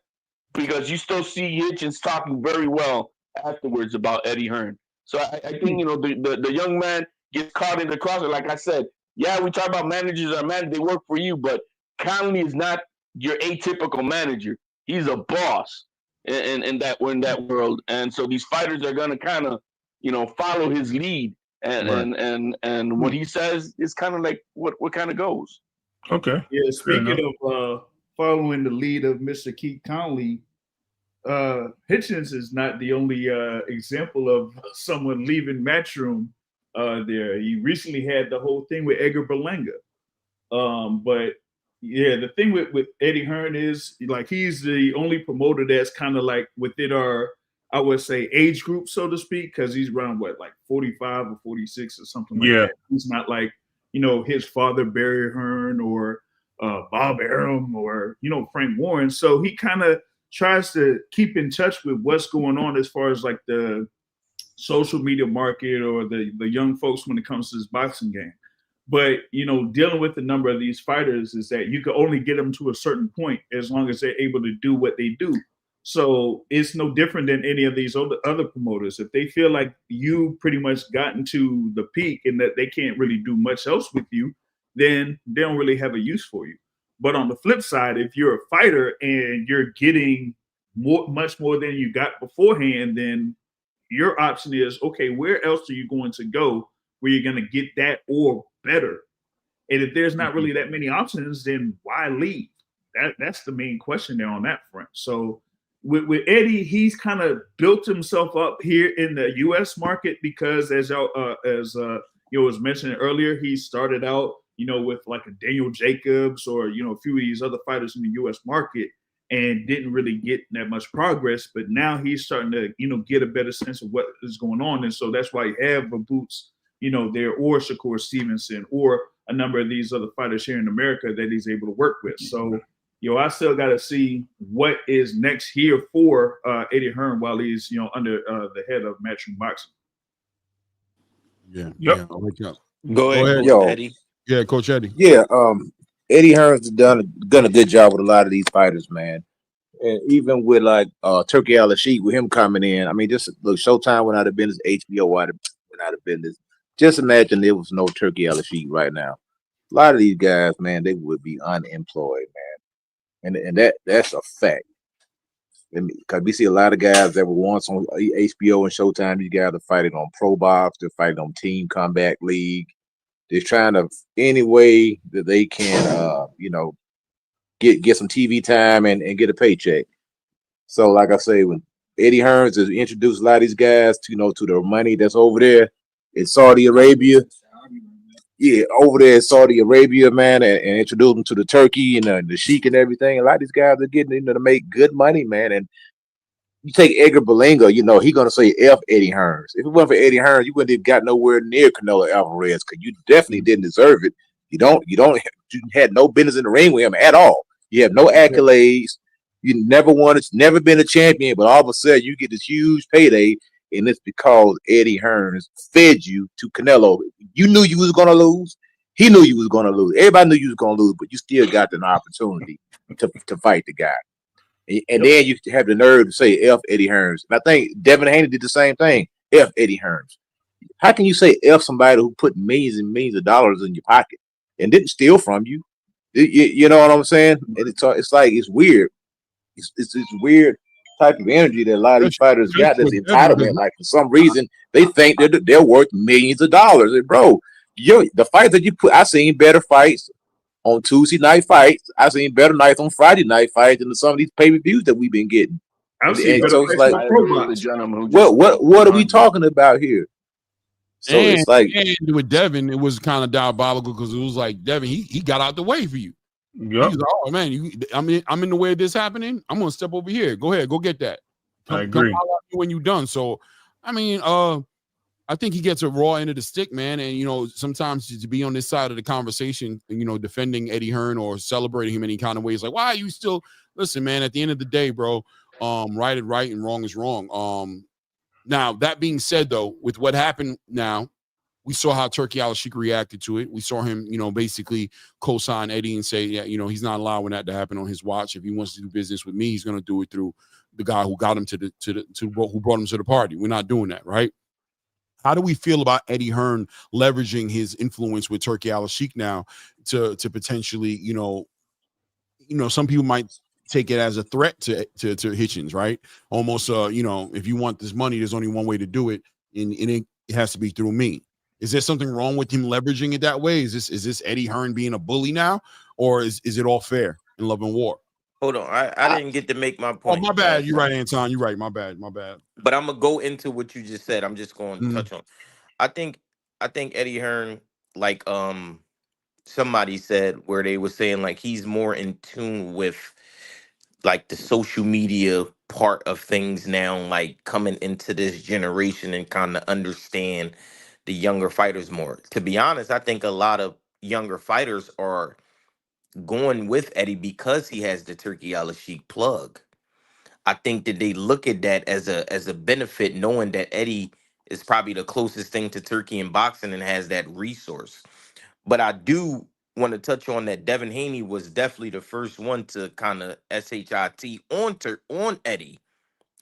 because you still see Hitchens talking very well afterwards about Eddie Hearn. So I think, you know, the young man gets caught in the crossfire. Like I said, yeah, we talk about managers are managers, they work for you, but Connolly is not your atypical manager. He's a boss in that world. And so these fighters are gonna kind of, you know, follow his lead. And what he says is kind of like what kind of goes. Okay. Yeah, speaking of following the lead of Mr. Keith Conley, Hitchens is not the only example of someone leaving Matchroom there. He recently had the whole thing with Edgar Berlanga. But yeah, the thing with Eddie Hearn is, like, he's the only promoter that's kind of like within our, I would say, age group, so to speak, because he's around like 45 or 46 or something like that. He's not like, you know, his father Barry Hearn or Bob Arum or, you know, Frank Warren. So he kind of tries to keep in touch with what's going on as far as like the social media market or the young folks when it comes to this boxing game. But, you know, dealing with the number of these fighters is that you can only get them to a certain point as long as they're able to do what they do. So it's no different than any of these other promoters. If they feel like you pretty much gotten to the peak and that they can't really do much else with you, then they don't really have a use for you. But on the flip side, if you're a fighter and you're getting much more than you got beforehand, then your option is, okay, where else are you going to go where you're going to get that or better? And if there's not really that many options, then why leave? That's the main question there on that front. So with Eddie, he's kind of built himself up here in the U.S. market because, as you was mentioning earlier, he started out, you know, with like a Daniel Jacobs or, you know, a few of these other fighters in the U.S. market and didn't really get that much progress. But now he's starting to, you know, get a better sense of what is going on. And so that's why you have a Boots, you know, there, or Shakur Stevenson, or a number of these other fighters here in America that he's able to work with. So, you know, I still got to see what is next here for Eddie Hearn while he's, you know, under the head of Matchroom Boxing. Yeah. Yep. Yeah. Wake up. Go ahead, Yo. Eddie. Yeah, Coach Eddie. Yeah, Eddie Hearn's done a good job with a lot of these fighters, man. And even with like Turkey Al-Rashid, with him coming in, I mean, just look, Showtime went out of business, HBO went out of business. Just imagine there was no Turkey Al-Rashid right now. A lot of these guys, man, they would be unemployed, man, and that's a fact. Because we see a lot of guys that were once on HBO and Showtime. These guys are fighting on Pro Box, they're fighting on Team Combat League. They're trying to any way that they can, you know, get some TV time and get a paycheck. So, like I say, when Eddie Hearn has introduced a lot of these guys to, you know, to the money that's over there in Saudi Arabia. Yeah, over there in Saudi Arabia, man, and introduce them to the Turkey and the Sheik and everything. A lot of these guys are getting into to make good money, man. And you take Edgar Berlanga, you know, he's gonna say F Eddie Hearn. If it wasn't for Eddie Hearn, you wouldn't have got nowhere near Canelo Alvarez because you definitely didn't deserve it. You had no business in the ring with him at all. You have no accolades. You never won. It's never been a champion, but all of a sudden you get this huge payday, and it's because Eddie Hearn fed you to Canelo. You knew you was gonna lose. He knew you was gonna lose. Everybody knew you was gonna lose, but you still got an opportunity to fight the guy. And then you have the nerve to say F Eddie Hearn. And I think Devin Haney did the same thing. F Eddie Hearn. How can you say F somebody who put millions and millions of dollars in your pocket and didn't steal from you? You know what I'm saying? And it's like it's weird. It's weird type of energy that a lot of these fighters got. This entitlement. Like for some reason they think they're worth millions of dollars. And bro, the fight that you put, I seen better fights on Tuesday night fights. I've seen better nights on Friday night fights than some of these pay-per-views that we've been getting. I've seen better so it's like, what are we talking about here? So it's like, and with Devin, it was kind of diabolical because it was like Devin, he got out the way for you. Yep. He was like, oh man, I'm in the way of this happening. I'm gonna step over here. Go ahead, go get that. I agree. Come when you're done. So, I mean, I think he gets a raw end of the stick, man. And you know, sometimes to be on this side of the conversation, you know, defending Eddie Hearn or celebrating him any kind of way, it's like, why are you still? Listen, man. At the end of the day, bro, Right is right and wrong is wrong. Now that being said, though, with what happened now, we saw how Turkey Al-Sheikh reacted to it. We saw him, basically co-sign Eddie and say, yeah, he's not allowing that to happen on his watch. If he wants to do business with me, he's going to do it through the guy who got him who brought him to the party. We're not doing that, right? How do we feel about Eddie Hearn leveraging his influence with Turkey Al-Sheikh now to potentially, some people might take it as a threat to Hitchens, right? Almost, if you want this money, there's only one way to do it, and it has to be through me. Is there something wrong with him leveraging it that way? Is this Eddie Hearn being a bully now, or is it all fair in Love and War? Hold on, I didn't get to make my point. Oh, my bad. You're right, Anton. You're right. My bad. But I'm gonna go into what you just said. I'm just going to touch on. I think Eddie Hearn, like somebody said, where they were saying like he's more in tune with like the social media part of things now, like coming into this generation and kind of understand the younger fighters more. To be honest, I think a lot of younger fighters are going with Eddie because he has the Turkey Al-Sheikh plug. I think that they look at that as a benefit, knowing that Eddie is probably the closest thing to Turkey in boxing and has that resource. But I do want to touch on that Devin Haney was definitely the first one to kind of shit on Eddie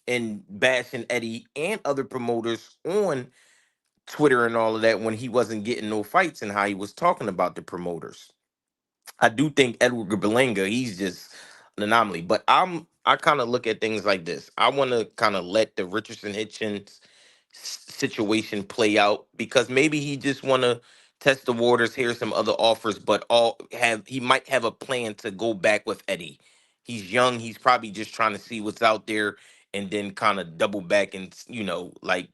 and bashing Eddie and other promoters on Twitter and all of that when he wasn't getting no fights and how he was talking about the promoters. I do think Edgar Berlanga, he's just an anomaly. But I kind of look at things like this. I want to kind of let the Richardson Hitchens situation play out because maybe he just want to test the waters, hear some other offers, but he might have a plan to go back with Eddie. He's young. He's probably just trying to see what's out there and then kind of double back and like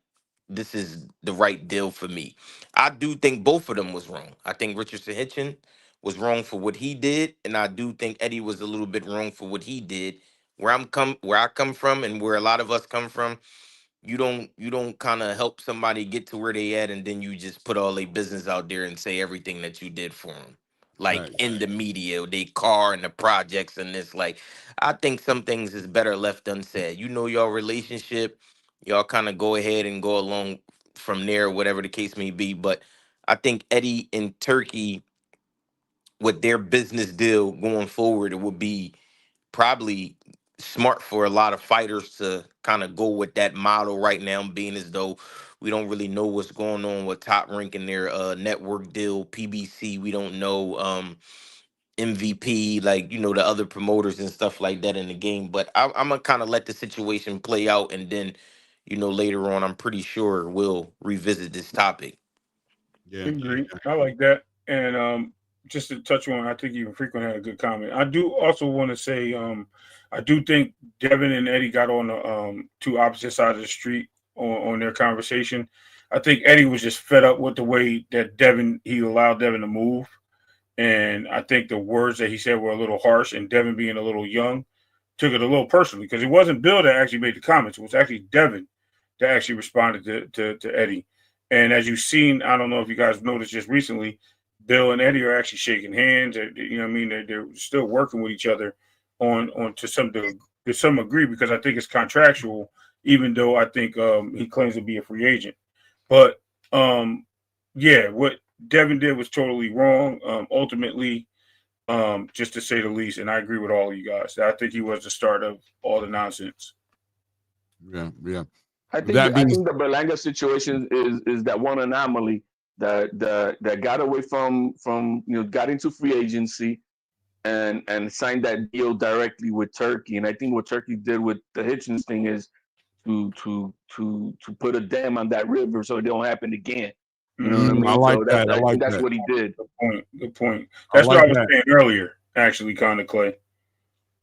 this is the right deal for me. I do think both of them was wrong. I think Richardson Hitchens was wrong for what he did, and I do think Eddie was a little bit wrong for what he did. Where I come from, and where a lot of us come from, you don't kind of help somebody get to where they at, and then you just put all their business out there and say everything that you did for them, like Right. in the media, they car and the projects and this. Like, I think some things is better left unsaid. Your relationship, y'all kind of go ahead and go along from there, whatever the case may be. But I think Eddie and Turkey with their business deal going forward, it would be probably smart for a lot of fighters to kind of go with that model right now, being as though we don't really know what's going on with Top Rank and their network deal, PBC. We don't know MVP, like the other promoters and stuff like that in the game. But I'm gonna kind of let the situation play out, and then later on, I'm pretty sure we'll revisit this topic. Yeah, Agree. I like that. And just to touch on, I think even Frequent had a good comment. I do also want to say, I do think Devin and Eddie got on the two opposite sides of the street on their conversation. I think Eddie was just fed up with the way that he allowed Devin to move. And I think the words that he said were a little harsh, and Devin being a little young took it a little personally because it wasn't Bill that actually made the comments. It was actually Devin that actually responded to Eddie. And as you've seen, I don't know if you guys noticed just recently, Bill and Eddie are actually shaking hands. They're still working with each other on to some degree because I think it's contractual, even though I think he claims to be a free agent. But what Devin did was totally wrong. Ultimately, just to say the least, and I agree with all of you guys. I think he was the start of all the nonsense. Yeah. I think the Berlanga situation is that one anomaly that got away from got into free agency and signed that deal directly with Turkey. And I think what Turkey did with the Hitchens thing is to put a dam on that river so it don't happen again. You know what I mean? I like so that. I think that's what he did. Good point. That's what I was saying earlier, actually, kind of, Clay.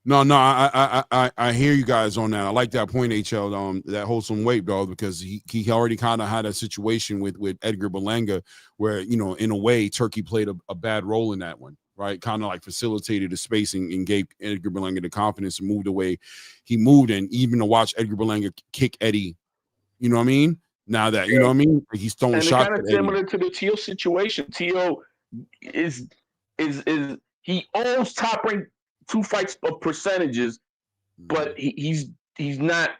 No, I hear you guys on that. I like that point, HL. That holds some weight, though, because he already kind of had a situation with Edgar Berlanga where, in a way, Turkey played a bad role in that one, right? Kind of like facilitated the spacing and gave Edgar Berlanga the confidence and moved away. He moved, and even to watch Edgar Berlanga kick Eddie, you know what I mean? Now that, you know what I mean? Like he's throwing shots kind of similar to the Teal situation. Teal is he owns Top Rank 2 fights of percentages, but he's he's not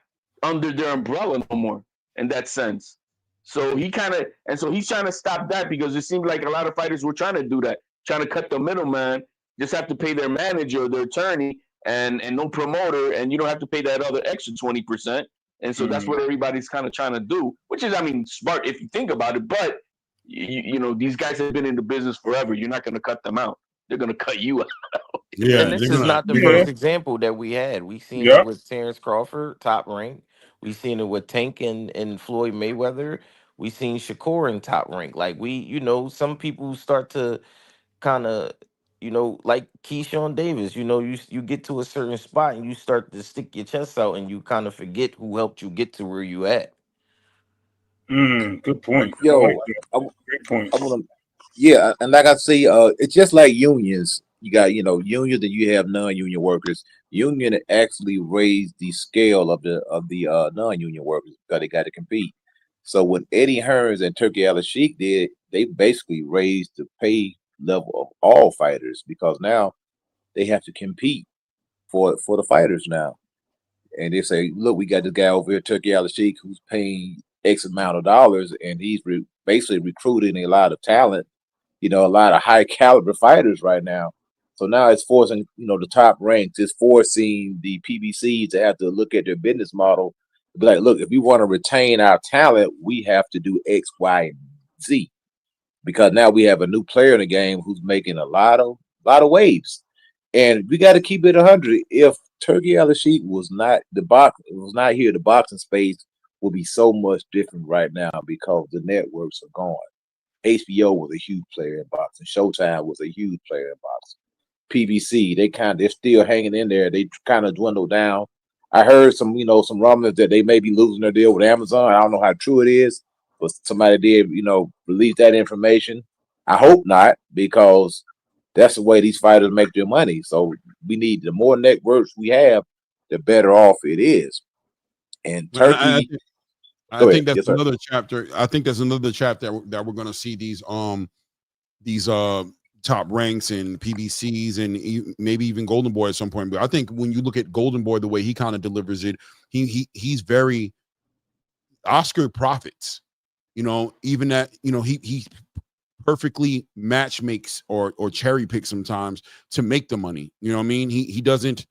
under their umbrella no more in that sense. So he's trying to stop that because it seems like a lot of fighters were trying to do that, trying to cut the middleman, just have to pay their manager or their attorney and no promoter, and you don't have to pay that other extra 20%. And so that's what everybody's kind of trying to do, which is, I mean, smart if you think about it. But these guys have been in the business forever. You're not going to cut them out. They're going to cut you out. Yeah, And this is not the first example that we had. We seen it with Terrence Crawford, top rank. We seen it with Tank and Floyd Mayweather. We seen Shakur in top rank. Like some people start to kind of, like Keyshawn Davis. You get to a certain spot and you start to stick your chest out and you kind of forget who helped you get to where you at. Good point. Yo, I like that. Great point. Yeah, and like I say, it's just like unions. You got, unions, and you have non-union workers. Union actually raised the scale of the non-union workers because they got to compete. So when Eddie Hearns and Turkey Al-Sheikh did, they basically raised the pay level of all fighters because now they have to compete for the fighters now. And they say, look, we got this guy over here, Turkey Al-Sheikh, who's paying X amount of dollars, and he's basically recruiting a lot of talent, a lot of high caliber fighters right now. So now it's forcing, the top ranks, it's forcing the PBCs to have to look at their business model. Be like, look, if we want to retain our talent, we have to do X, Y, and Z. Because now we have a new player in the game who's making a lot of waves. And we got to keep it 100. If Turkey Al-Sheikh was not here, the boxing space will be so much different right now because the networks are gone. HBO was a huge player in boxing. Showtime was a huge player in boxing. PBC, they're still hanging in there. They kind of dwindled down. I heard some rumblings that they may be losing their deal with Amazon. I don't know how true it is, but somebody did, release that information. I hope not, because that's the way these fighters make their money. So we need, the more networks we have, the better off it is. And Turkey, I think that's another chapter. I think there's another chapter that we're going to see these top ranks and PBCs and maybe even Golden Boy at some point. But I think when you look at Golden Boy, the way he kind of delivers it, he's very Oscar profits. Even that, he perfectly match makes or cherry picks sometimes to make the money. You know what I mean? He doesn't.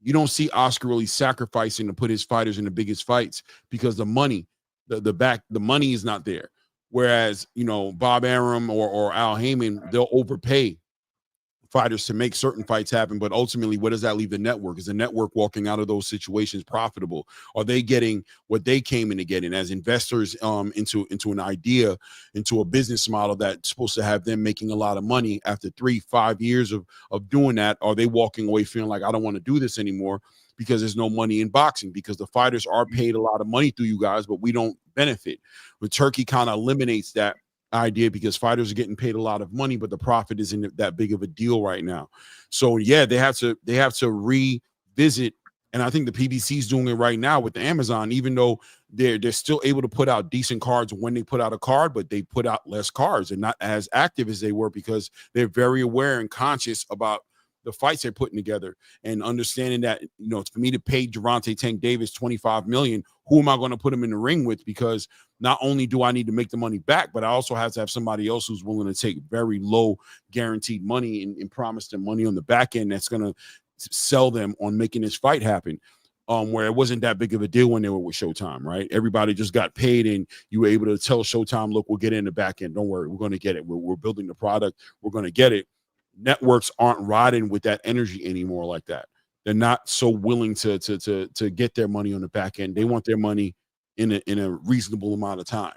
You don't see Oscar really sacrificing to put his fighters in the biggest fights because the money, the money is not there. Whereas, Bob Arum or Al Heyman, they'll overpay fighters to make certain fights happen. But ultimately, what does that leave the network? Is the network walking out of those situations profitable? Are they getting what they came in to get in as investors into an idea, into a business model that's supposed to have them making a lot of money after 3-5 years of doing that? Are they walking away feeling like, I don't want to do this anymore because there's no money in boxing, because the fighters are paid a lot of money through you guys, but we don't benefit? But Turkey kind of eliminates that idea because fighters are getting paid a lot of money, but the profit isn't that big of a deal right now. So yeah, they have to revisit, and I think the PBC's doing it right now with the Amazon, even though they're still able to put out decent cards when they put out a card, but they put out less cards and not as active as they were because they're very aware and conscious about the fights they're putting together and understanding that, for me to pay Gervonta Tank Davis $25 million, who am I going to put him in the ring with? Because not only do I need to make the money back, but I also have to have somebody else who's willing to take very low guaranteed money and promise them money on the back end that's going to sell them on making this fight happen. Where it wasn't that big of a deal when they were with Showtime, right? Everybody just got paid and you were able to tell Showtime, look, we'll get in the back end. Don't worry, we're going to get it. We're building the product. We're going to get it. Networks aren't riding with that energy anymore like that. They're not so willing to get their money on the back end. They want their money in a reasonable amount of time.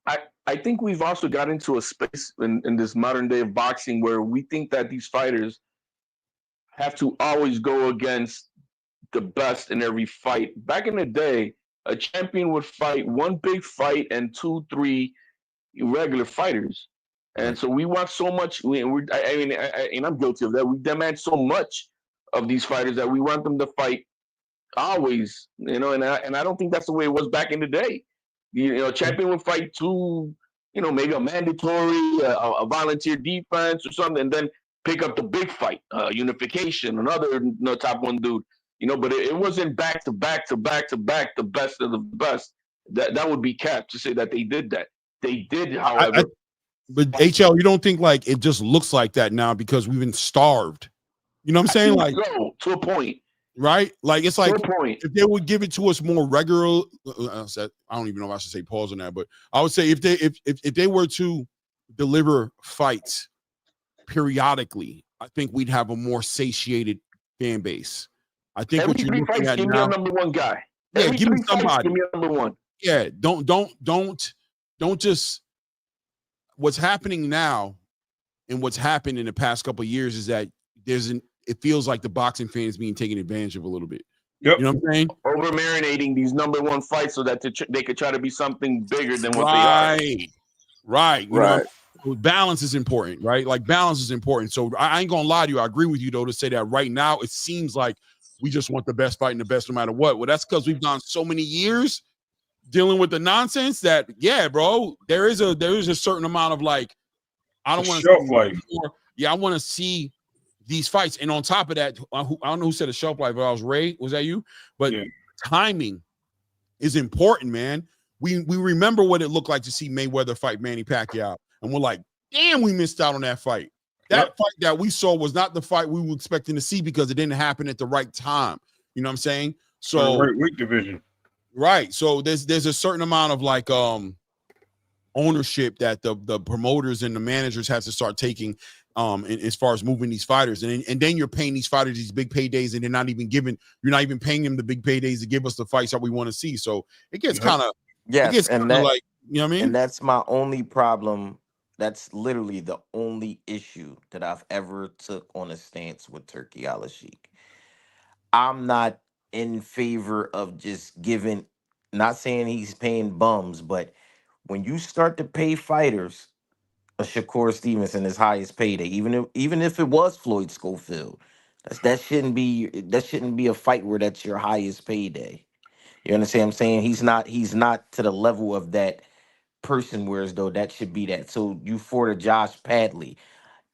I think we've also got into a space in this modern day of boxing where we think that these fighters have to always go against the best in every fight. Back in the day, a champion would fight one big fight and 2-3 irregular fighters. And so we want so much. And I'm guilty of that. We demand so much of these fighters that we want them to fight always. And I don't think that's the way it was back in the day. Champion would fight two, maybe a mandatory, a volunteer defense or something, and then pick up the big fight, unification, another top one dude. But it wasn't back to back to back to back the best of the best. That would be cap to say that they did that. They did, however. But HL, you don't think like it just looks like that now because we've been starved? You know what I'm saying? Like, so, to a point, right? Like it's like point. If they would give it to us more regular. I don't even know if I should say pause on that, but I would say if they were to deliver fights periodically, I think we'd have a more satiated fan base. I think every what you're looking at now, give me a number one guy. Yeah, every give me somebody. Give me a number one. Yeah, don't just. What's happening now, and what's happened in the past couple of years is that it feels like the boxing fan is being taken advantage of a little bit. Yep. You know what I'm saying? Over marinating these number one fights so that they could try to be something bigger than what they are. Right. You know, balance is important, right? Like balance is important. So I ain't gonna lie to you. I agree with you though to say that right now it seems like we just want the best fight and the best no matter what. Well, that's because we've gone so many years dealing with the nonsense that bro, there is a certain amount of like I don't want to shelf life. I want to see these fights, and on top of that, I don't know who said a shelf life, but I was Ray. Was that you? But timing is important, man. We remember what it looked like to see Mayweather fight Manny Pacquiao, and we're like, damn, we missed out on that fight. That fight that we saw was not the fight we were expecting to see because it didn't happen at the right time. You know what I'm saying? So right weight division. Right. So there's a certain amount of like ownership that the promoters and the managers have to start taking as far as moving these fighters. And then you're paying these fighters these big paydays and you're not even paying them the big paydays to give us the fights that we want to see. So it gets kind of like, you know what I mean? And that's my only problem. That's literally the only issue that I've ever took on a stance with Turkey Al-Sheikh. I'm not in favor of just giving, not saying he's paying bums, but when you start to pay fighters a Shakur Stevenson his highest payday, even if it was Floyd Schofield, that shouldn't be a fight where that's your highest payday. You understand what I'm saying? He's not to the level of that person, whereas though that should be that. So you for the Josh Padley.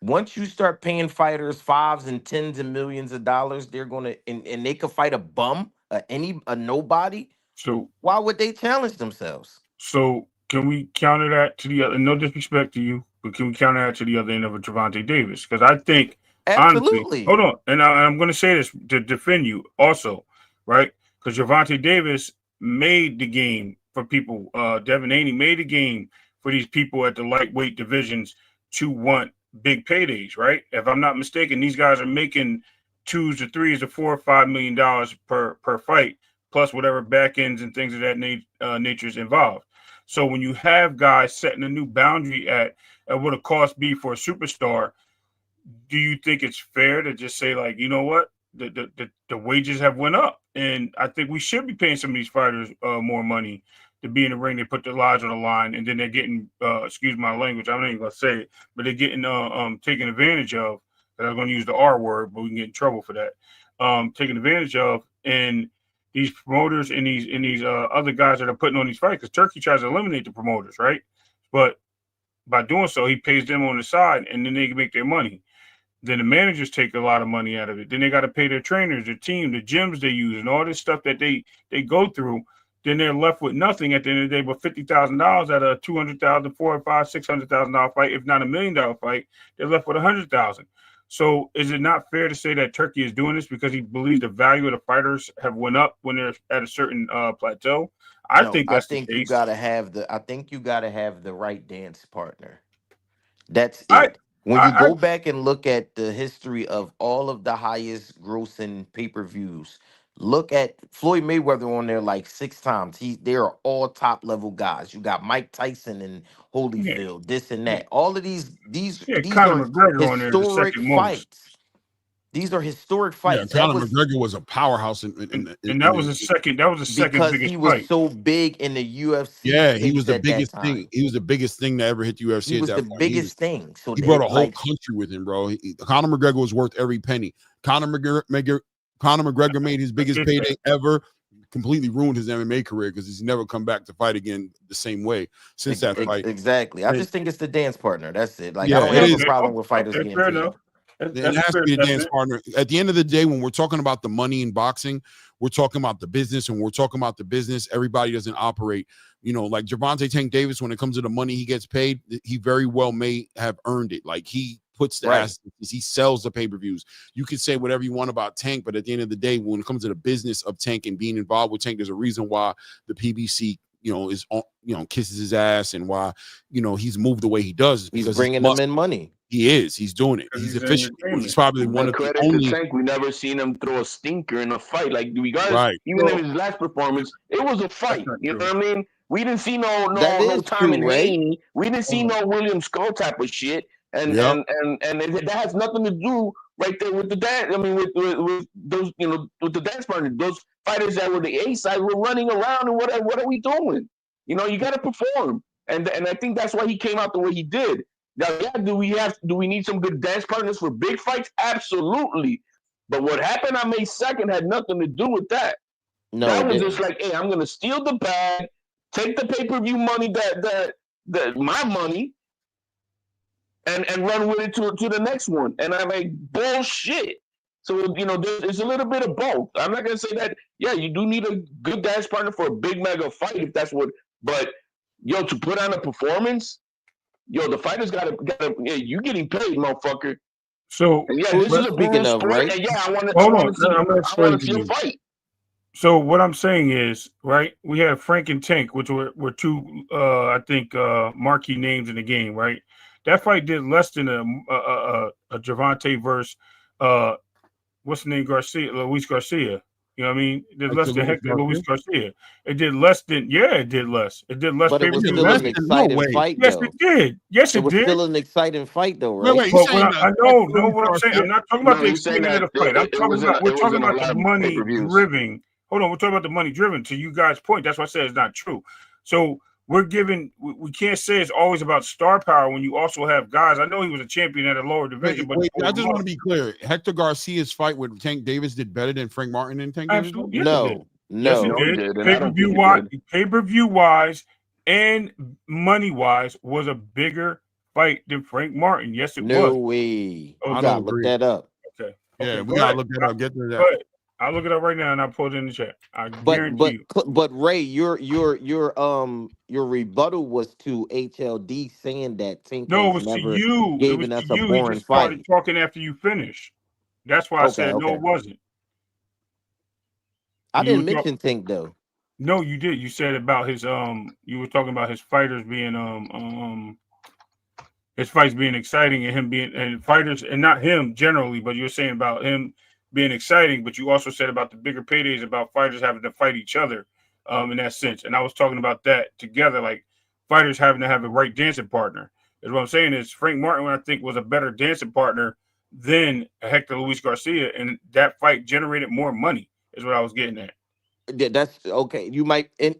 Once you start paying fighters $5s and $10s and millions of dollars, they're gonna and they could fight a bum, a nobody. So why would they challenge themselves? So can we counter that to the other? No disrespect to you, but can we counter that to the other end of a Gervonta Davis? Because I think absolutely. Honestly, hold on, and I'm going to say this to defend you also, right? Because Gervonta Davis made the game for people. Devin Haney made the game for these people at the lightweight divisions to want big paydays, right? If I'm not mistaken, these guys are making $2s or $3s or $4 or $5 million per fight, plus whatever back ends and things of that nature is involved. So when you have guys setting a new boundary at what a cost be for a superstar, do you think it's fair to just say, like, you know what, the wages have went up, and I think we should be paying some of these fighters more money to be in the ring? They put their lives on the line, and then they're getting, excuse my language, I'm not even gonna say it, but they're getting taken advantage of. And I'm gonna use the R word, but we can get in trouble for that. Taken advantage of, and these promoters and these other guys that are putting on these fights, because Turkey tries to eliminate the promoters, right? But by doing so, he pays them on the side, and then they can make their money. Then the managers take a lot of money out of it. Then they got to pay their trainers, their team, the gyms they use, and all this stuff that they go through. Then they're left with nothing at the end of the day but $50,000 at a $200,000, $400,000, $600,000 fight, if not $1 million fight. They're left with $100,000. So is it not fair to say that Turkey is doing this because he believes the value of the fighters have went up when they're at a certain plateau? I think you gotta have the right dance partner. That's it. When you go back and look at the history of all of the highest grossing pay-per-views, look at Floyd Mayweather on there like 6 times. They are all top level guys. You got Mike Tyson and Holyfield, this and that. All of these Conor are McGregor on there historic fights. These are historic fights. Yeah, Conor McGregor was a powerhouse, and that was a second. That was the second because biggest he was fight. so big in the UFC. Yeah, he was the biggest thing. He was the biggest thing to ever hit the UFC. He was the biggest thing. So he brought a whole country with him, bro. Conor McGregor was worth every penny. Conor McGregor made his biggest payday ever. Completely ruined his MMA career because he's never come back to fight again the same way since that fight. Exactly. I just think it's the dance partner. That's it. Like, I don't have a problem with fighters getting paid. It has to be a dance partner. At the end of the day, when we're talking about the money in boxing, we're talking about the business. And we're talking about the business, everybody doesn't operate. Like Gervonta Tank Davis, when it comes to the money he gets paid, he very well may have earned it. Like he puts the assets, he sells the pay-per-views. You can say whatever you want about Tank, but at the end of the day, when it comes to the business of Tank and being involved with Tank, there's a reason why the PBC is kisses his ass, and why he's moved the way he does. He's bringing them in money. He is. He's doing it. He's efficient. He's probably one of the only. Tank, we never seen him throw a stinker in a fight. Like regardless, right. Even in his last performance, it was a fight. You know what I mean? We didn't see no time in Haney. We didn't see no William Skull type of shit. And that has nothing to do right there with the dance. I mean, with those with the dance partners, those fighters that were the A side were running around, and what are we doing? You got to perform, and I think that's why he came out the way he did. Now, do we need some good dance partners for big fights? Absolutely. But what happened on May 2nd had nothing to do with that. No, that was just like, hey, I'm gonna steal the bag, take the pay-per-view money that my money, and run with it to the next one. And I'm like, bullshit. So there's a little bit of both. I'm not gonna say that. Yeah, you do need a good dance partner for a big mega fight if that's what. But to put on a performance. The fighters gotta. You getting paid, motherfucker. So this is a speaking of, right? And I want to see a fight. So what I'm saying is, right? We have Frank and Tank, which were two, I think, marquee names in the game, right? That fight did less than a Gervonta versus what's the name, Luis Garcia. You know what I mean? It did less than Hector Luis Garcia. It did less than, it did less. It did less. But it was still an exciting fight, yes, it did. Yes, it was did. still an exciting fight, though, right? Wait, I know what I'm saying. I'm not talking about the excitement of the fight. We're talking about the money driven. Hold on, we're talking about the money driven. To you guys' point, that's why I said it's not true. So we can't say it's always about star power when you also have guys. I know he was a champion at a lower division, but I just want to be clear. Hector Garcia's fight with Tank Davis did better than Frank Martin and Tank Davis? No. Yes, it did. Pay-per-view wise and money-wise was a bigger fight than Frank Martin. Yes, it was. No way. Okay. I gotta look that up. Okay. Yeah, we gotta look that up. Get to that. I'll look it up right now and I'll put it in the chat. I guarantee you. But Ray, your rebuttal was to HLD saying that Tank it was to you. Giving us a boring he just started fight. talking after you finished. That's why I said no, it wasn't. I didn't mention Tank though. No, you did. You said about his you were talking about his fighters being his fights being exciting and him being and fighters and not him generally, but you're saying about him being exciting, but you also said about the bigger paydays about fighters having to fight each other in that sense. And I was talking about that together, like fighters having to have a right dancing partner. Is what I'm saying is Frank Martin, I think, was a better dancing partner than Hector Luis Garcia, and that fight generated more money, is what I was getting at. Yeah, that's okay. You might and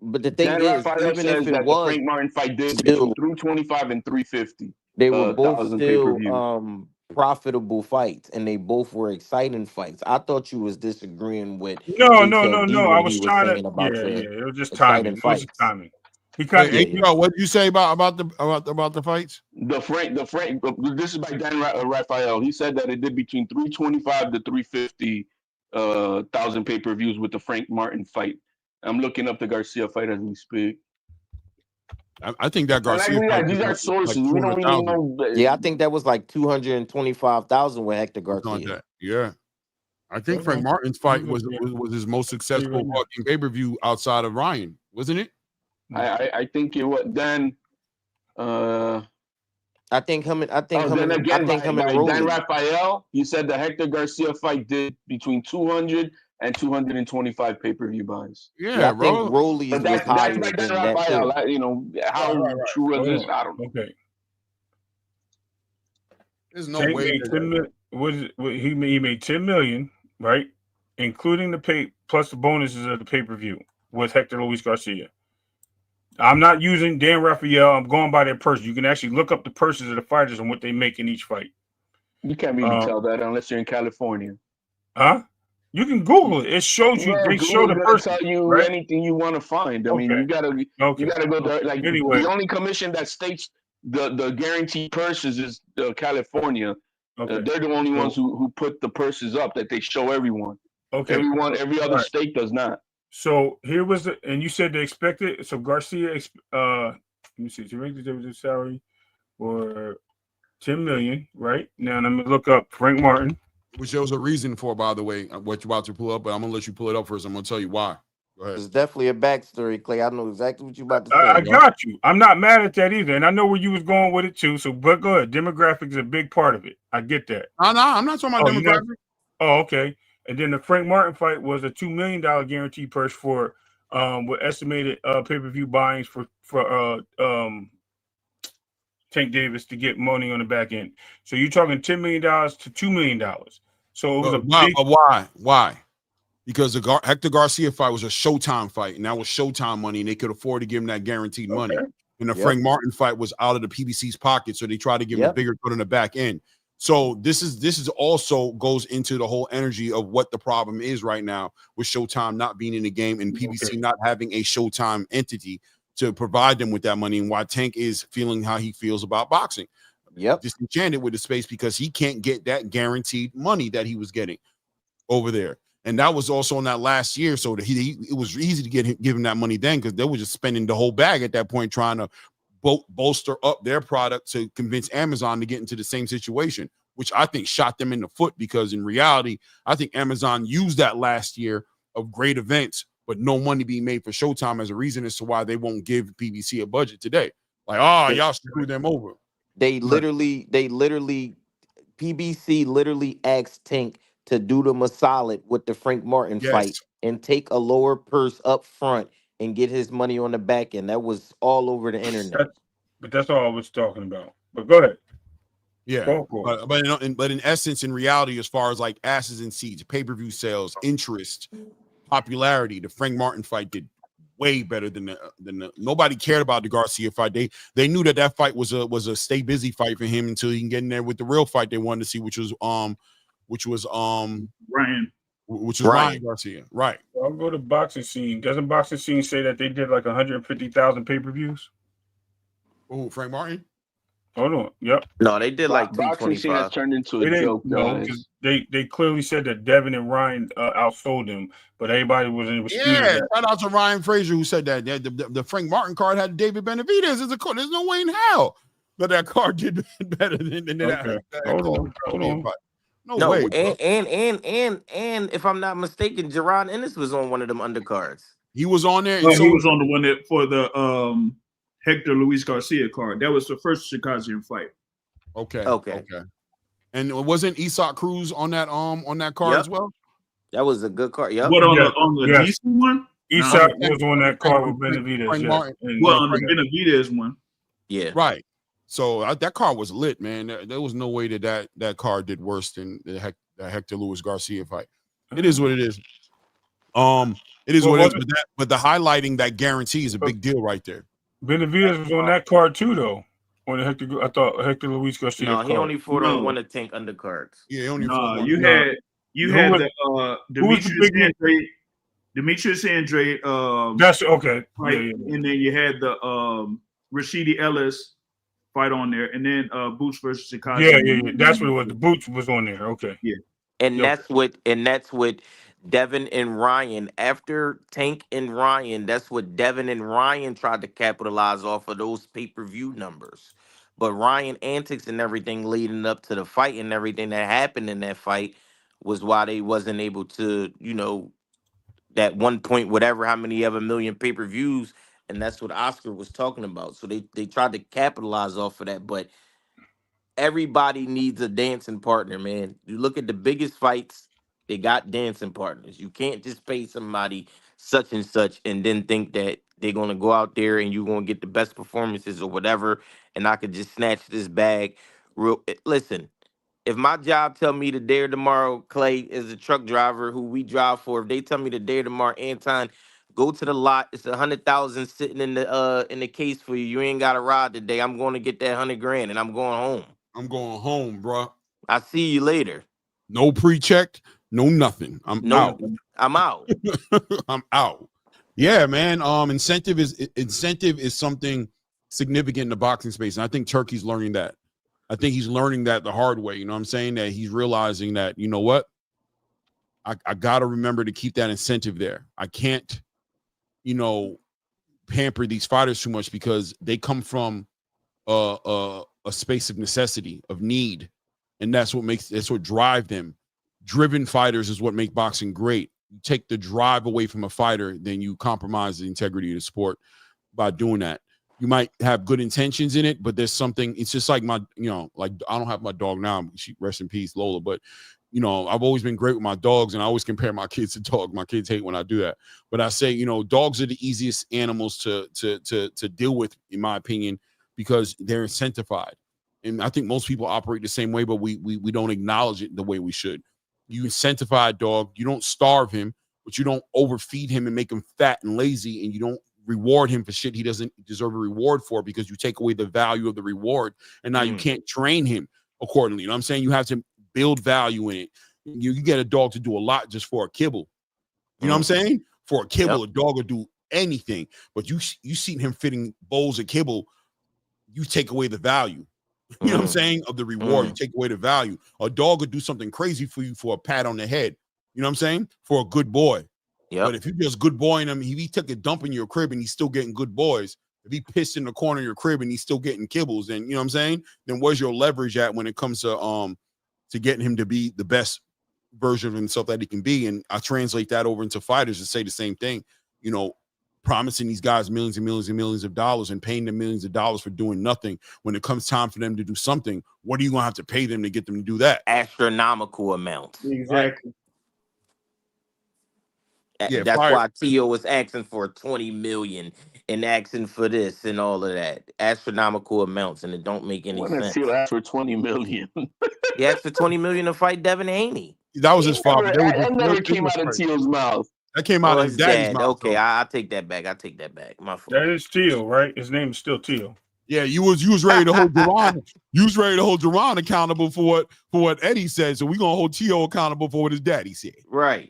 but the thing is, even if it was the Frank Martin fight did between 325 and 350. They were both still profitable fights, and they both were exciting fights. I thought you was disagreeing with no. I was trying to it was just timing. It was timing. He kind of what did you say about the fights? The Frank. This is by Dan Raphael. He said that it did between 325 to 350 thousand pay-per-views with the Frank Martin fight. I'm looking up the Garcia fight as we speak. I think that Garcia. These are sources. We don't even know. I think that was like 225,000 with Hector Garcia. Yeah, I think Frank Martin's fight was his most successful fucking pay-per-view outside of Ryan, wasn't it? I think it was then. I think him and Dan Raphael, he said the Hector Garcia fight did between 200 and 225 pay-per-view buys. Yeah, I think Rolly's was higher than Dan that Raphael. too. How true is this? I don't know. Okay. There's no way. He made 10 million, right? Including the pay plus the bonuses of the pay-per-view with Hector Luis Garcia. I'm not using Dan Raphael. I'm going by their purse. You can actually look up the purses of the fighters and what they make in each fight. You can't really tell that unless you're in California. Huh? You can Google it. It shows you. They show the purse. Tell you anything you want to find. I mean, you gotta go there. Like anyway, the only commission that states the guaranteed purses is California. Okay. They're the only ones who put the purses up that they show everyone. Okay. Every other state does not. So here was and you said they expected. So Garcia, let me see, to make the salary for $10 million, right? Now I'm gonna look up Frank Martin. Which there was a reason for, by the way, what you're about to pull up, but I'm gonna let you pull it up first. I'm gonna tell you why. Go ahead. It's definitely a backstory, Clay. I know exactly what you're about to say. I got you. I'm not mad at that either, and I know where you was going with it too. So, but go ahead. Demographics is a big part of it. I get that. No, I'm not talking about demographics. Oh, okay. And then the Frank Martin fight was a $2 million guarantee purse for with estimated pay-per-view buyings for Tank Davis to get money on the back end. So you're talking $10 million to $2 million. So it was why? Because the Hector Garcia fight was a Showtime fight, and that was Showtime money, and they could afford to give him that guaranteed money. And the Frank Martin fight was out of the PBC's pocket, so they tried to give him a bigger cut on the back end. So this is also goes into the whole energy of what the problem is right now with Showtime not being in the game and PBC not having a Showtime entity to provide them with that money, and why Tank is feeling how he feels about boxing. Disenchanted with the space because he can't get that guaranteed money that he was getting over there. And that was also in that last year, so that it was easy to give him that money then because they were just spending the whole bag at that point trying to bolster up their product to convince Amazon to get into the same situation, which I think shot them in the foot because in reality, I think Amazon used that last year of great events, but no money being made for Showtime as a reason as to why they won't give PBC a budget today. Like, y'all screwed them over. They literally, PBC literally asked Tank to do them a solid with the Frank Martin fight and take a lower purse up front and get his money on the back end. That was all over the internet. But that's all I was talking about. But go ahead. Yeah, but in essence, in reality, as far as like asses and seats, pay-per-view sales, interest, popularity, the Frank Martin fight did way better than the nobody cared about the Garcia fight. They knew that fight was a stay busy fight for him until he can get in there with the real fight they wanted to see, which was Ryan Garcia. Right. I'll go to boxing scene. Doesn't boxing scene say that they did like 150,000 pay-per-views? Oh, Frank Martin? Hold on. Yep. No, they did like 225. Boxing scene has turned into a joke. No, they clearly said that Devin and Ryan outsold him, but everybody was in. Shout out to Ryan Frazier who said that the Frank Martin card had David Benavidez as a card. There's no way in hell that card did better than that. Hold on. No way. And if I'm not mistaken, Jeron Ennis was on one of them undercards. He was on there. He was on the one that for the Hector Luis Garcia card. That was the first Chicagoan fight. Okay. And wasn't Isak Cruz on that card as well? That was a good card. Yep. What on the DC one? Isak was on that card with Benavidez. On the Benavidez one. Yeah. Right. So that card was lit, man. There was no way that card did worse than the Hector Luis Garcia fight. It is what it is. It is what it is. But the highlighting that guarantee is a big deal right there. Benavidez was on that card too, though. On the I thought Hector Luis Garcia. No, he only fought on one of Tank undercards. Yeah, only. You had the Demetrius Andrade. That's okay. Fight, and then you had the Rashidi Ellis fight on there, and then Boots versus Chicago. Yeah. That's what it was. The Boots was on there. Okay. Yeah. And that's what Devin and Ryan, after Tank and Ryan, that's what Devin and Ryan tried to capitalize off of those pay-per-view numbers. But Ryan antics and everything leading up to the fight and everything that happened in that fight was why they wasn't able to, that 1 point, whatever, how many ever million pay-per-views. And that's what Oscar was talking about. So they tried to capitalize off of that. But everybody needs a dancing partner, man. You look at the biggest fights, they got dancing partners. You can't just pay somebody such and such and then think that they're going to go out there and you're going to get the best performances or whatever, and I could just snatch this bag. Listen, if my job tell me today or tomorrow, Clay is a truck driver who we drive for, if they tell me today or tomorrow, Anton, go to the lot, it's 100,000 sitting in the case for you. You ain't got a ride today. I'm going to get that $100,000 and I'm going home. I'm going home, bro. I see you later. No pre-check, no nothing. I'm out. I'm out. I'm out. Yeah, man. Incentive is something significant in the boxing space, and I think Turkey's learning that. I think he's learning that the hard way. You know what I'm saying? That he's realizing that, you know what? I got to remember to keep that incentive there. I can't, pamper these fighters too much because they come from a space of necessity, of need. And that's what drive them. Driven fighters is what make boxing great. You take the drive away from a fighter, then you compromise the integrity of the sport by doing that. You might have good intentions in it, but there's something, it's just like like I don't have my dog now, she rest in peace, Lola, but I've always been great with my dogs, and I always compare my kids to dogs. My kids hate when I do that. But I say, dogs are the easiest animals to deal with, in my opinion, because they're incentivized. And I think most people operate the same way, but we don't acknowledge it the way we should. You incentivize a dog, you don't starve him, but you don't overfeed him and make him fat and lazy, and you don't reward him for shit he doesn't deserve a reward for, because you take away the value of the reward, and now you can't train him accordingly. You know what I'm saying? You have to build value in it. You get a dog to do a lot just for a kibble. You know what I'm saying? For a kibble, a dog will do anything. But you see him fitting bowls of kibble, you take away the value. You know what I'm saying? Of the reward, you take away the value. A dog would do something crazy for you for a pat on the head. You know what I'm saying? For a good boy. But if you just good boying him, if he took a dump in your crib and he's still getting good boys, if he pissed in the corner of your crib and he's still getting kibbles, then you know what I'm saying? Then where's your leverage at when it comes to getting him to be the best version of himself that he can be? And I translate that over into fighters and say the same thing, promising these guys millions and millions and millions of dollars and paying them millions of dollars for doing nothing. When it comes time for them to do something, what are you going to have to pay them to get them to do that? Astronomical amounts. Exactly. Yeah, that's why Tio was asking for 20 million and asking for this and all of that. Astronomical amounts, and it don't make any sense. Tio asked for 20 million. He asked for 20 million to fight Devin Haney. That was his father. That never came out of Tio's mouth. That came out of his daddy's mouth. Okay, I take that back. My fault. That is Tio, right? His name is still Tio. Yeah, you was ready to hold Jeron. You was ready to hold Jeron accountable for what Eddie said. So we're gonna hold Tio accountable for what his daddy said. Right.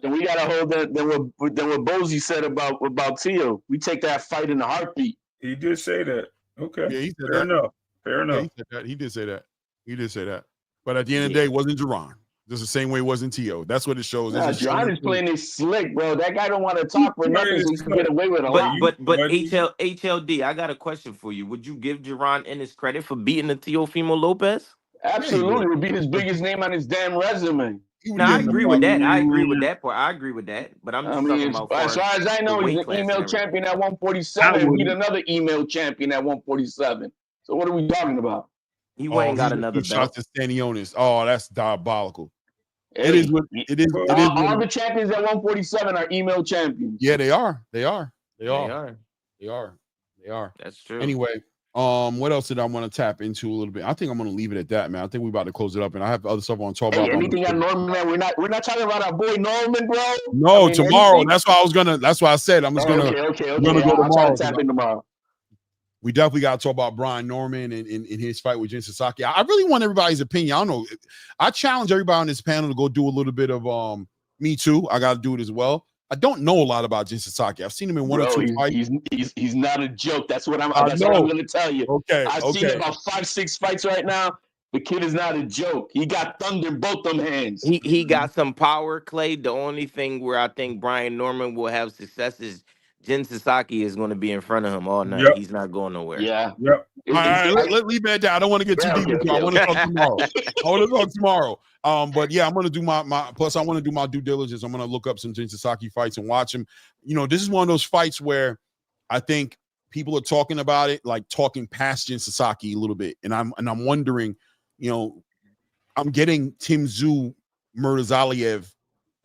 Then we gotta hold that. Then what Bozy said about Tio. We take that fight in a heartbeat. He did say that. Okay. Yeah, he said Fair that. enough. Fair enough. Yeah, he said that. He did say that. But at the end of the day, it wasn't Jeron. Just the same way it wasn't Tio. That's what it shows. Jeron is playing this slick, bro. That guy don't want to talk for nothing, so he can get away with a lot. But HLD, I got a question for you. Would you give Jeron Ennis credit for beating the Teofimo Lopez? Absolutely. It would be his biggest name on his damn resume. No, I agree with that. I agree with that part. I agree with that. But I'm just talking about as far as I know, he's an email champion at 147 and beat another email champion at 147. So what are we talking about? He ain't got another belt. Shots to Stanionis. Oh, that's diabolical. Hey, it is. All the champions at 147 are email champions. Yeah, they are. They are. That's true. Anyway, what else did I want to tap into a little bit? I think I'm going to leave it at that, man. I think we're about to close it up, and I have other stuff I want to talk about. Anything on Norman, man? We're not talking about our boy Norman, bro. No, tomorrow. Anything? That's why I was gonna. That's why I said I'm just gonna. Okay. I'm gonna go tomorrow. Tap in tomorrow. We definitely got to talk about Brian Norman and his fight with Jin Sasaki. I really want everybody's opinion. I don't know. I challenge everybody on this panel to go do a little bit of Me Too. I got to do it as well. I don't know a lot about Jin Sasaki. I've seen him in one or two fights. He's not a joke. That's what I'm going to tell you. Okay. I've seen about 5-6 fights right now. The kid is not a joke. He got thunder in both them hands. He got some power, Clay. The only thing where I think Brian Norman will have success is Jin Sasaki is going to be in front of him all night. Yep. He's not going nowhere. Yeah. Yep. All right, let's leave that down. I don't want to get too deep into it. I want to talk tomorrow. But yeah, I'm going to do my plus I want to do my due diligence. I'm going to look up some Jin Sasaki fights and watch him. This is one of those fights where I think people are talking about it, like talking past Jin Sasaki a little bit. And I'm wondering, I'm getting Tim Tszyu Murtazaliev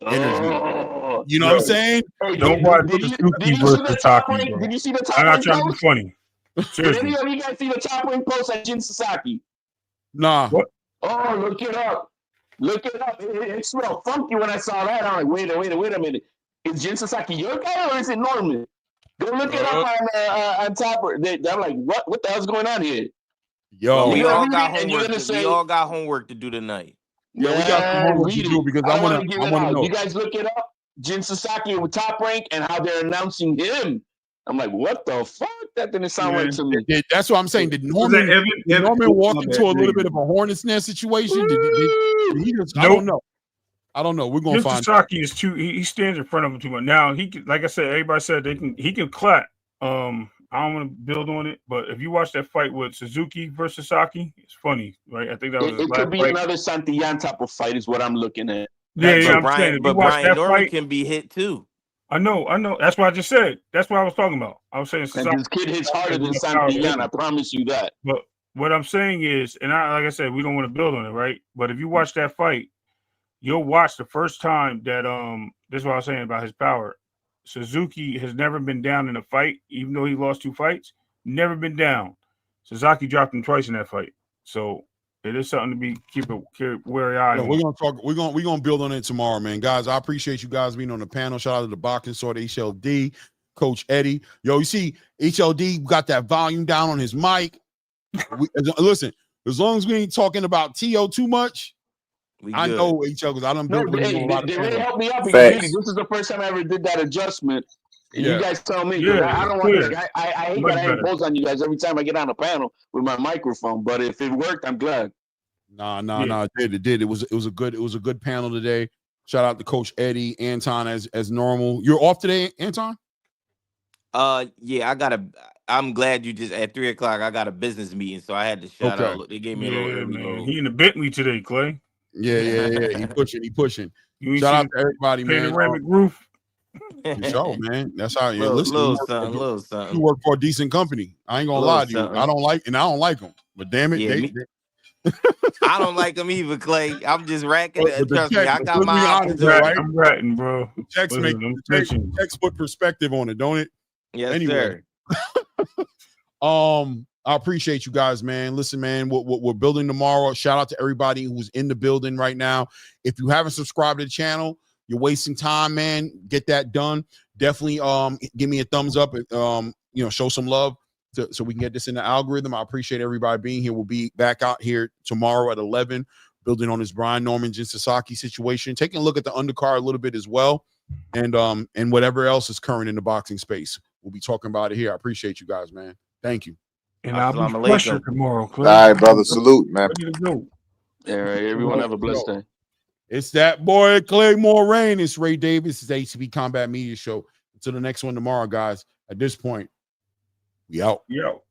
energy. You know what I'm saying? Don't watch the Suki versus Sasaki, bro. Did you see the top I'm not trying post? to be funny. Seriously. Did any of you guys see the top ring post at Jin Sasaki? Nah. What? Oh, look it up. It smelled funky when I saw that. I'm like, wait a minute. Is Jin Sasaki your guy or is it Norman? Go look it up on top. I'm like, what the hell's going on here? Yo, we all got homework to do tonight. Yeah, we got some homework to do because I want to know. You guys look it up. Jin Sasaki with Top Rank and how they're announcing him. I'm like, what the fuck? That didn't sound right to me. That's what I'm saying. Did Norman walk into a little bit of a hornet's nest situation? Did he just? Nope. I don't know. We're gonna find. Sasaki is too. He stands in front of him too much. Now he can, like I said, everybody said he can clap. I don't want to build on it, but if you watch that fight with Suzuki versus Sasaki, it's funny, right? I think that was. It could be another Santillan type of fight, is what I'm looking at. Yeah, I'm saying. But Brian Norman can be hit too. I know. That's what I just said. That's what I was talking about. I was saying this kid hits harder than Santillan. I promise you that. But what I'm saying is, and like I said, we don't want to build on it, right? But if you watch that fight, you'll watch the first time that this is what I was saying about his power. Suzuki has never been down in a fight, even though he lost 2 fights. Never been down. Sasaki dropped him twice in that fight. So it is something to be keep wary eye on. We're gonna talk. We're gonna build on it tomorrow, man. Guys, I appreciate you guys being on the panel. Shout out to the boxing sword, HLD, Coach Eddie. Yo, you see, HLD got that volume down on his mic. Listen, as long as we ain't talking about T.O. too much, I know HL because I don't build they really helped me out because this is the first time I ever did that adjustment. And you guys tell me. I don't want to. I hate that I impose on you guys every time I get on a panel with my microphone. But if it worked, I'm glad. Nah. It did. It was a good panel today. Shout out to Coach Eddie, Anton as normal. You're off today, Anton? Yeah, I'm glad you just at 3:00. I got a business meeting, so I had to shout out. They gave me a little man. He in the Bentley today, Clay. Yeah. He pushing. Shout out to everybody, man. Panoramic roof. Show, man. That's how you listen. Little something. You work for a decent company. I ain't gonna lie to you. I don't like them. But damn it, I don't like them either, Clay. I'm just racking it. Trust me, I got my options. Right? I'm ratting, bro. Checks put perspective on it, don't it? Yes, sir. I appreciate you guys, man. Listen, man, we're building tomorrow. Shout out to everybody who's in the building right now. If you haven't subscribed to the channel, you're wasting time, man. Get that done. Definitely give me a thumbs up. Show some love so we can get this in the algorithm. I appreciate everybody being here. We'll be back out here tomorrow at 11, building on this Brian Norman Jin Sasaki situation, taking a look at the undercard a little bit as well, and whatever else is current in the boxing space. We'll be talking about it here. I appreciate you guys, man. Thank you. And I'll be fresher tomorrow, Clay. All right, brother. Salute, man. Ready to go. All right, everyone have a blessed day. It's that boy Clay Moraine. It's Ray Davis. It's HCB Combat Media Show. Until the next one tomorrow, guys. At this point, we out. Yo.